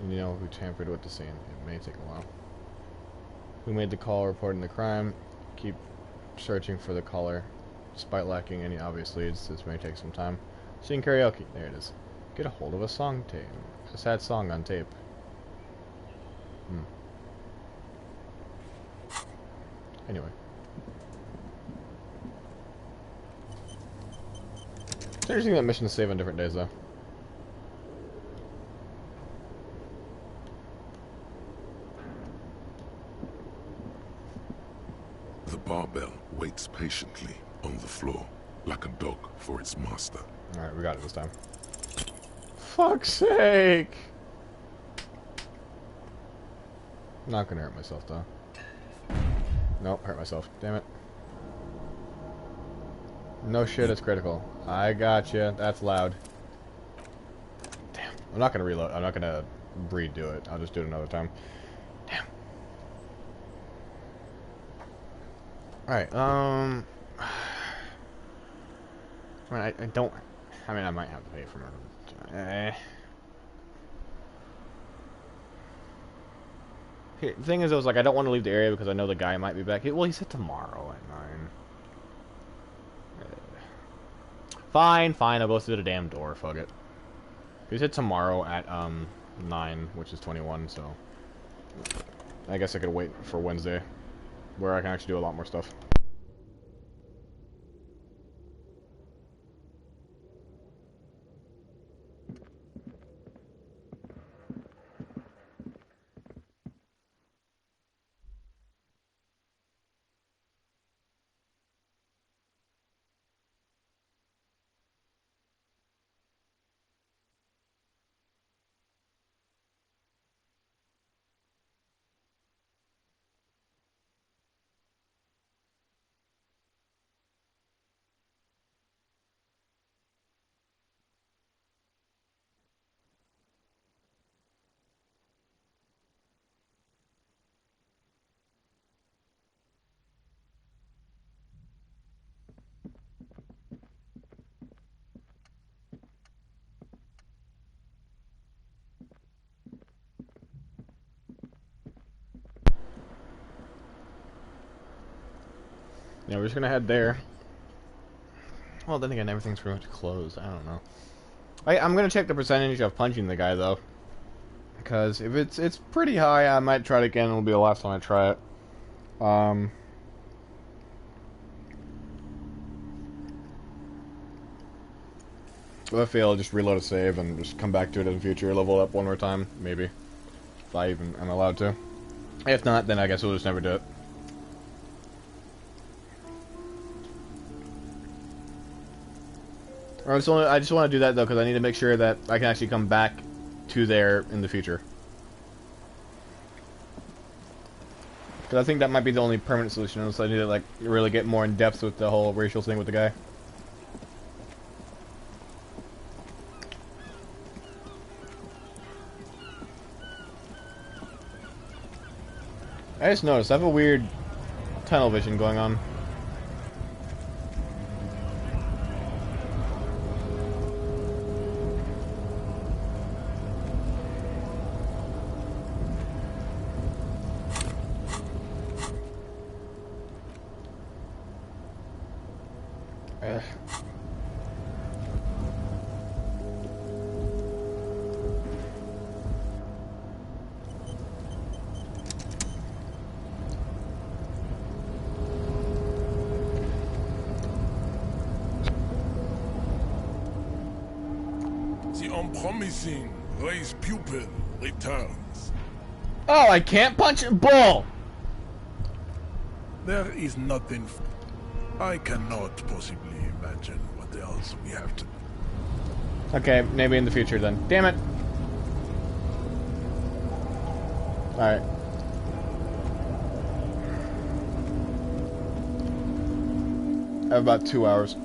and you know who tampered with the scene. It may take a while. Who made the call reporting the crime? Keep searching for the caller. Despite lacking any obvious leads, this may take some time. Sing karaoke. There it is. Get a hold of a song tape. A sad song on tape. Anyway. It's interesting that missions save on different days, though. The barbell waits patiently on the floor, like a dog for its master. Alright, we got it this time. Fuck's sake! Not gonna hurt myself, though. Nope, hurt myself. Damn it. No shit, it's critical. I gotcha. That's loud. Damn. I'm not gonna reload. I'm not gonna redo it. I'll just do it another time. Damn. Alright, I don't... I mean, I might have to pay for it. The thing is, I was like, I don't want to leave the area because I know the guy might be back. Well, he said tomorrow at 9. Fine, fine, I'll go through the damn door, fuck it. He said tomorrow at, 9, which is 21, so... I guess I could wait for Wednesday, where I can actually do a lot more stuff. Yeah, we're just gonna head there. Well, then again, everything's pretty much closed. I don't know. I'm gonna check the percentage of punching the guy though, because if it's pretty high, I might try it again. It'll be the last time I try it. If I fail, I'll just reload a save and just come back to it in the future. Level up one more time, maybe, if I even am allowed to. If not, then I guess we'll just never do it. I just want to do that though, because I need to make sure that I can actually come back to there in the future. Because I think that might be the only permanent solution, unless I need to like really get more in depth with the whole racial thing with the guy. I just noticed I have a weird tunnel vision going on. The unpromising raised pupil returns. Oh, I can't punch a bull! There is nothing. I cannot possibly imagine what else we have to do. Okay, maybe in the future then. Damn it! Alright. I have about 2 hours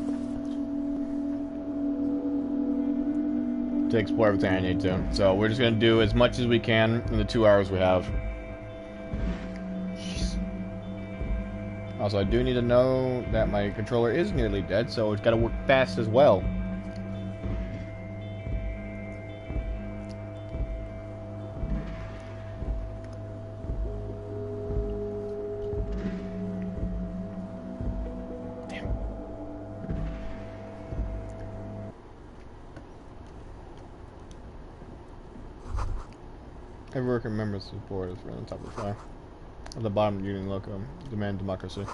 to explore everything I need to. So we're just gonna do as much as we can in the 2 hours we have. Also, I do need to know that my controller is nearly dead, so it's gotta work fast as well. Every worker remembers the board is right on top of the fire. At the bottom, Union Loco. Demand democracy.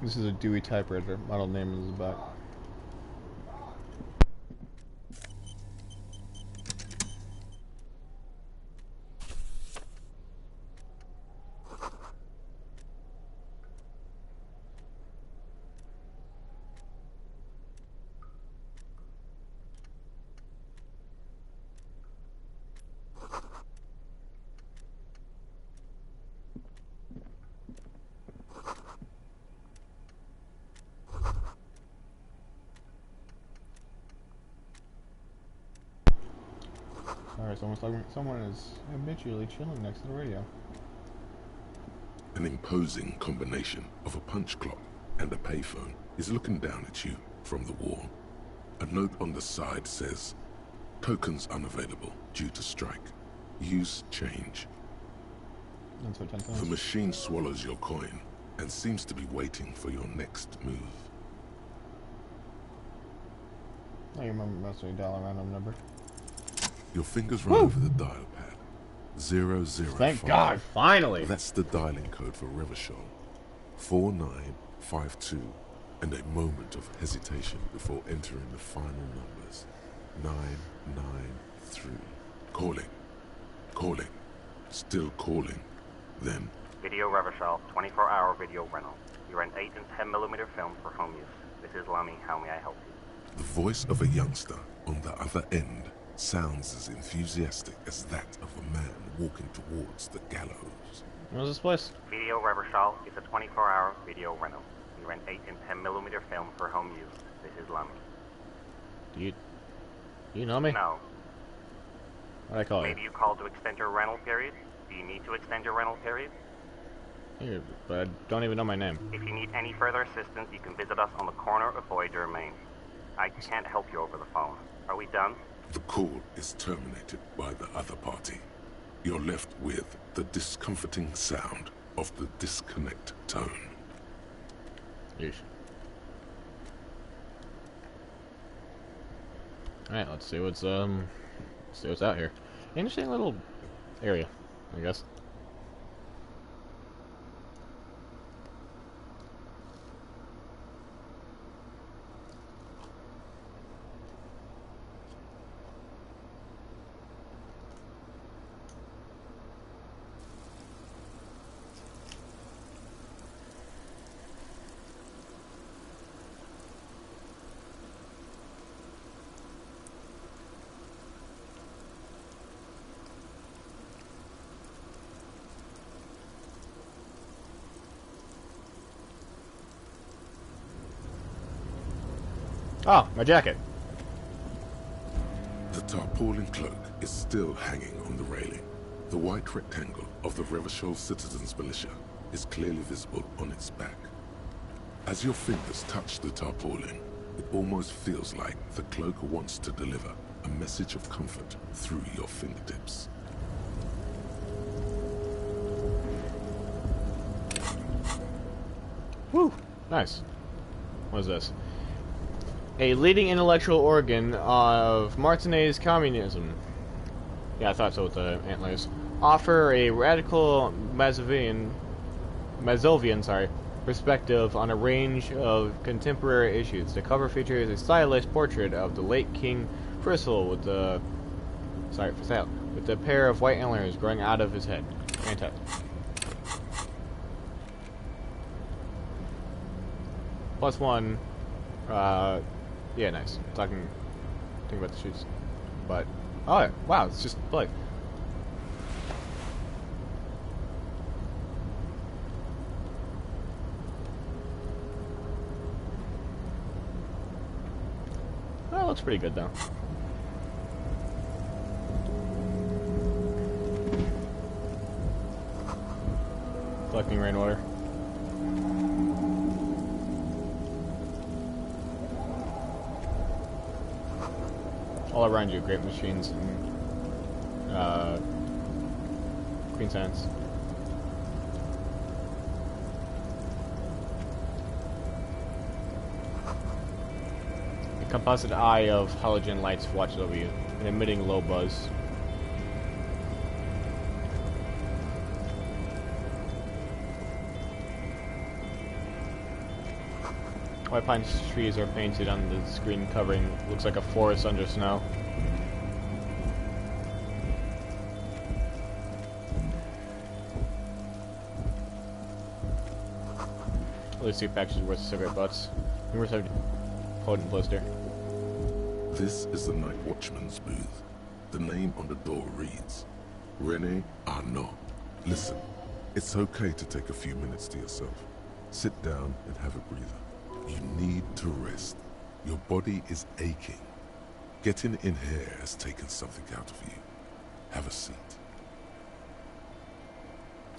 This is a Dewey typewriter. Model name is back. Sorry, it's almost like someone is habitually chilling next to the radio. An imposing combination of a punch clock and a payphone is looking down at you from the wall. A note on the side says, "Tokens unavailable due to strike. Use change." The machine swallows your coin and seems to be waiting for your next move. I remember mostly $1 random number. Your fingers run over the dial pad. 005. Thank God, finally! That's the dialing code for Revachol. 4952. And a moment of hesitation before entering the final numbers. 993. Calling. Calling. Still calling. Then... Video Revachol, 24-hour video rental. You rent 8 and 10mm film for home use. This is Lamy. How may I help you? The voice of a youngster on the other end sounds as enthusiastic as that of a man walking towards the gallows. Where's this place? Video Revachol is a 24-hour video rental. You rent 8 and 10mm film for home use. This is Lamy. Do you know me? No. What'd I call you? Maybe you called to extend your rental period? Do you need to extend your rental period? Here, but I don't even know my name. If you need any further assistance, you can visit us on the corner of Voyager and Main. I can't help you over the phone. Are we done? The call is terminated by the other party. You're left with the discomforting sound of the disconnect tone. Yeesh. Alright, let's see what's out here. Interesting little area, I guess. Oh, my jacket. The tarpaulin cloak is still hanging on the railing. The white rectangle of the Revachol Citizens Militia is clearly visible on its back. As your fingers touch the tarpaulin, it almost feels like the cloak wants to deliver a message of comfort through your fingertips. Woo! Nice. What is this? A leading intellectual organ of Martinez communism. Yeah, I thought so with the antlers. Offer a radical Mazovian perspective on a range of contemporary issues. The cover features a stylized portrait of the late King Faisal with the with a pair of white antlers growing out of his head. Fantastic. +1. Yeah, nice. Talking about the shoes, but oh wow, it's just like. Well, it looks pretty good though. Collecting rainwater. All around you, grape machines and Queen Sands. A composite eye of halogen lights watches over you, and emitting low buzz. White pine trees are painted on the screen covering. Looks like a forest under snow. Elysium package is worth cigarette butts. Numerous have potent blister. This is the Night Watchman's booth. The name on the door reads, René Arnaud. Listen, it's okay to take a few minutes to yourself. Sit down and have a breather. You need to rest. Your body is aching. Getting in here has taken something out of you. Have a seat.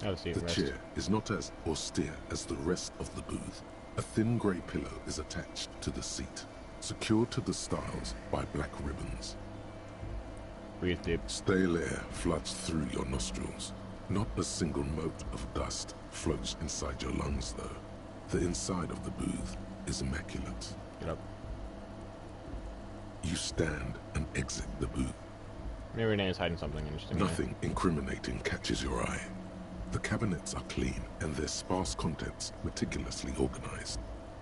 Have a seat. The rest. chair is not as austere as the rest of the booth. A thin grey pillow is attached to the seat, secured to the stiles by black ribbons. Breathe deep. Stale air floods through your nostrils. Not a single mote of dust floats inside your lungs, though. The inside of the booth is immaculate. Get up. You stand and exit the booth. Maybe Renee is hiding something interesting. Nothing incriminating catches your eye. The cabinets are clean and their sparse contents meticulously organized.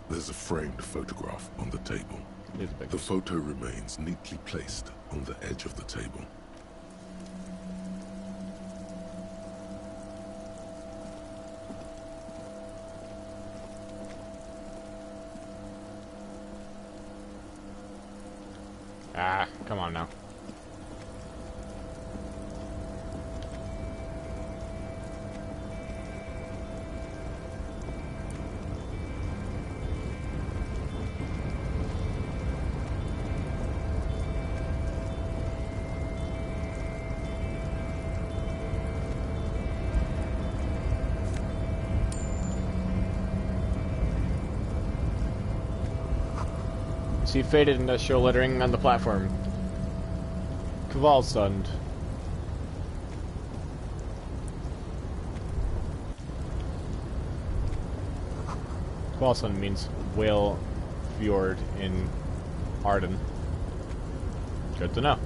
There's a framed photograph on the table. The photo remains neatly placed on the edge of the table. Ah, come on now. See faded industrial lettering on the platform. Kvalstund. Qualson means whale fjord in Arden. Good to know.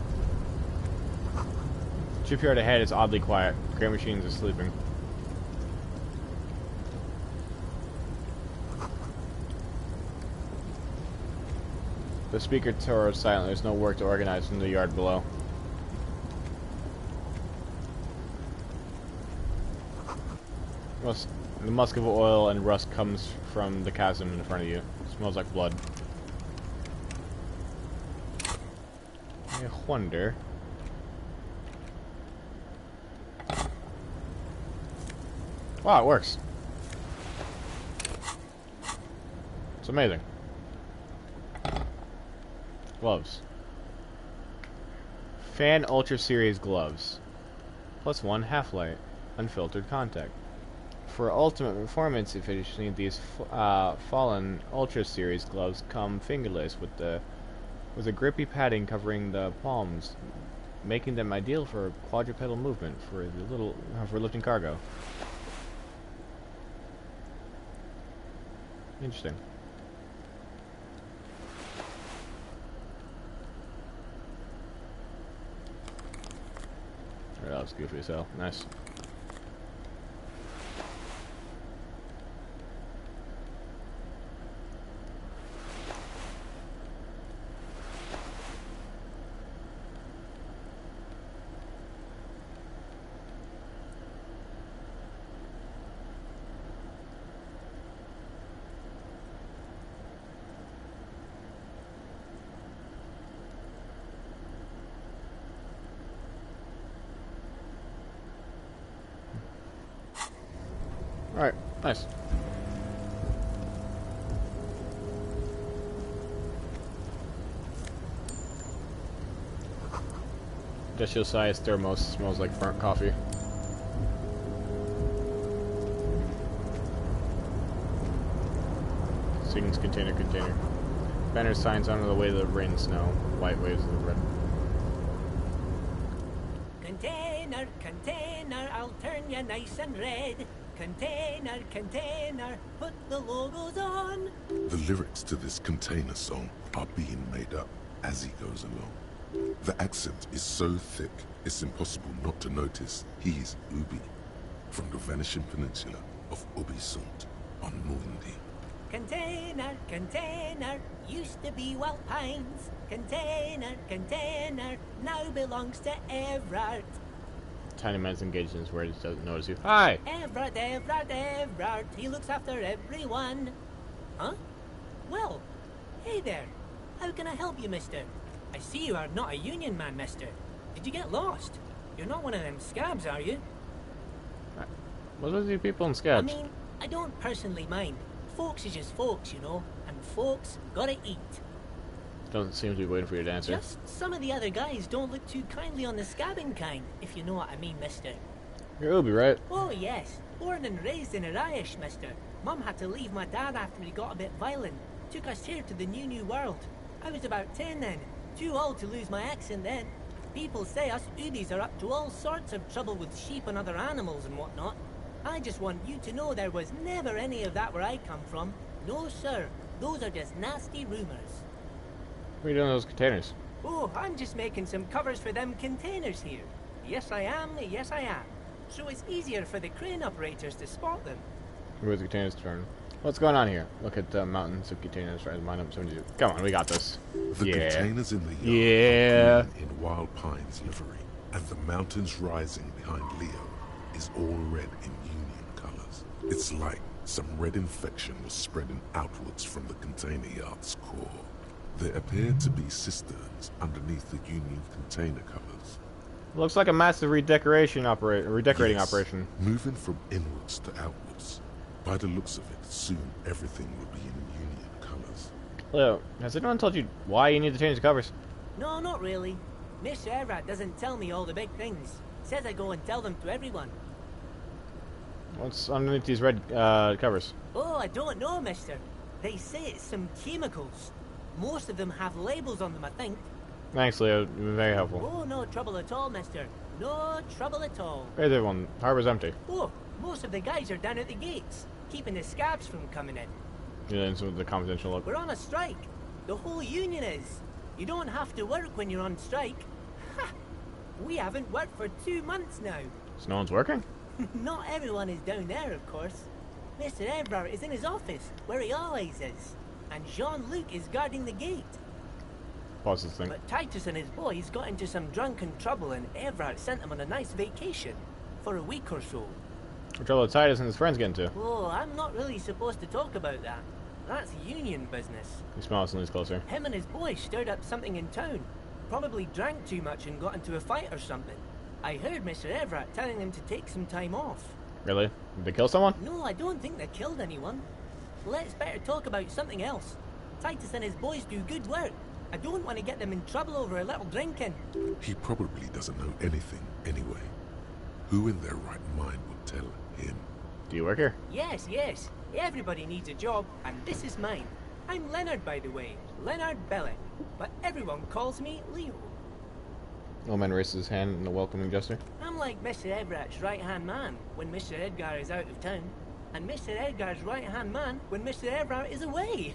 Shipyard ahead is oddly quiet. Great machines are sleeping. The speaker tower is silent. There's no work to organize in the yard below. The musk of oil and rust comes from the chasm in front of you. It smells like blood. I wonder... Wow, it works. It's amazing. Gloves. Fan Ultra Series gloves. +1 half-light. Unfiltered contact. For ultimate performance efficiency, these Fallen Ultra Series gloves come fingerless with a grippy padding covering the palms, making them ideal for quadrupedal movement for lifting cargo. Interesting. Alright, that was goofy as hell. Nice. Alright, nice. Industrial-sized thermos smells like burnt coffee. Seedings container. Banner signs on the way to the rain snow. White waves of the red. Container, I'll turn you nice and red. Container, put the logos on. The lyrics to this Container song are being made up as he goes along. The accent is so thick, it's impossible not to notice he's Ubi, from the vanishing peninsula of Ubisund on Mundi. Container, used to be Wild Pines. Container, now belongs to Everard. Tiny man's engaged in his words, doesn't notice you. Hi! Everard, he looks after everyone. Huh? Well, hey there. How can I help you, mister? I see you are not a union man, mister. Did you get lost? You're not one of them scabs, are you? What are these people in scabs? I mean, I don't personally mind. Folks is just folks, you know, and folks gotta eat. Doesn't seem to be waiting for you to answer. Just some of the other guys don't look too kindly on the scabbing kind, if you know what I mean, mister. You're Ubi, right? Oh, yes. Born and raised in Irish, mister. Mum had to leave my dad after he got a bit violent. Took us here to the new world. I was about 10 then. Too old to lose my accent then. People say us Ubis are up to all sorts of trouble with sheep and other animals and whatnot. I just want you to know there was never any of that where I come from. No, sir. Those are just nasty rumors. What are you doing with those containers? Oh, I'm just making some covers for them containers here. Yes, I am. So it's easier for the crane operators to spot them. Where's the containers turn? What's going on here? Look at the mountains of containers right in line up 72. Come on, we got this. The containers in the yard are green in Wild Pines livery, and the mountains rising behind Leo is all red in Union colors. It's like some red infection was spreading outwards from the container yard's core. There appear to be cisterns underneath the Union container covers. Looks like a massive redecorating operation. Moving from inwards to outwards. By the looks of it, soon everything will be in Union colors. Leo, has anyone told you why you need to change the covers? No, not really. Miss Everett doesn't tell me all the big things. Says I go and tell them to everyone. What's underneath these red covers? Oh, I don't know, mister. They say it's some chemicals. Most of them have labels on them, I think. Thanks, Leo. You've been very helpful. Oh, no trouble at all, mister. No trouble at all. Where's everyone? Harbor's empty. Oh, most of the guys are down at the gates, keeping the scabs from coming in. Yeah, and so the confidential look. We're on a strike. The whole union is. You don't have to work when you're on strike. Ha! We haven't worked for 2 months now. So no one's working? Not everyone is down there, of course. Mr. Everard is in his office, where he always is. And Jean-Luc is guarding the gate. Pause this thing. But Titus and his boys got into some drunken trouble and Everard sent them on a nice vacation. For a week or so. What trouble did Titus and his friends get into? Oh, I'm not really supposed to talk about that. That's union business. He smiles and leans closer. Him and his boys stirred up something in town. Probably drank too much and got into a fight or something. I heard Mr. Everett telling them to take some time off. Really? Did they kill someone? No, I don't think they killed anyone. Let's better talk about something else. Titus and his boys do good work. I don't want to get them in trouble over a little drinking. He probably doesn't know anything anyway. Who in their right mind would tell him? Do you work here? Yes, yes. Everybody needs a job, and this is mine. I'm Leonard, by the way. Leonard Bellick. But everyone calls me Leo. Old man raises his hand in a welcoming gesture. I'm like Mr. Everett's right-hand man when Mr. Edgar is out of town. And Mr. Edgar's right-hand man when Mr. Everett is away.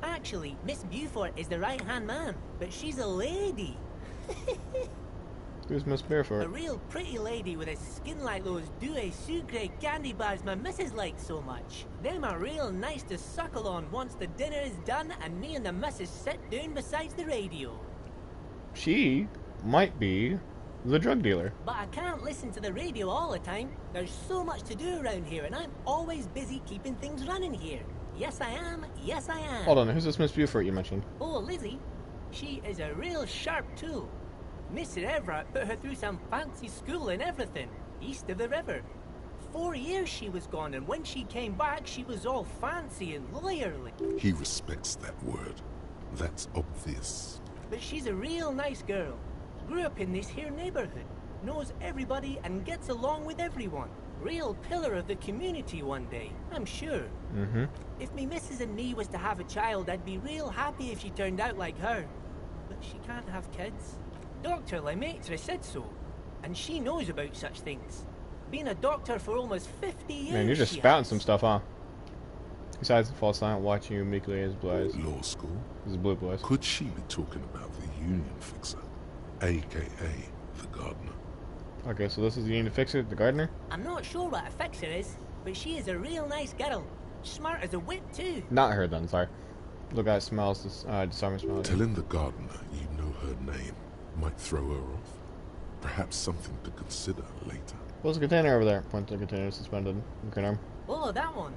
Actually, Miss Beaufort is the right-hand man, but she's a lady. Who's Miss Beaufort? A real pretty lady with a skin like those Douai Sucre candy bars my missus likes so much. Them are real nice to suckle on once the dinner is done and me and the missus sit down beside the radio. She might be the drug dealer. But I can't listen to the radio all the time. There's so much to do around here and I'm always busy keeping things running here. Yes I am, yes I am. Hold on, who's this Miss Beaufort you mentioned? Oh, Lizzie. She is a real sharp tool. Mr. Everett put her through some fancy school and everything, east of the river. 4 years she was gone, and when she came back, she was all fancy and lawyerly. He respects that word. That's obvious. But she's a real nice girl. Grew up in this here neighborhood. Knows everybody and gets along with everyone. Real pillar of the community one day, I'm sure. Mm-hmm. If me missus and me was to have a child, I'd be real happy if she turned out like her. But she can't have kids. Dr. Lemaitre said so, and she knows about such things. Been a doctor for almost 50 years. Man, you're just spouting some stuff, huh? Besides, falls silent, watching you meekly as blue eyes. Law school? His blue boys. Could she be talking about the union fixer, aka the gardener? Okay, so this is the union fixer, the gardener? I'm not sure what a fixer is, but she is a real nice girl. Smart as a whip, too. Not her then, sorry. Look, guy smells this disarming smell. Telling the gardener you know her name might throw her off. Perhaps something to consider later. What's the container over there? Point to the container suspended in the arm. Oh, that one.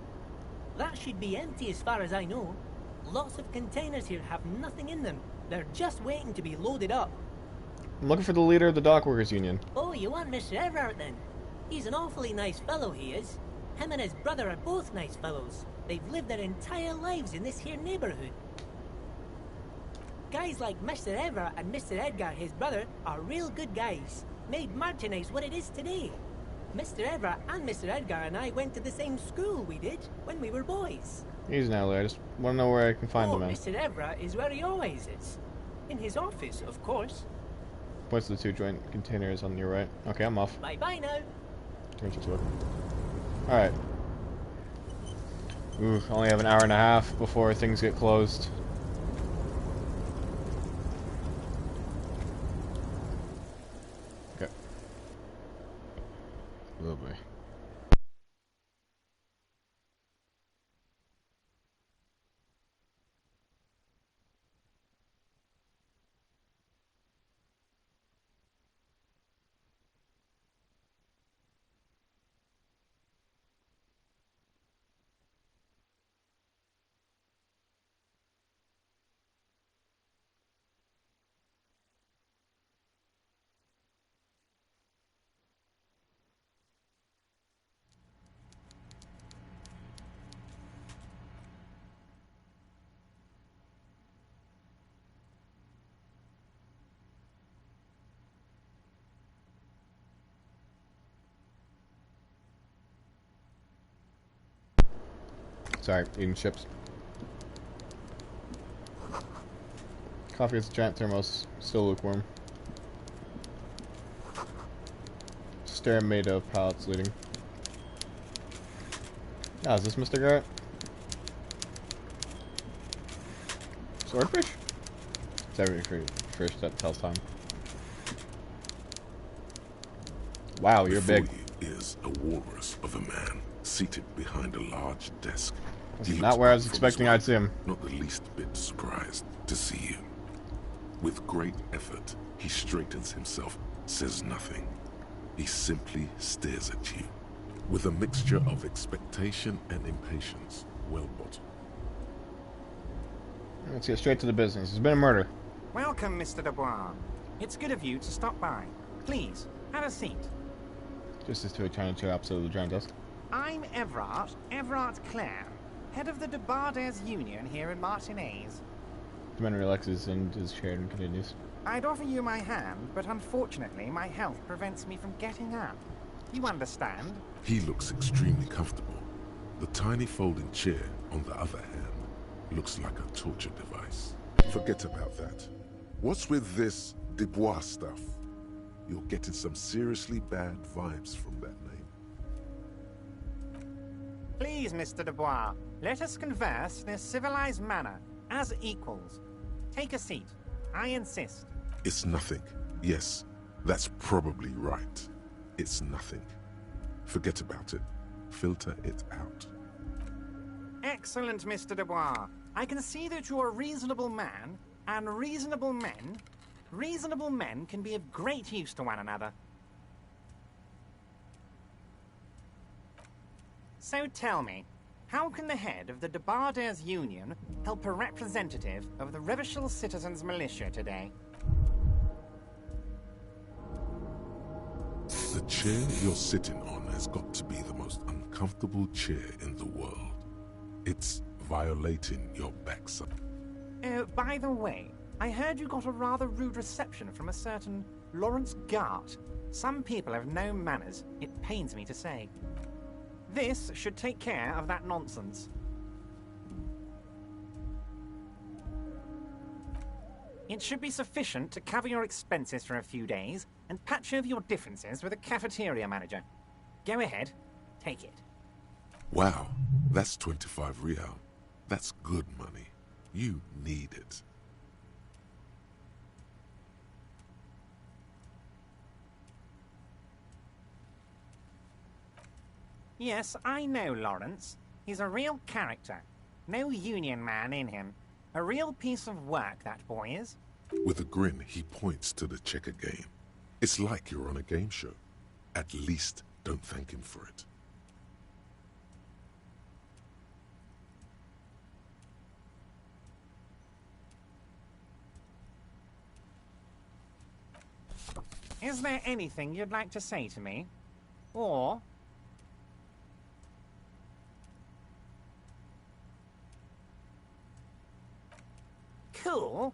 That should be empty as far as I know. Lots of containers here have nothing in them. They're just waiting to be loaded up. I'm looking for the leader of the dock workers union. Oh, you want Mr. Everett then? He's an awfully nice fellow, he is. Him and his brother are both nice fellows. They've lived their entire lives in this here neighborhood. Guys like Mr. Everett and Mr. Edgar, his brother, are real good guys. Made Martinez what it is today. Mr. Everett and Mr. Edgar and I went to the same school we did when we were boys. He's an ally. I just want to know where I can find him at. Mr. Everett is where he always is. In his office, of course. Points to the two joint containers on your right. Okay, I'm off. Bye-bye now. Turn to it. Alright. Ooh, only have an hour and a half before things get closed. Okay. Oh boy. Sorry, eating chips. Coffee is a giant thermos, still lukewarm. Stair made of pallets leading. Ah, is this Mr. Garrett? Swordfish? It's every fish that tells time. Wow, you're Before big. you is a walrus of a man seated behind a large desk. That's not where I was expecting I'd see him. Not the least bit surprised to see you. With great effort, he straightens himself, says nothing. He simply stares at you, with a mixture of expectation and impatience, well bottled. Let's get straight to the business. There's been a murder. Welcome, Mr. Dubois. It's good of you to stop by. Please, have a seat. Just as to a tiny chair opposite of the giant desk. I'm Everard Clare, head of the Debarders Union here in Martinez. The man relaxes in his chair and continues. I'd offer you my hand, but unfortunately my health prevents me from getting up. You understand? He looks extremely comfortable. The tiny folding chair, on the other hand, looks like a torture device. Forget about that. What's with this Dubois stuff? You're getting some seriously bad vibes from that name. Please, Mr. Dubois, let us converse in a civilized manner, as equals. Take a seat. I insist. It's nothing. Yes, that's probably right. It's nothing. Forget about it. Filter it out. Excellent, Mr. Dubois. I can see that you're a reasonable man, and reasonable men can be of great use to one another. So tell me, how can the head of the Debarders Union help a representative of the Revachol Citizens Militia today? The chair you're sitting on has got to be the most uncomfortable chair in the world. It's violating your backside. Oh, by the way, I heard you got a rather rude reception from a certain Lawrence Gart. Some people have no manners, it pains me to say. This should take care of that nonsense. It should be sufficient to cover your expenses for a few days and patch over your differences with a cafeteria manager. Go ahead, take it. Wow, that's 25 real. That's good money. You need it. Yes, I know Lawrence. He's a real character. No union man in him. A real piece of work, that boy is. With a grin, he points to the checker game. It's like you're on a game show. At least don't thank him for it. Is there anything you'd like to say to me? Or... Cool?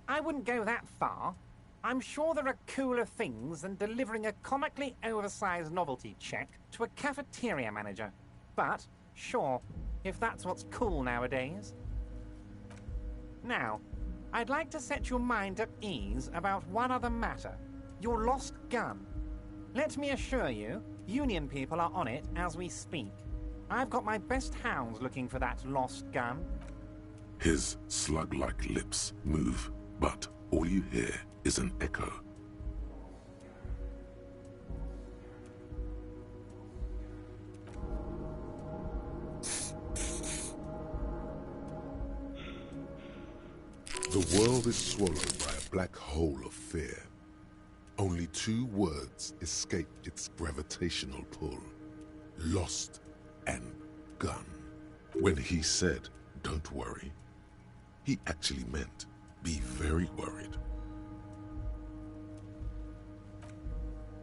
I wouldn't go that far. I'm sure there are cooler things than delivering a comically oversized novelty check to a cafeteria manager. But, sure, if that's what's cool nowadays. Now, I'd like to set your mind at ease about one other matter. Your lost gun. Let me assure you, Union people are on it as we speak. I've got my best hounds looking for that lost gun. His slug-like lips move, but all you hear is an echo. The world is swallowed by a black hole of fear. Only 2 words escape its gravitational pull. Lost and gun. When he said, "Don't worry," he actually meant, be very worried.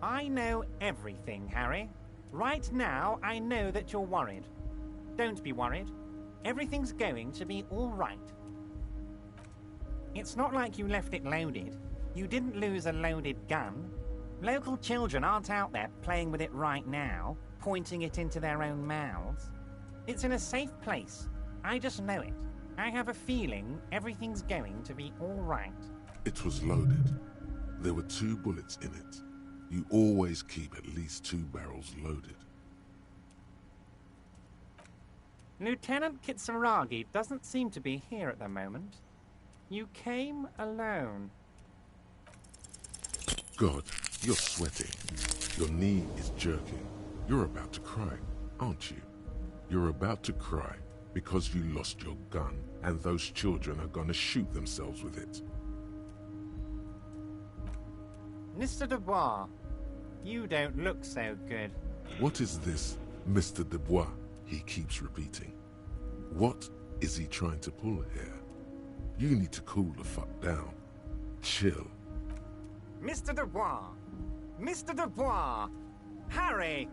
I know everything, Harry. Right now, I know that you're worried. Don't be worried. Everything's going to be all right. It's not like you left it loaded. You didn't lose a loaded gun. Local children aren't out there playing with it right now, pointing it into their own mouths. It's in a safe place. I just know it. I have a feeling everything's going to be all right. It was loaded. There were 2 bullets in it. You always keep at least 2 barrels loaded. Lieutenant Kitsuragi doesn't seem to be here at the moment. You came alone. God, you're sweating. Your knee is jerking. You're about to cry, aren't you? You're about to cry because you lost your gun and those children are gonna shoot themselves with it. Mr. Dubois, you don't look so good. What is this, Mr. Dubois? He keeps repeating. What is he trying to pull here? You need to cool the fuck down. Chill. Mr. Dubois! Mr. Dubois! Harry!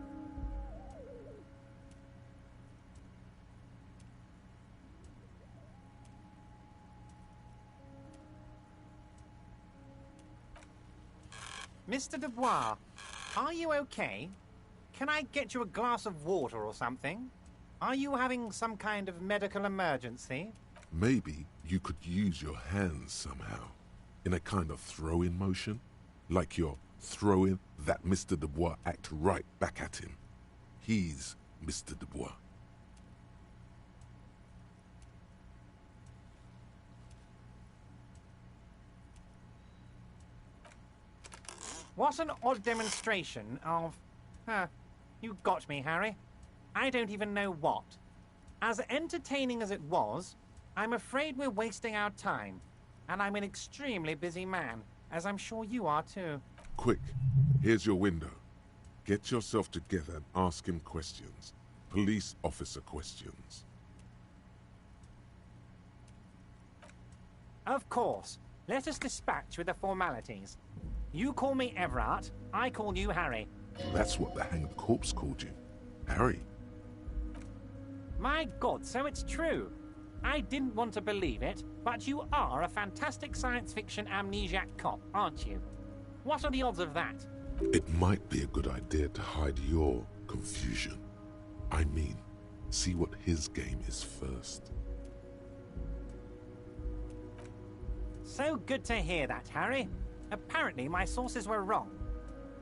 Mr. Dubois, are you okay? Can I get you a glass of water or something? Are you having some kind of medical emergency? Maybe you could use your hands somehow, in a kind of throw-in motion, like you're throwing that Mr. Dubois act right back at him. He's Mr. Dubois. What an odd demonstration of... you got me, Harry. I don't even know what. As entertaining as it was, I'm afraid we're wasting our time. And I'm an extremely busy man, as I'm sure you are too. Quick, here's your window. Get yourself together and ask him questions. Police officer questions. Of course. Let us dispatch with the formalities. You call me Everard, I call you Harry. That's what the hanged corpse called you. Harry. My God, so it's true. I didn't want to believe it, but you are a fantastic science fiction amnesiac cop, aren't you? What are the odds of that? It might be a good idea to hide your confusion. I mean, see what his game is first. So good to hear that, Harry. Apparently my sources were wrong.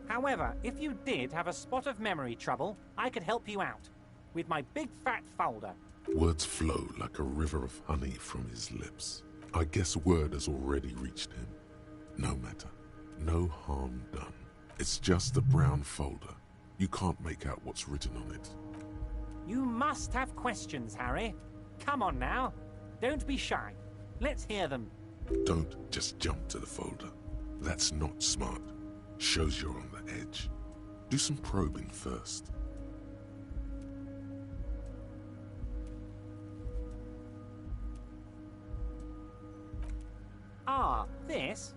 However, if you did have a spot of memory trouble, I could help you out. With my big fat folder. Words flow like a river of honey from his lips. I guess word has already reached him. No matter. No harm done. It's just a brown folder. You can't make out what's written on it. You must have questions, Harry. Come on now. Don't be shy. Let's hear them. Don't just jump to the folder. That's not smart. Shows you're on the edge. Do some probing first. Ah, this?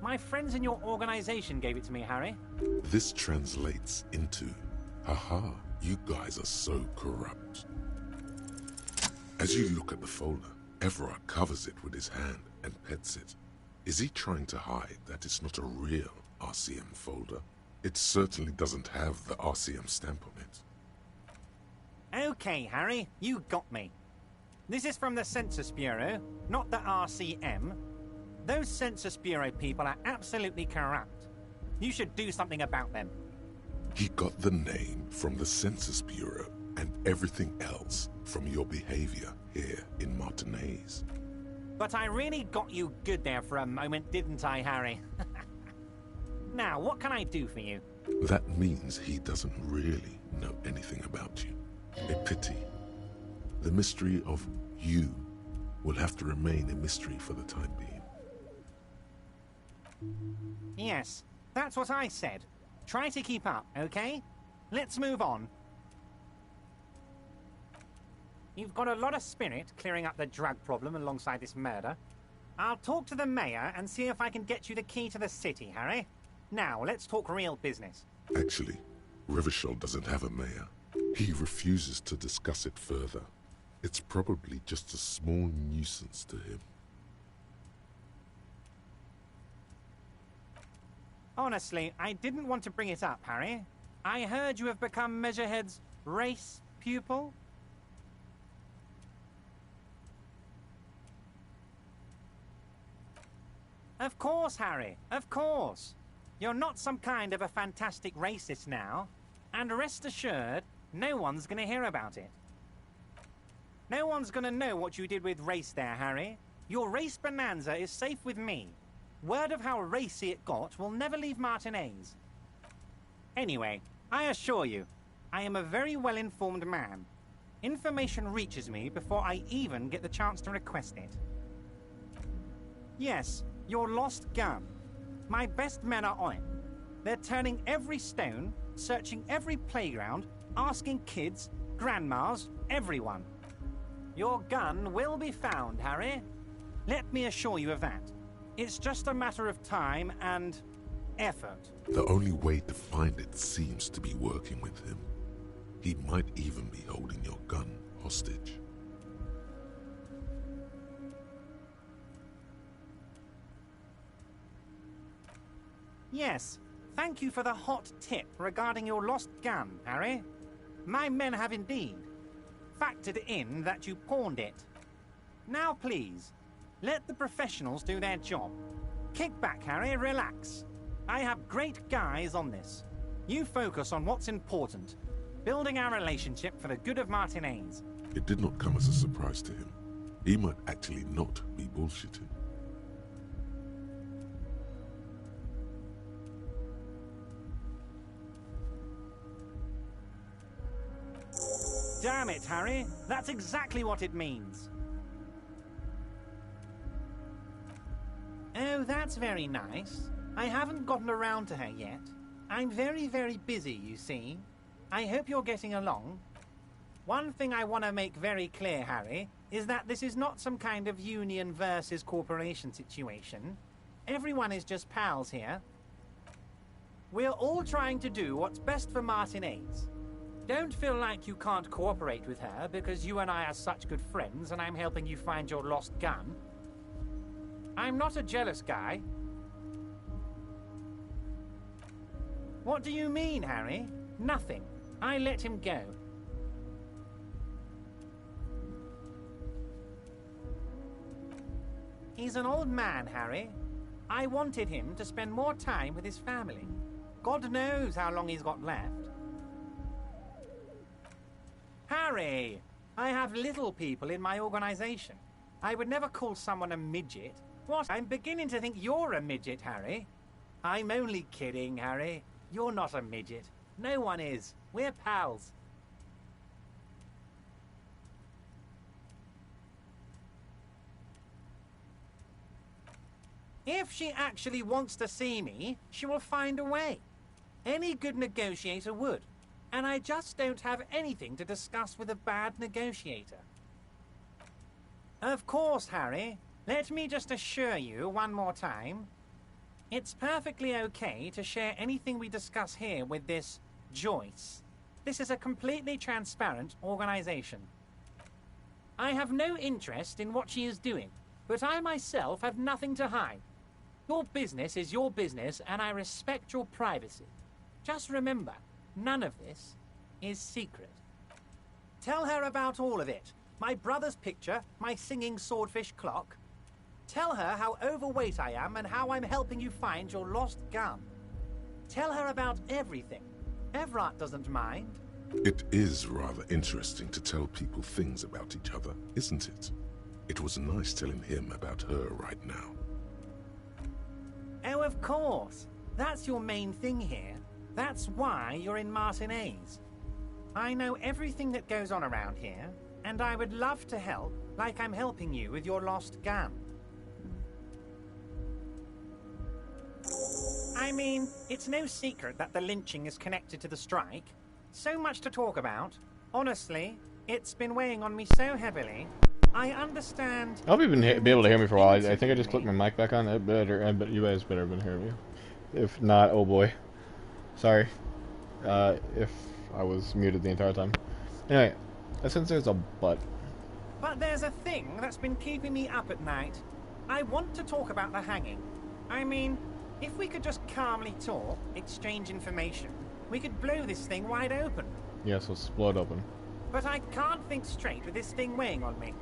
My friends in your organization gave it to me, Harry. This translates into, haha, you guys are so corrupt. As you look at the folder, Everard covers it with his hand and pets it. Is he trying to hide that it's not a real RCM folder? It certainly doesn't have the RCM stamp on it. Okay, Harry, you got me. This is from the Census Bureau, not the RCM. Those Census Bureau people are absolutely corrupt. You should do something about them. He got the name from the Census Bureau and everything else from your behavior here in Martinez. But I really got you good there for a moment, didn't I, Harry? Now, what can I do for you? That means he doesn't really know anything about you. A pity. The mystery of you will have to remain a mystery for the time being. Yes, that's what I said. Try to keep up, okay? Let's move on. You've got a lot of spirit clearing up the drug problem alongside this murder. I'll talk to the mayor and see if I can get you the key to the city, Harry. Now, let's talk real business. Actually, Rivershell doesn't have a mayor. He refuses to discuss it further. It's probably just a small nuisance to him. Honestly, I didn't want to bring it up, Harry. I heard you have become Measurehead's race pupil. Of course, Harry, of course. You're not some kind of a fantastic racist now. And rest assured, no one's going to hear about it. No one's going to know what you did with race there, Harry. Your race bonanza is safe with me. Word of how racy it got will never leave Martinez. Anyway, I assure you, I am a very well-informed man. Information reaches me before I even get the chance to request it. Yes, your lost gun. My best men are on it. They're turning every stone, searching every playground, asking kids, grandmas, everyone. Your gun will be found, Harry. Let me assure you of that. It's just a matter of time and effort. The only way to find it seems to be working with him. He might even be holding your gun hostage. Yes, thank you for the hot tip regarding your lost gun, Harry. My men have indeed factored in that you pawned it. Now please, let the professionals do their job. Kick back, Harry, relax. I have great guys on this. You focus on what's important, building our relationship for the good of Martinez. It did not come as a surprise to him. He might actually not be bullshitting. Damn it, Harry. That's exactly what it means. Oh, that's very nice. I haven't gotten around to her yet. I'm very, very busy, you see. I hope you're getting along. One thing I want to make very clear, Harry, is that this is not some kind of union versus corporation situation. Everyone is just pals here. We're all trying to do what's best for Martinez. Don't feel like you can't cooperate with her because you and I are such good friends and I'm helping you find your lost gun. I'm not a jealous guy. What do you mean, Harry? Nothing. I let him go. He's an old man, Harry. I wanted him to spend more time with his family. God knows how long he's got left. Harry! I have little people in my organization. I would never call someone a midget. What? I'm beginning to think you're a midget, Harry. I'm only kidding, Harry. You're not a midget. No one is. We're pals. If she actually wants to see me, she will find a way. Any good negotiator would. And I just don't have anything to discuss with a bad negotiator. Of course, Harry. Let me just assure you one more time. It's perfectly okay to share anything we discuss here with this Joyce. This is a completely transparent organization. I have no interest in what she is doing, but I myself have nothing to hide. Your business is your business, and I respect your privacy. Just remember, none of this is secret. Tell her about all of it. My brother's picture, my singing swordfish clock. Tell her how overweight I am and how I'm helping you find your lost gun. Tell her about everything. Everett doesn't mind. It is rather interesting to tell people things about each other, isn't it? It was nice telling him about her right now. Oh, of course. That's your main thing here. That's why you're in Martinez. I know everything that goes on around here, and I would love to help, like I'm helping you with your lost gun. I mean, it's no secret that the lynching is connected to the strike. So much to talk about. Honestly, it's been weighing on me so heavily. I understand... I hope you've been be able to hear me for a while. I think I just clicked my mic back on. That better, but you guys better have been hearing me. If not, oh boy. Sorry. If I was muted the entire time. Anyway, since there's a but. But there's a thing that's been keeping me up at night. I want to talk about the hanging. I mean, if we could just calmly talk, exchange information, we could blow this thing wide open. Yes, let's blow it open. But I can't think straight with this thing weighing on me.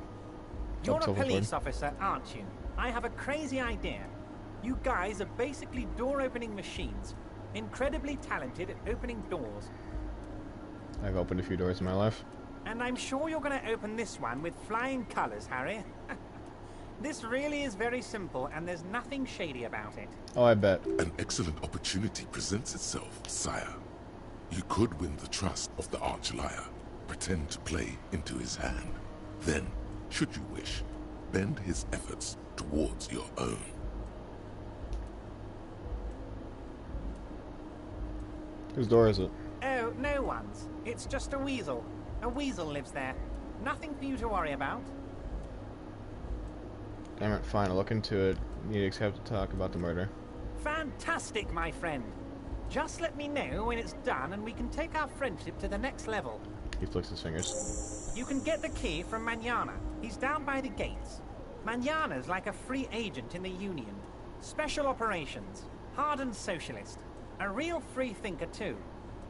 You're a police officer, aren't you? I have a crazy idea. You guys are basically door-opening machines. Incredibly talented at opening doors. I've opened a few doors in my life. And I'm sure you're going to open this one with flying colors, Harry. This really is very simple, and there's nothing shady about it. Oh, I bet. An excellent opportunity presents itself, sire. You could win the trust of the Archliar, pretend to play into his hand. Then, should you wish, bend his efforts towards your own. Whose door is it? Oh, no one's. It's just a weasel. A weasel lives there. Nothing for you to worry about. Damn it, fine, I'll look into it. Need to accept to talk about the murder. Fantastic, my friend. Just let me know when it's done and we can take our friendship to the next level. He flicks his fingers. You can get the key from Manana. He's down by the gates. Manana's like a free agent in the Union. Special operations. Hardened socialist. A real free thinker, too.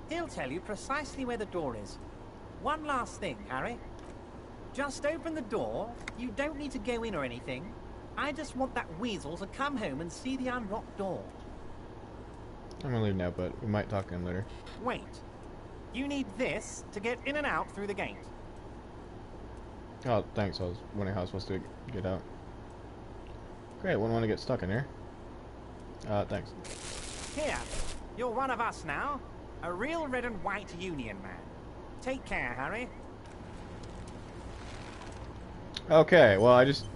He'll tell you precisely where the door is. One last thing, Harry. Just open the door. You don't need to go in or anything. I just want that weasel to come home and see the unlocked door. I'm gonna leave now, but we might talk to him later. Wait. You need this to get in and out through the gate. Oh, thanks. I was wondering how I was supposed to get out. Great, wouldn't want to get stuck in here. Thanks. Here. You're one of us now. A real red and white Union man. Take care, Harry. Okay, well, I just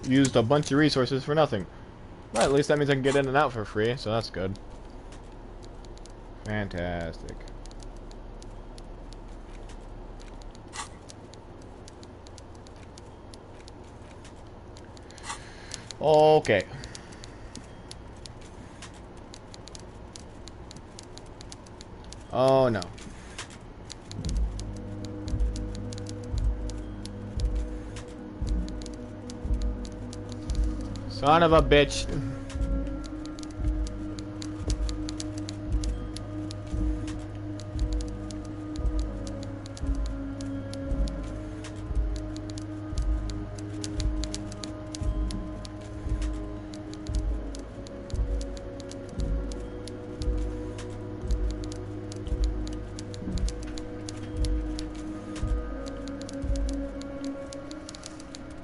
used a bunch of resources for nothing. Well, at least that means I can get in and out for free, so that's good. Fantastic. Okay. Oh no. Son of a bitch.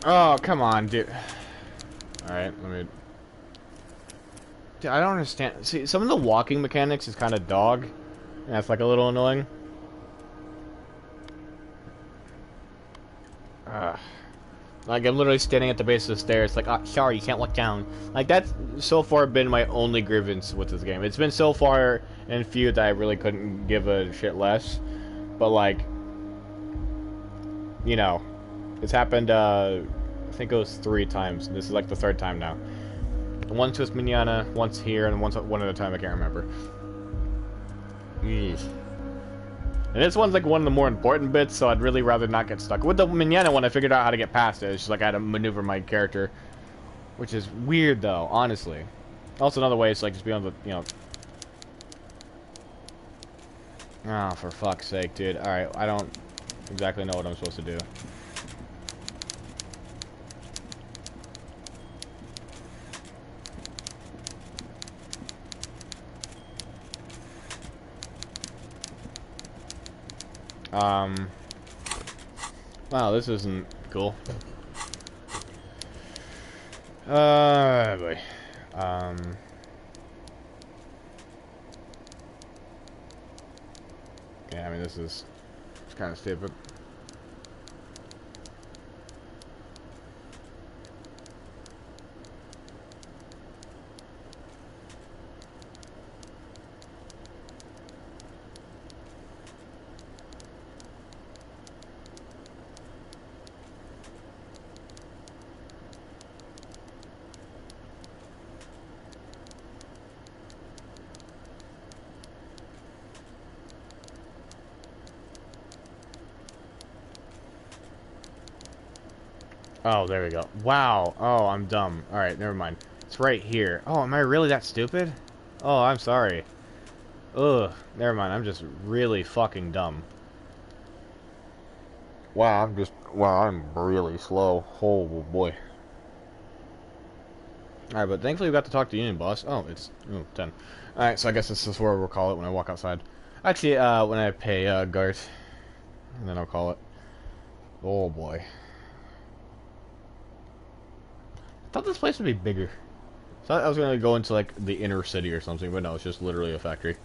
Oh, come on, dude. Alright, let me... Dude, I don't understand. See, some of the walking mechanics is kind of dog. And that's, like, a little annoying. Like, I'm literally standing at the base of the stairs, like, oh, sorry, you can't look down. Like, that's so far been my only grievance with this game. It's been so far and few that I really couldn't give a shit less. But, like... You know... It's happened, I think it was 3 times. This is like the 3rd time now. Once with Manana, once here, and once one other time I can't remember. Eesh. And this one's like one of the more important bits, so I'd really rather not get stuck. With the Manana one, I figured out how to get past it. It's just like I had to maneuver my character. Which is weird, though, honestly. Also, another way is like just be able to, you know... Oh, for fuck's sake, dude. Alright, I don't exactly know what I'm supposed to do. Wow, this isn't cool. Boy. Yeah, I mean, this is kind of stupid. Oh, there we go. Wow. Oh, I'm dumb. Alright, never mind. It's right here. Oh, am I really that stupid? Oh, I'm sorry. Ugh. Never mind. I'm just really fucking dumb. Wow, I'm really slow. Oh, boy. Alright, but thankfully we got to talk to Union Boss. Oh, it's 10. Alright, so I guess this is where we'll call it when I walk outside. Actually, when I pay Gart. And then I'll call it. Oh, boy. thought this place would be bigger. Thought I was gonna go into like the inner city or something, but no, it's just literally a factory.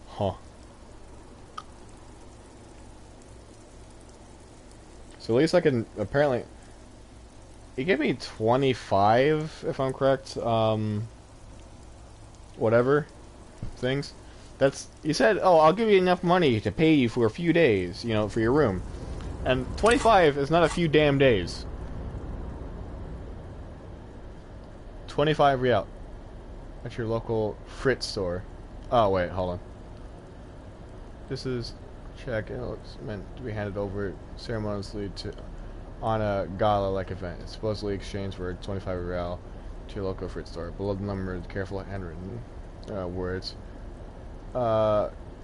Huh. So at least I can apparently. He gave me 25, if I'm correct. Whatever things. That's he said. Oh, I'll give you enough money to pay you for a few days, you know, for your room. And 25 is not a few damn days. 25 real. At your local Fritz store. Oh wait, hold on. This is check. It's meant to be handed over ceremoniously to on a gala-like event. It's supposedly exchanged for 25 real to your local Fritz store. Below the number, careful handwritten words.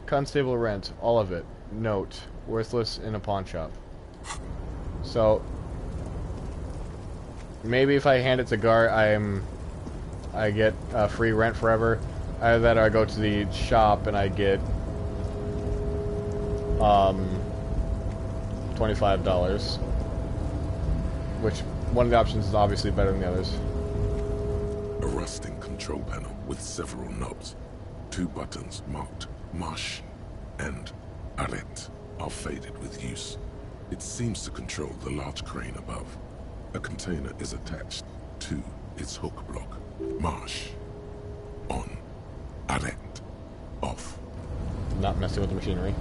Constable rent, all of it. Note, worthless in a pawn shop. So maybe if I hand it to Gar, I get free rent forever. Either that or I go to the shop and I get $25. Which one of the options is obviously better than the others. A rusting control panel with several knobs. 2 buttons marked Marsh and Arrête are faded with use. It seems to control the large crane above. A container is attached to its hook block. Marsh. On. Arrête. Off. Not messing with the machinery.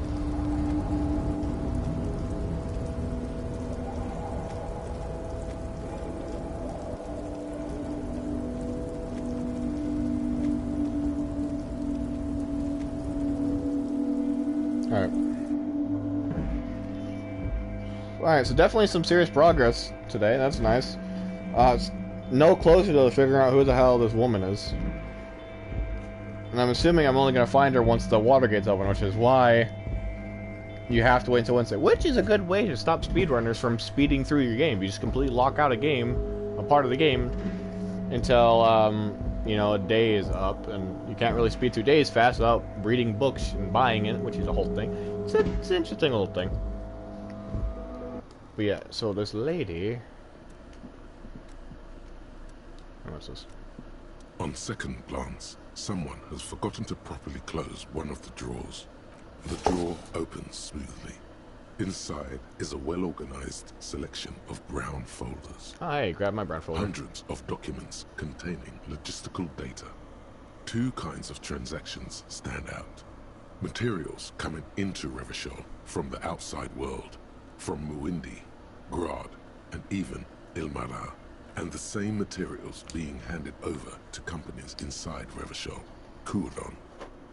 Alright, so definitely some serious progress today. That's nice. It's no closer to figuring out who the hell this woman is. And I'm assuming I'm only going to find her once the water gate's open, which is why you have to wait until Wednesday. Which is a good way to stop speedrunners from speeding through your game. You just completely lock out a part of the game, until, you know, a day is up. And you can't really speed through days fast without reading books and buying it, which is a whole thing. It's an interesting little thing. But yeah, so this lady... What's this? On second glance, someone has forgotten to properly close one of the drawers. The drawer opens smoothly. Inside is a well-organized selection of brown folders. Oh, hey, grab my brown folder. Hundreds of documents containing logistical data. 2 kinds of transactions stand out. Materials coming into Revachol from the outside world, from Muindi, Grad, and even Ilmara, and the same materials being handed over to companies inside Revachol. Kuron,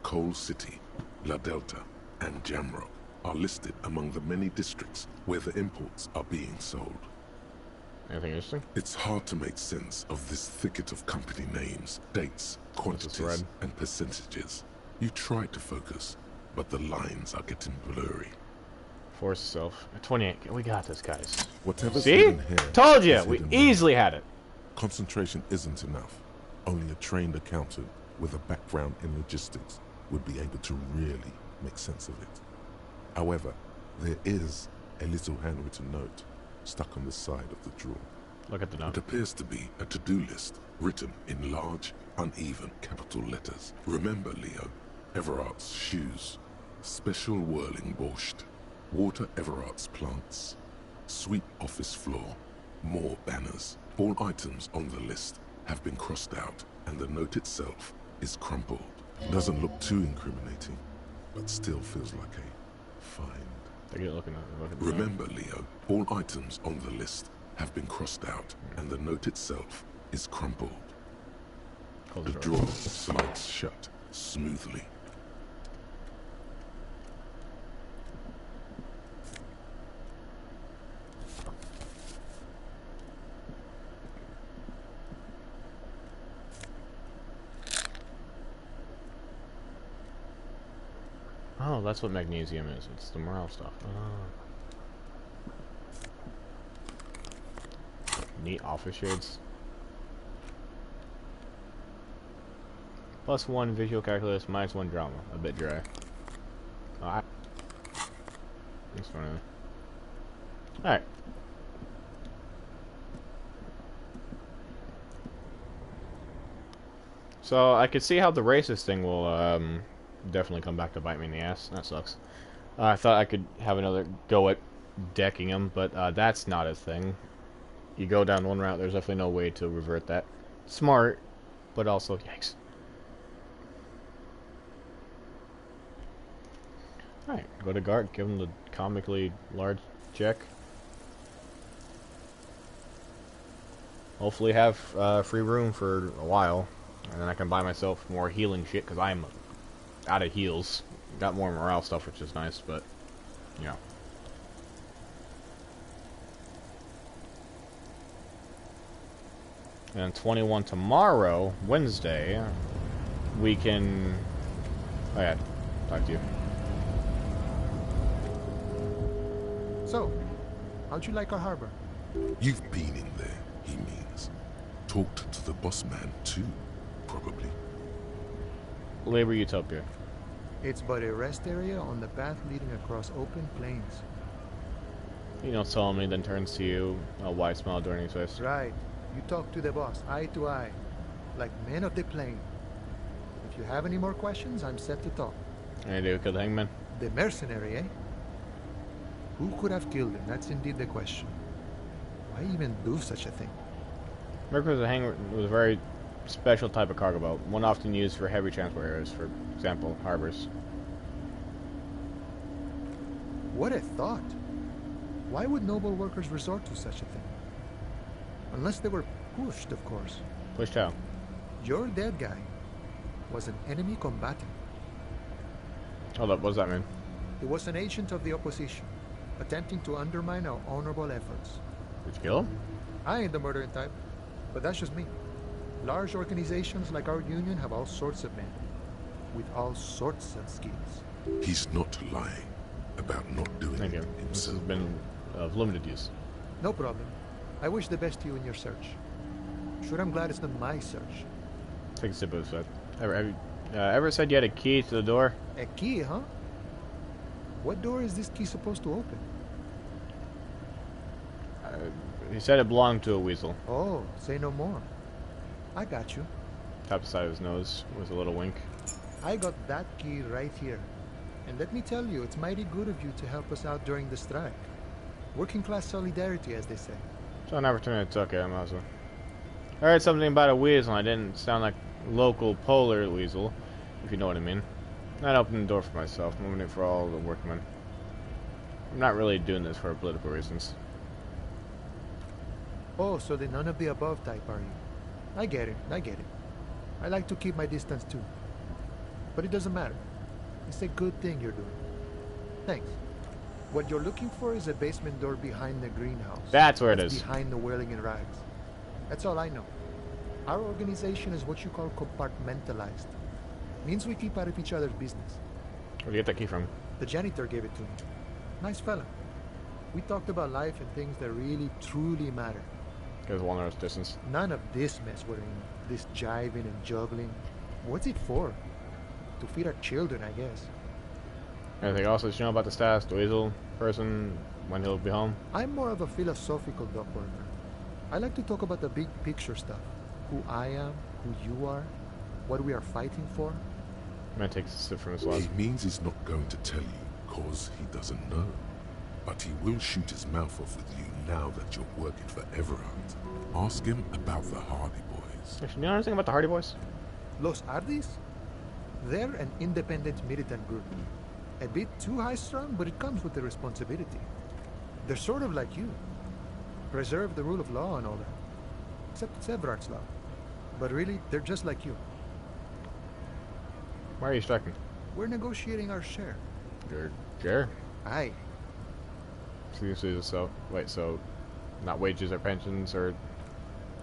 Coal City, La Delta, and Jamrock are listed among the many districts where the imports are being sold. Anything interesting? It's hard to make sense of this thicket of company names, dates, quantities, and percentages. You try to focus, but the lines are getting blurry. Force self. 28. We got this, guys. Whatever's See? hidden here, Told you! We easily had it. Concentration isn't enough. Only a trained accountant with a background in logistics would be able to really make sense of it. However, there is a little handwritten note stuck on the side of the drawer. Look at the note. It appears to be a to-do list written in large, uneven capital letters. Remember, Leo, Everart's shoes, special whirling borscht, water Everart's plants, sweep office floor, more banners. All items on the list have been crossed out, and the note itself is crumpled. Doesn't look too incriminating, but still feels like a find. Remember, Leo, all items on the list have been crossed out, and the note itself is crumpled. The drawer slides shut smoothly. Oh, that's what magnesium is. It's the morale stuff. Oh. Neat office shades. +1 visual calculus, -1 drama. A bit dry. Oh, that's funny. Alright. So I could see how the racist thing will definitely come back to bite me in the ass. That sucks. I thought I could have another go at decking him, but that's not a thing. You go down one route, there's definitely no way to revert that. Smart, but also yikes. Alright, go to guard, give him the comically large check. Hopefully have free room for a while, and then I can buy myself more healing shit, because I'm out of heals. Got more morale stuff, which is nice, but, you know. And 21 tomorrow, Wednesday, we can... Oh yeah, talk to you. So, how'd you like our harbor? You've been in there, he means. Talked to the boss man, too, probably. Labor Utopia. It's but a rest area on the path leading across open plains. You don't tell me, then turns to you, a wide smile adorning his face. Right. You talk to the boss, eye to eye, like men of the plain. If you have any more questions, I'm set to talk. Any idea who killed the hangman? The mercenary, eh? Who could have killed him? That's indeed the question. Why even do such a thing? Mercury was a very special type of cargo boat, one often used for heavy transport areas, for example, harbors. What a thought! Why would noble workers resort to such a thing? Unless they were pushed, of course. Pushed how? Your dead guy was an enemy combatant. Hold up, what does that mean? He was an agent of the opposition, attempting to undermine our honorable efforts. Did you kill him? I ain't the murdering type, but that's just me. Large organizations like our union have all sorts of men, with all sorts of skills. He's not lying about not doing Thank it you. himself. This has been of limited use. No problem. I wish the best to you in your search. Sure, I'm glad it's not my search. Take a sip of this. Ever said you had a key to the door? A key, huh? What door is this key supposed to open? He said it belonged to a weasel. Oh, say no more. I got you. Tapped the side of his nose with a little wink. I got that key right here. And let me tell you, it's mighty good of you to help us out during the strike. Working class solidarity, as they say. So an opportunity took it, I might as well. I heard something about a weasel, and I didn't sound like local polar weasel, if you know what I mean. I'd open the door for myself, moving it for all the workmen. I'm not really doing this for political reasons. Oh, so the none of the above type, are you? I get it, I get it. I like to keep my distance too. But it doesn't matter. It's a good thing you're doing. Thanks. What you're looking for is a basement door behind the greenhouse. That's where it is. Behind the whirling in rags. That's all I know. Our organization is what you call compartmentalized. Means we keep out of each other's business. Where'd you get that key from? The janitor gave it to me. Nice fella. We talked about life and things that really, truly matter. Goes 1 hour's distance. None of this mess we're in. This jiving and juggling. What's it for? To feed our children, I guess. Anything else that you know about the staff, the weasel person, when he'll be home? I'm more of a philosophical dock worker. I like to talk about the big picture stuff. Who I am, who you are, what we are fighting for. Man takes a sip from his glass. He means he's not going to tell you, cause he doesn't know. But he will shoot his mouth off with you now that you're working for Everard. Ask him about the Hardy Boys. Actually, you know anything about the Hardy Boys? Los Hardys? They're an independent militant group. A bit too high-strung, but it comes with the responsibility. They're sort of like you. Preserve the rule of law and all that. Except it's Everard's law. But really, they're just like you. Why are you striking? We're negotiating our share. Your share? Aye. So, wait, so not wages or pensions or...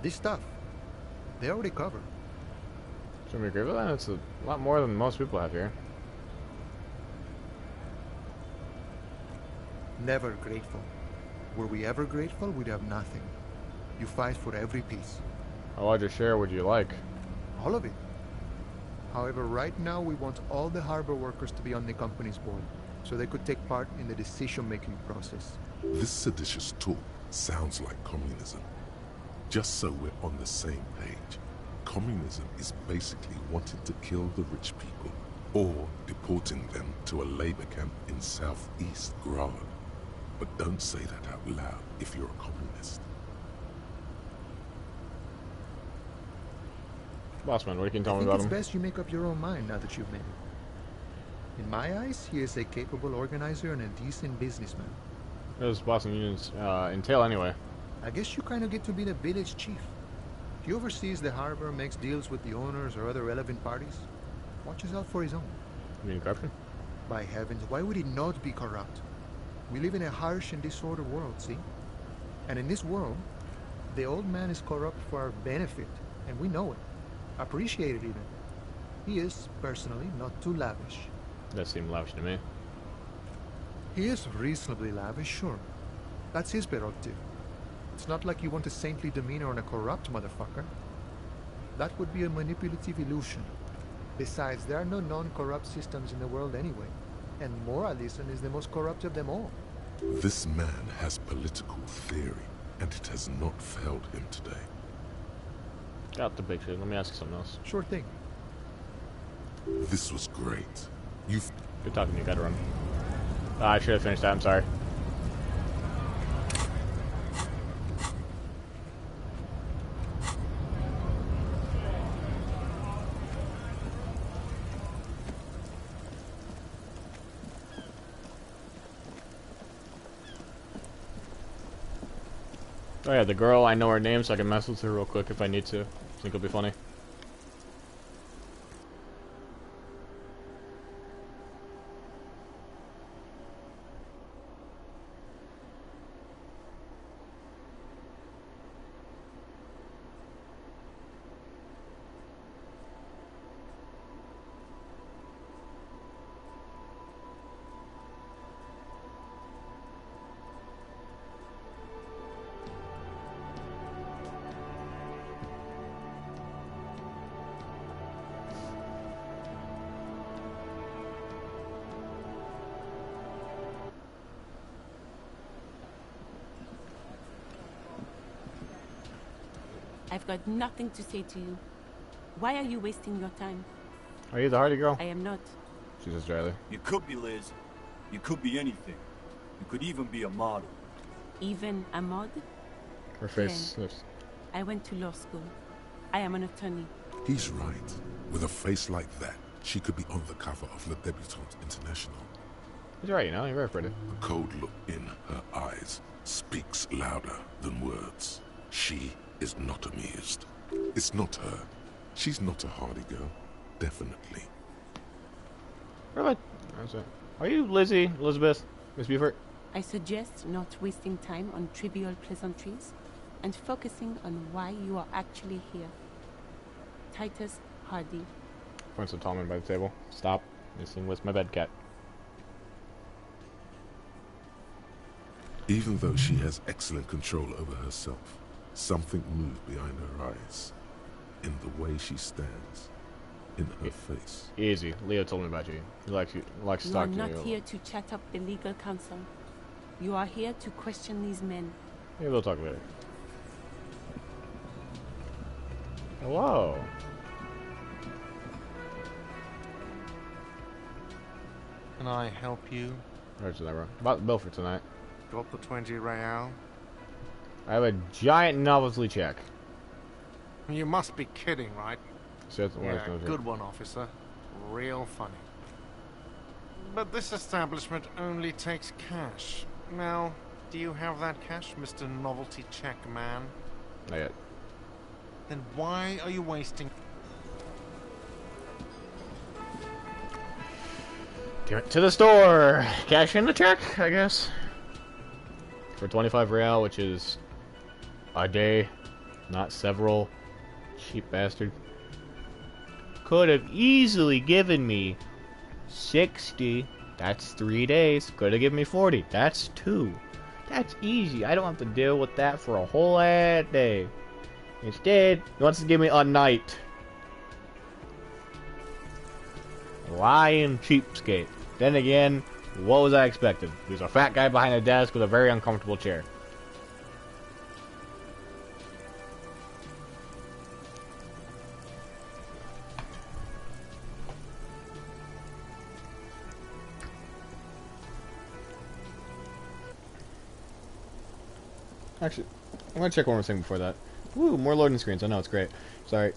This stuff, they already cover. Should we agree with that? It's a lot more than most people have here. Never grateful. Were we ever grateful, we'd have nothing. You fight for every piece. How large a share would you like? All of it. However, right now we want all the harbor workers to be on the company's board, so they could take part in the decision-making process. This seditious talk sounds like communism. Just so we're on the same page. Communism is basically wanting to kill the rich people or deporting them to a labor camp in southeast Grad. But don't say that out loud if you're a communist. Bossman, what can you tell I me think about it's him? best you make up your own mind now that you've met him. In my eyes, he is a capable organizer and a decent businessman. What does Boston Union's entail anyway? I guess you kind of get to be the village chief. He oversees the harbor, makes deals with the owners or other relevant parties. Watches out for his own. You mean corruption? By heavens, why would he not be corrupt? We live in a harsh and disordered world, see? And in this world, the old man is corrupt for our benefit, and we know it. Appreciate it even. He is, personally, not too lavish. That seemed lavish to me. He is reasonably lavish, sure. That's his prerogative. It's not like you want a saintly demeanor on a corrupt motherfucker. That would be a manipulative illusion. Besides, there are no non-corrupt systems in the world anyway. And moralism is the most corrupt of them all. This man has political theory, and it has not failed him today. Got the picture. Let me ask you something else. Sure thing. This was great. You've... Good talking to you. Gotta run. I should have finished that. I'm sorry. Oh yeah, the girl, I know her name, so I can mess with her real quick if I need to. I think it'll be funny. I've got nothing to say to you. Why are you wasting your time? Are you the hardy girl? I am not. She says dryly. You could be Liz. You could be anything. You could even be a model. Even a mod? Her face. I went to law school. I am an attorney. He's right. With a face like that, she could be on the cover of Le Debutante International. He's right, you know, you're very pretty. The cold look in her eyes speaks louder than words. She is not amused. It's not her. She's not a hardy girl. Definitely. Are you Lizzie, Elizabeth, Miss Buford? I suggest not wasting time on trivial pleasantries and focusing on why you are actually here. Titus Hardy. Points to Tallman by the table. Stop messing with my bed cat. Even though she has excellent control over herself, something moved behind her eyes. In the way she stands. In her face. Easy. Leo told me about you. He likes to talk to you. You are not here to chat up the legal counsel. You are here to question these men. Maybe we'll talk later. Hello. Can I help you? About the bill for tonight. Got the 20 real? I have a giant novelty check. You must be kidding, right? Yeah, good one, officer. Real funny. But this establishment only takes cash. Now, do you have that cash, Mr. Novelty Check Man? Not yet. Then why are you wasting... Give it to the store. Cash in the check, I guess. For 25 real, which is a day, not several. Cheap bastard. Could have easily given me 60. That's 3 days. Could have given me 40. That's 2. That's easy. I don't have to deal with that for a whole ass day. Instead, he wants to give me a night. Lying cheapskate. Then again, what was I expecting? There's a fat guy behind a desk with a very uncomfortable chair. Actually, I'm gonna check one more thing before that. Woo, more loading screens. I know, it's great. Sorry.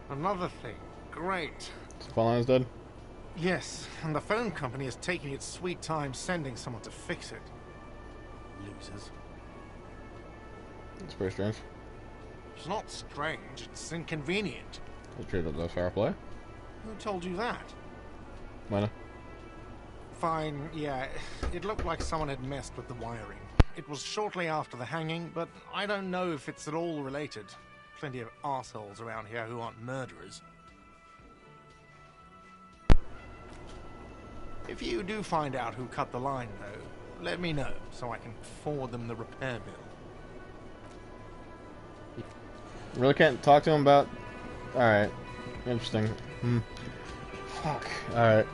Another thing. Great. So phone line is dead? Yes, and the phone company is taking its sweet time sending someone to fix it. Losers. It's pretty strange. It's not strange, it's inconvenient. You treated that fair play? Who told you that? Minor. Fine, yeah. It looked like someone had messed with the wiring. It was shortly after the hanging, but I don't know if it's at all related. Plenty of assholes around here who aren't murderers. If you do find out who cut the line, though, let me know so I can forward them the repair bill. Really can't talk to him about... Alright. Interesting. Fuck. Alright.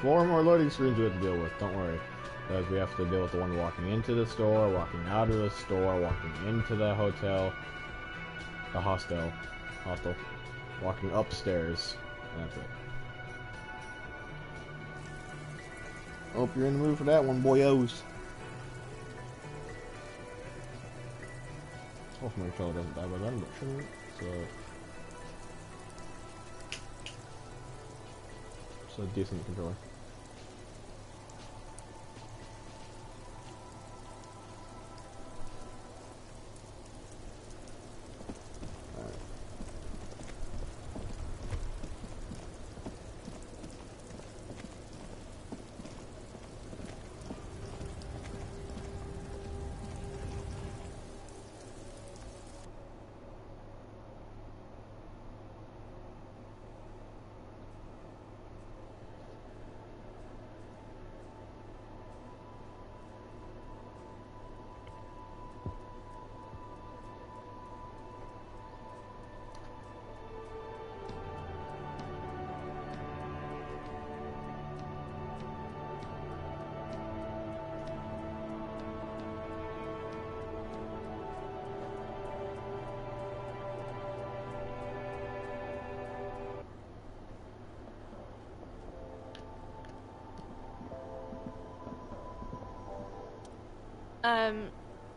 Four more loading screens we have to deal with, don't worry. Because we have to deal with the one walking into the store, walking out of the store, walking into the hotel. The hostel. Walking upstairs. And that's it. Hope you're in the mood for that one, boyos. Hopefully my controller doesn't die by then, but shouldn't. It's a decent controller.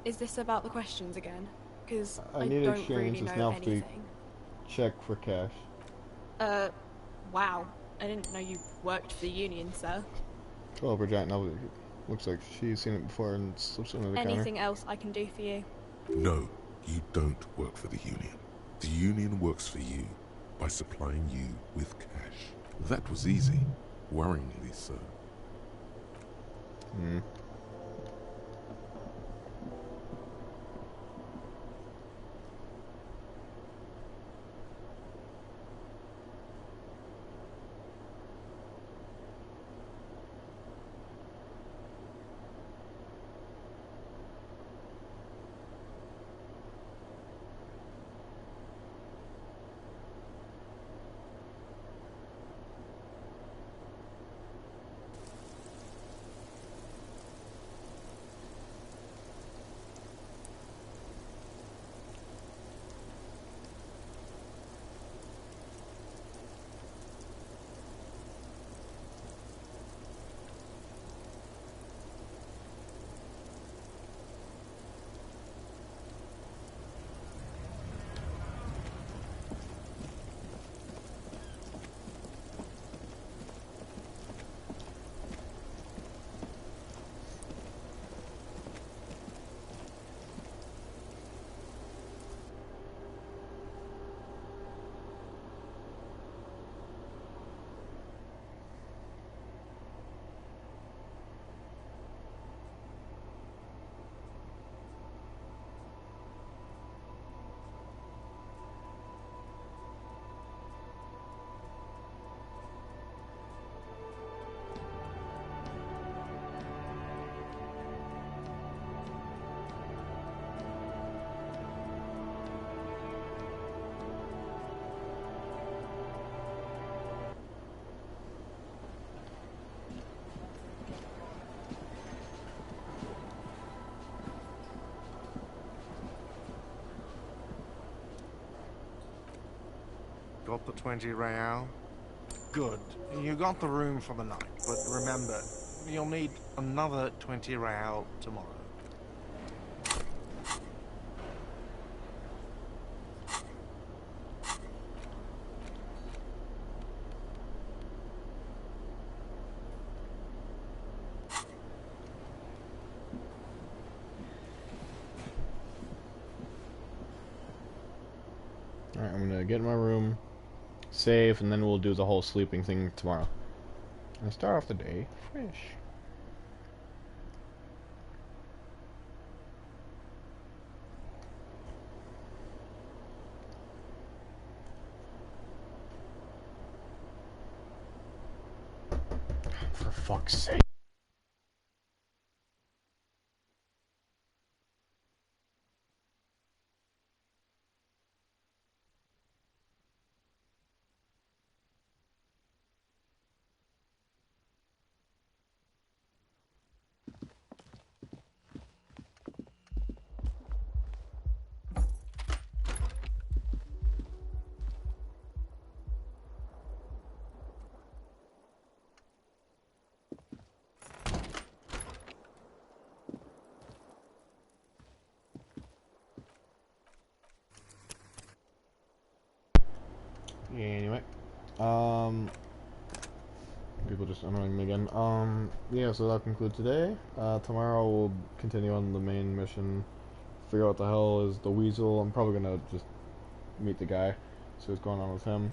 Is this about the questions again? Because I need don't exchange. really It's know now have to anything. check for cash. Wow. I didn't know you worked for the union, sir. Oh, Bridget, now looks like she's seen it before and slips under the counter. Anything else I can do for you? No, you don't work for the Union. The Union works for you by supplying you with cash. That was easy. Worryingly so. Got the 20 real? Good. You got the room for the night, but remember, you'll need another 20 real tomorrow. Alright, I'm gonna get in my room, save, and then we'll do the whole sleeping thing tomorrow. And start off the day fresh. For fuck's sake. Anyway, people just annoying me again. Yeah, so that concludes today. Tomorrow we'll continue on the main mission, figure out what the hell is the weasel. I'm probably gonna just meet the guy, see what's going on with him.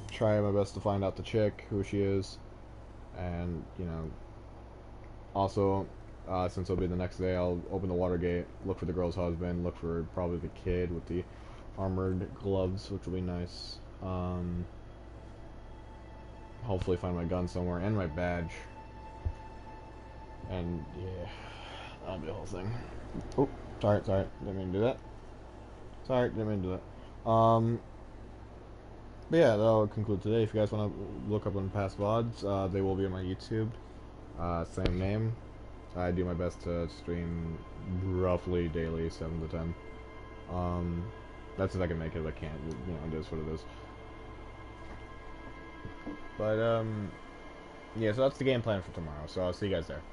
Try my best to find out the chick, who she is, and, you know, also, since it'll be the next day, I'll open the water gate, look for the girl's husband, look for probably the kid with the armored gloves, which will be nice. Hopefully find my gun somewhere, and my badge. And, yeah, that'll be the whole thing. Oh, sorry, didn't mean to do that. Sorry, didn't mean to do that. But yeah, that'll conclude today. If you guys want to look up on past VODs, they will be on my YouTube. Same name. I do my best to stream roughly daily, 7 to 10. That's if I can make it. If I can't, you know, it is what it is. But, yeah, so that's the game plan for tomorrow. So I'll see you guys there.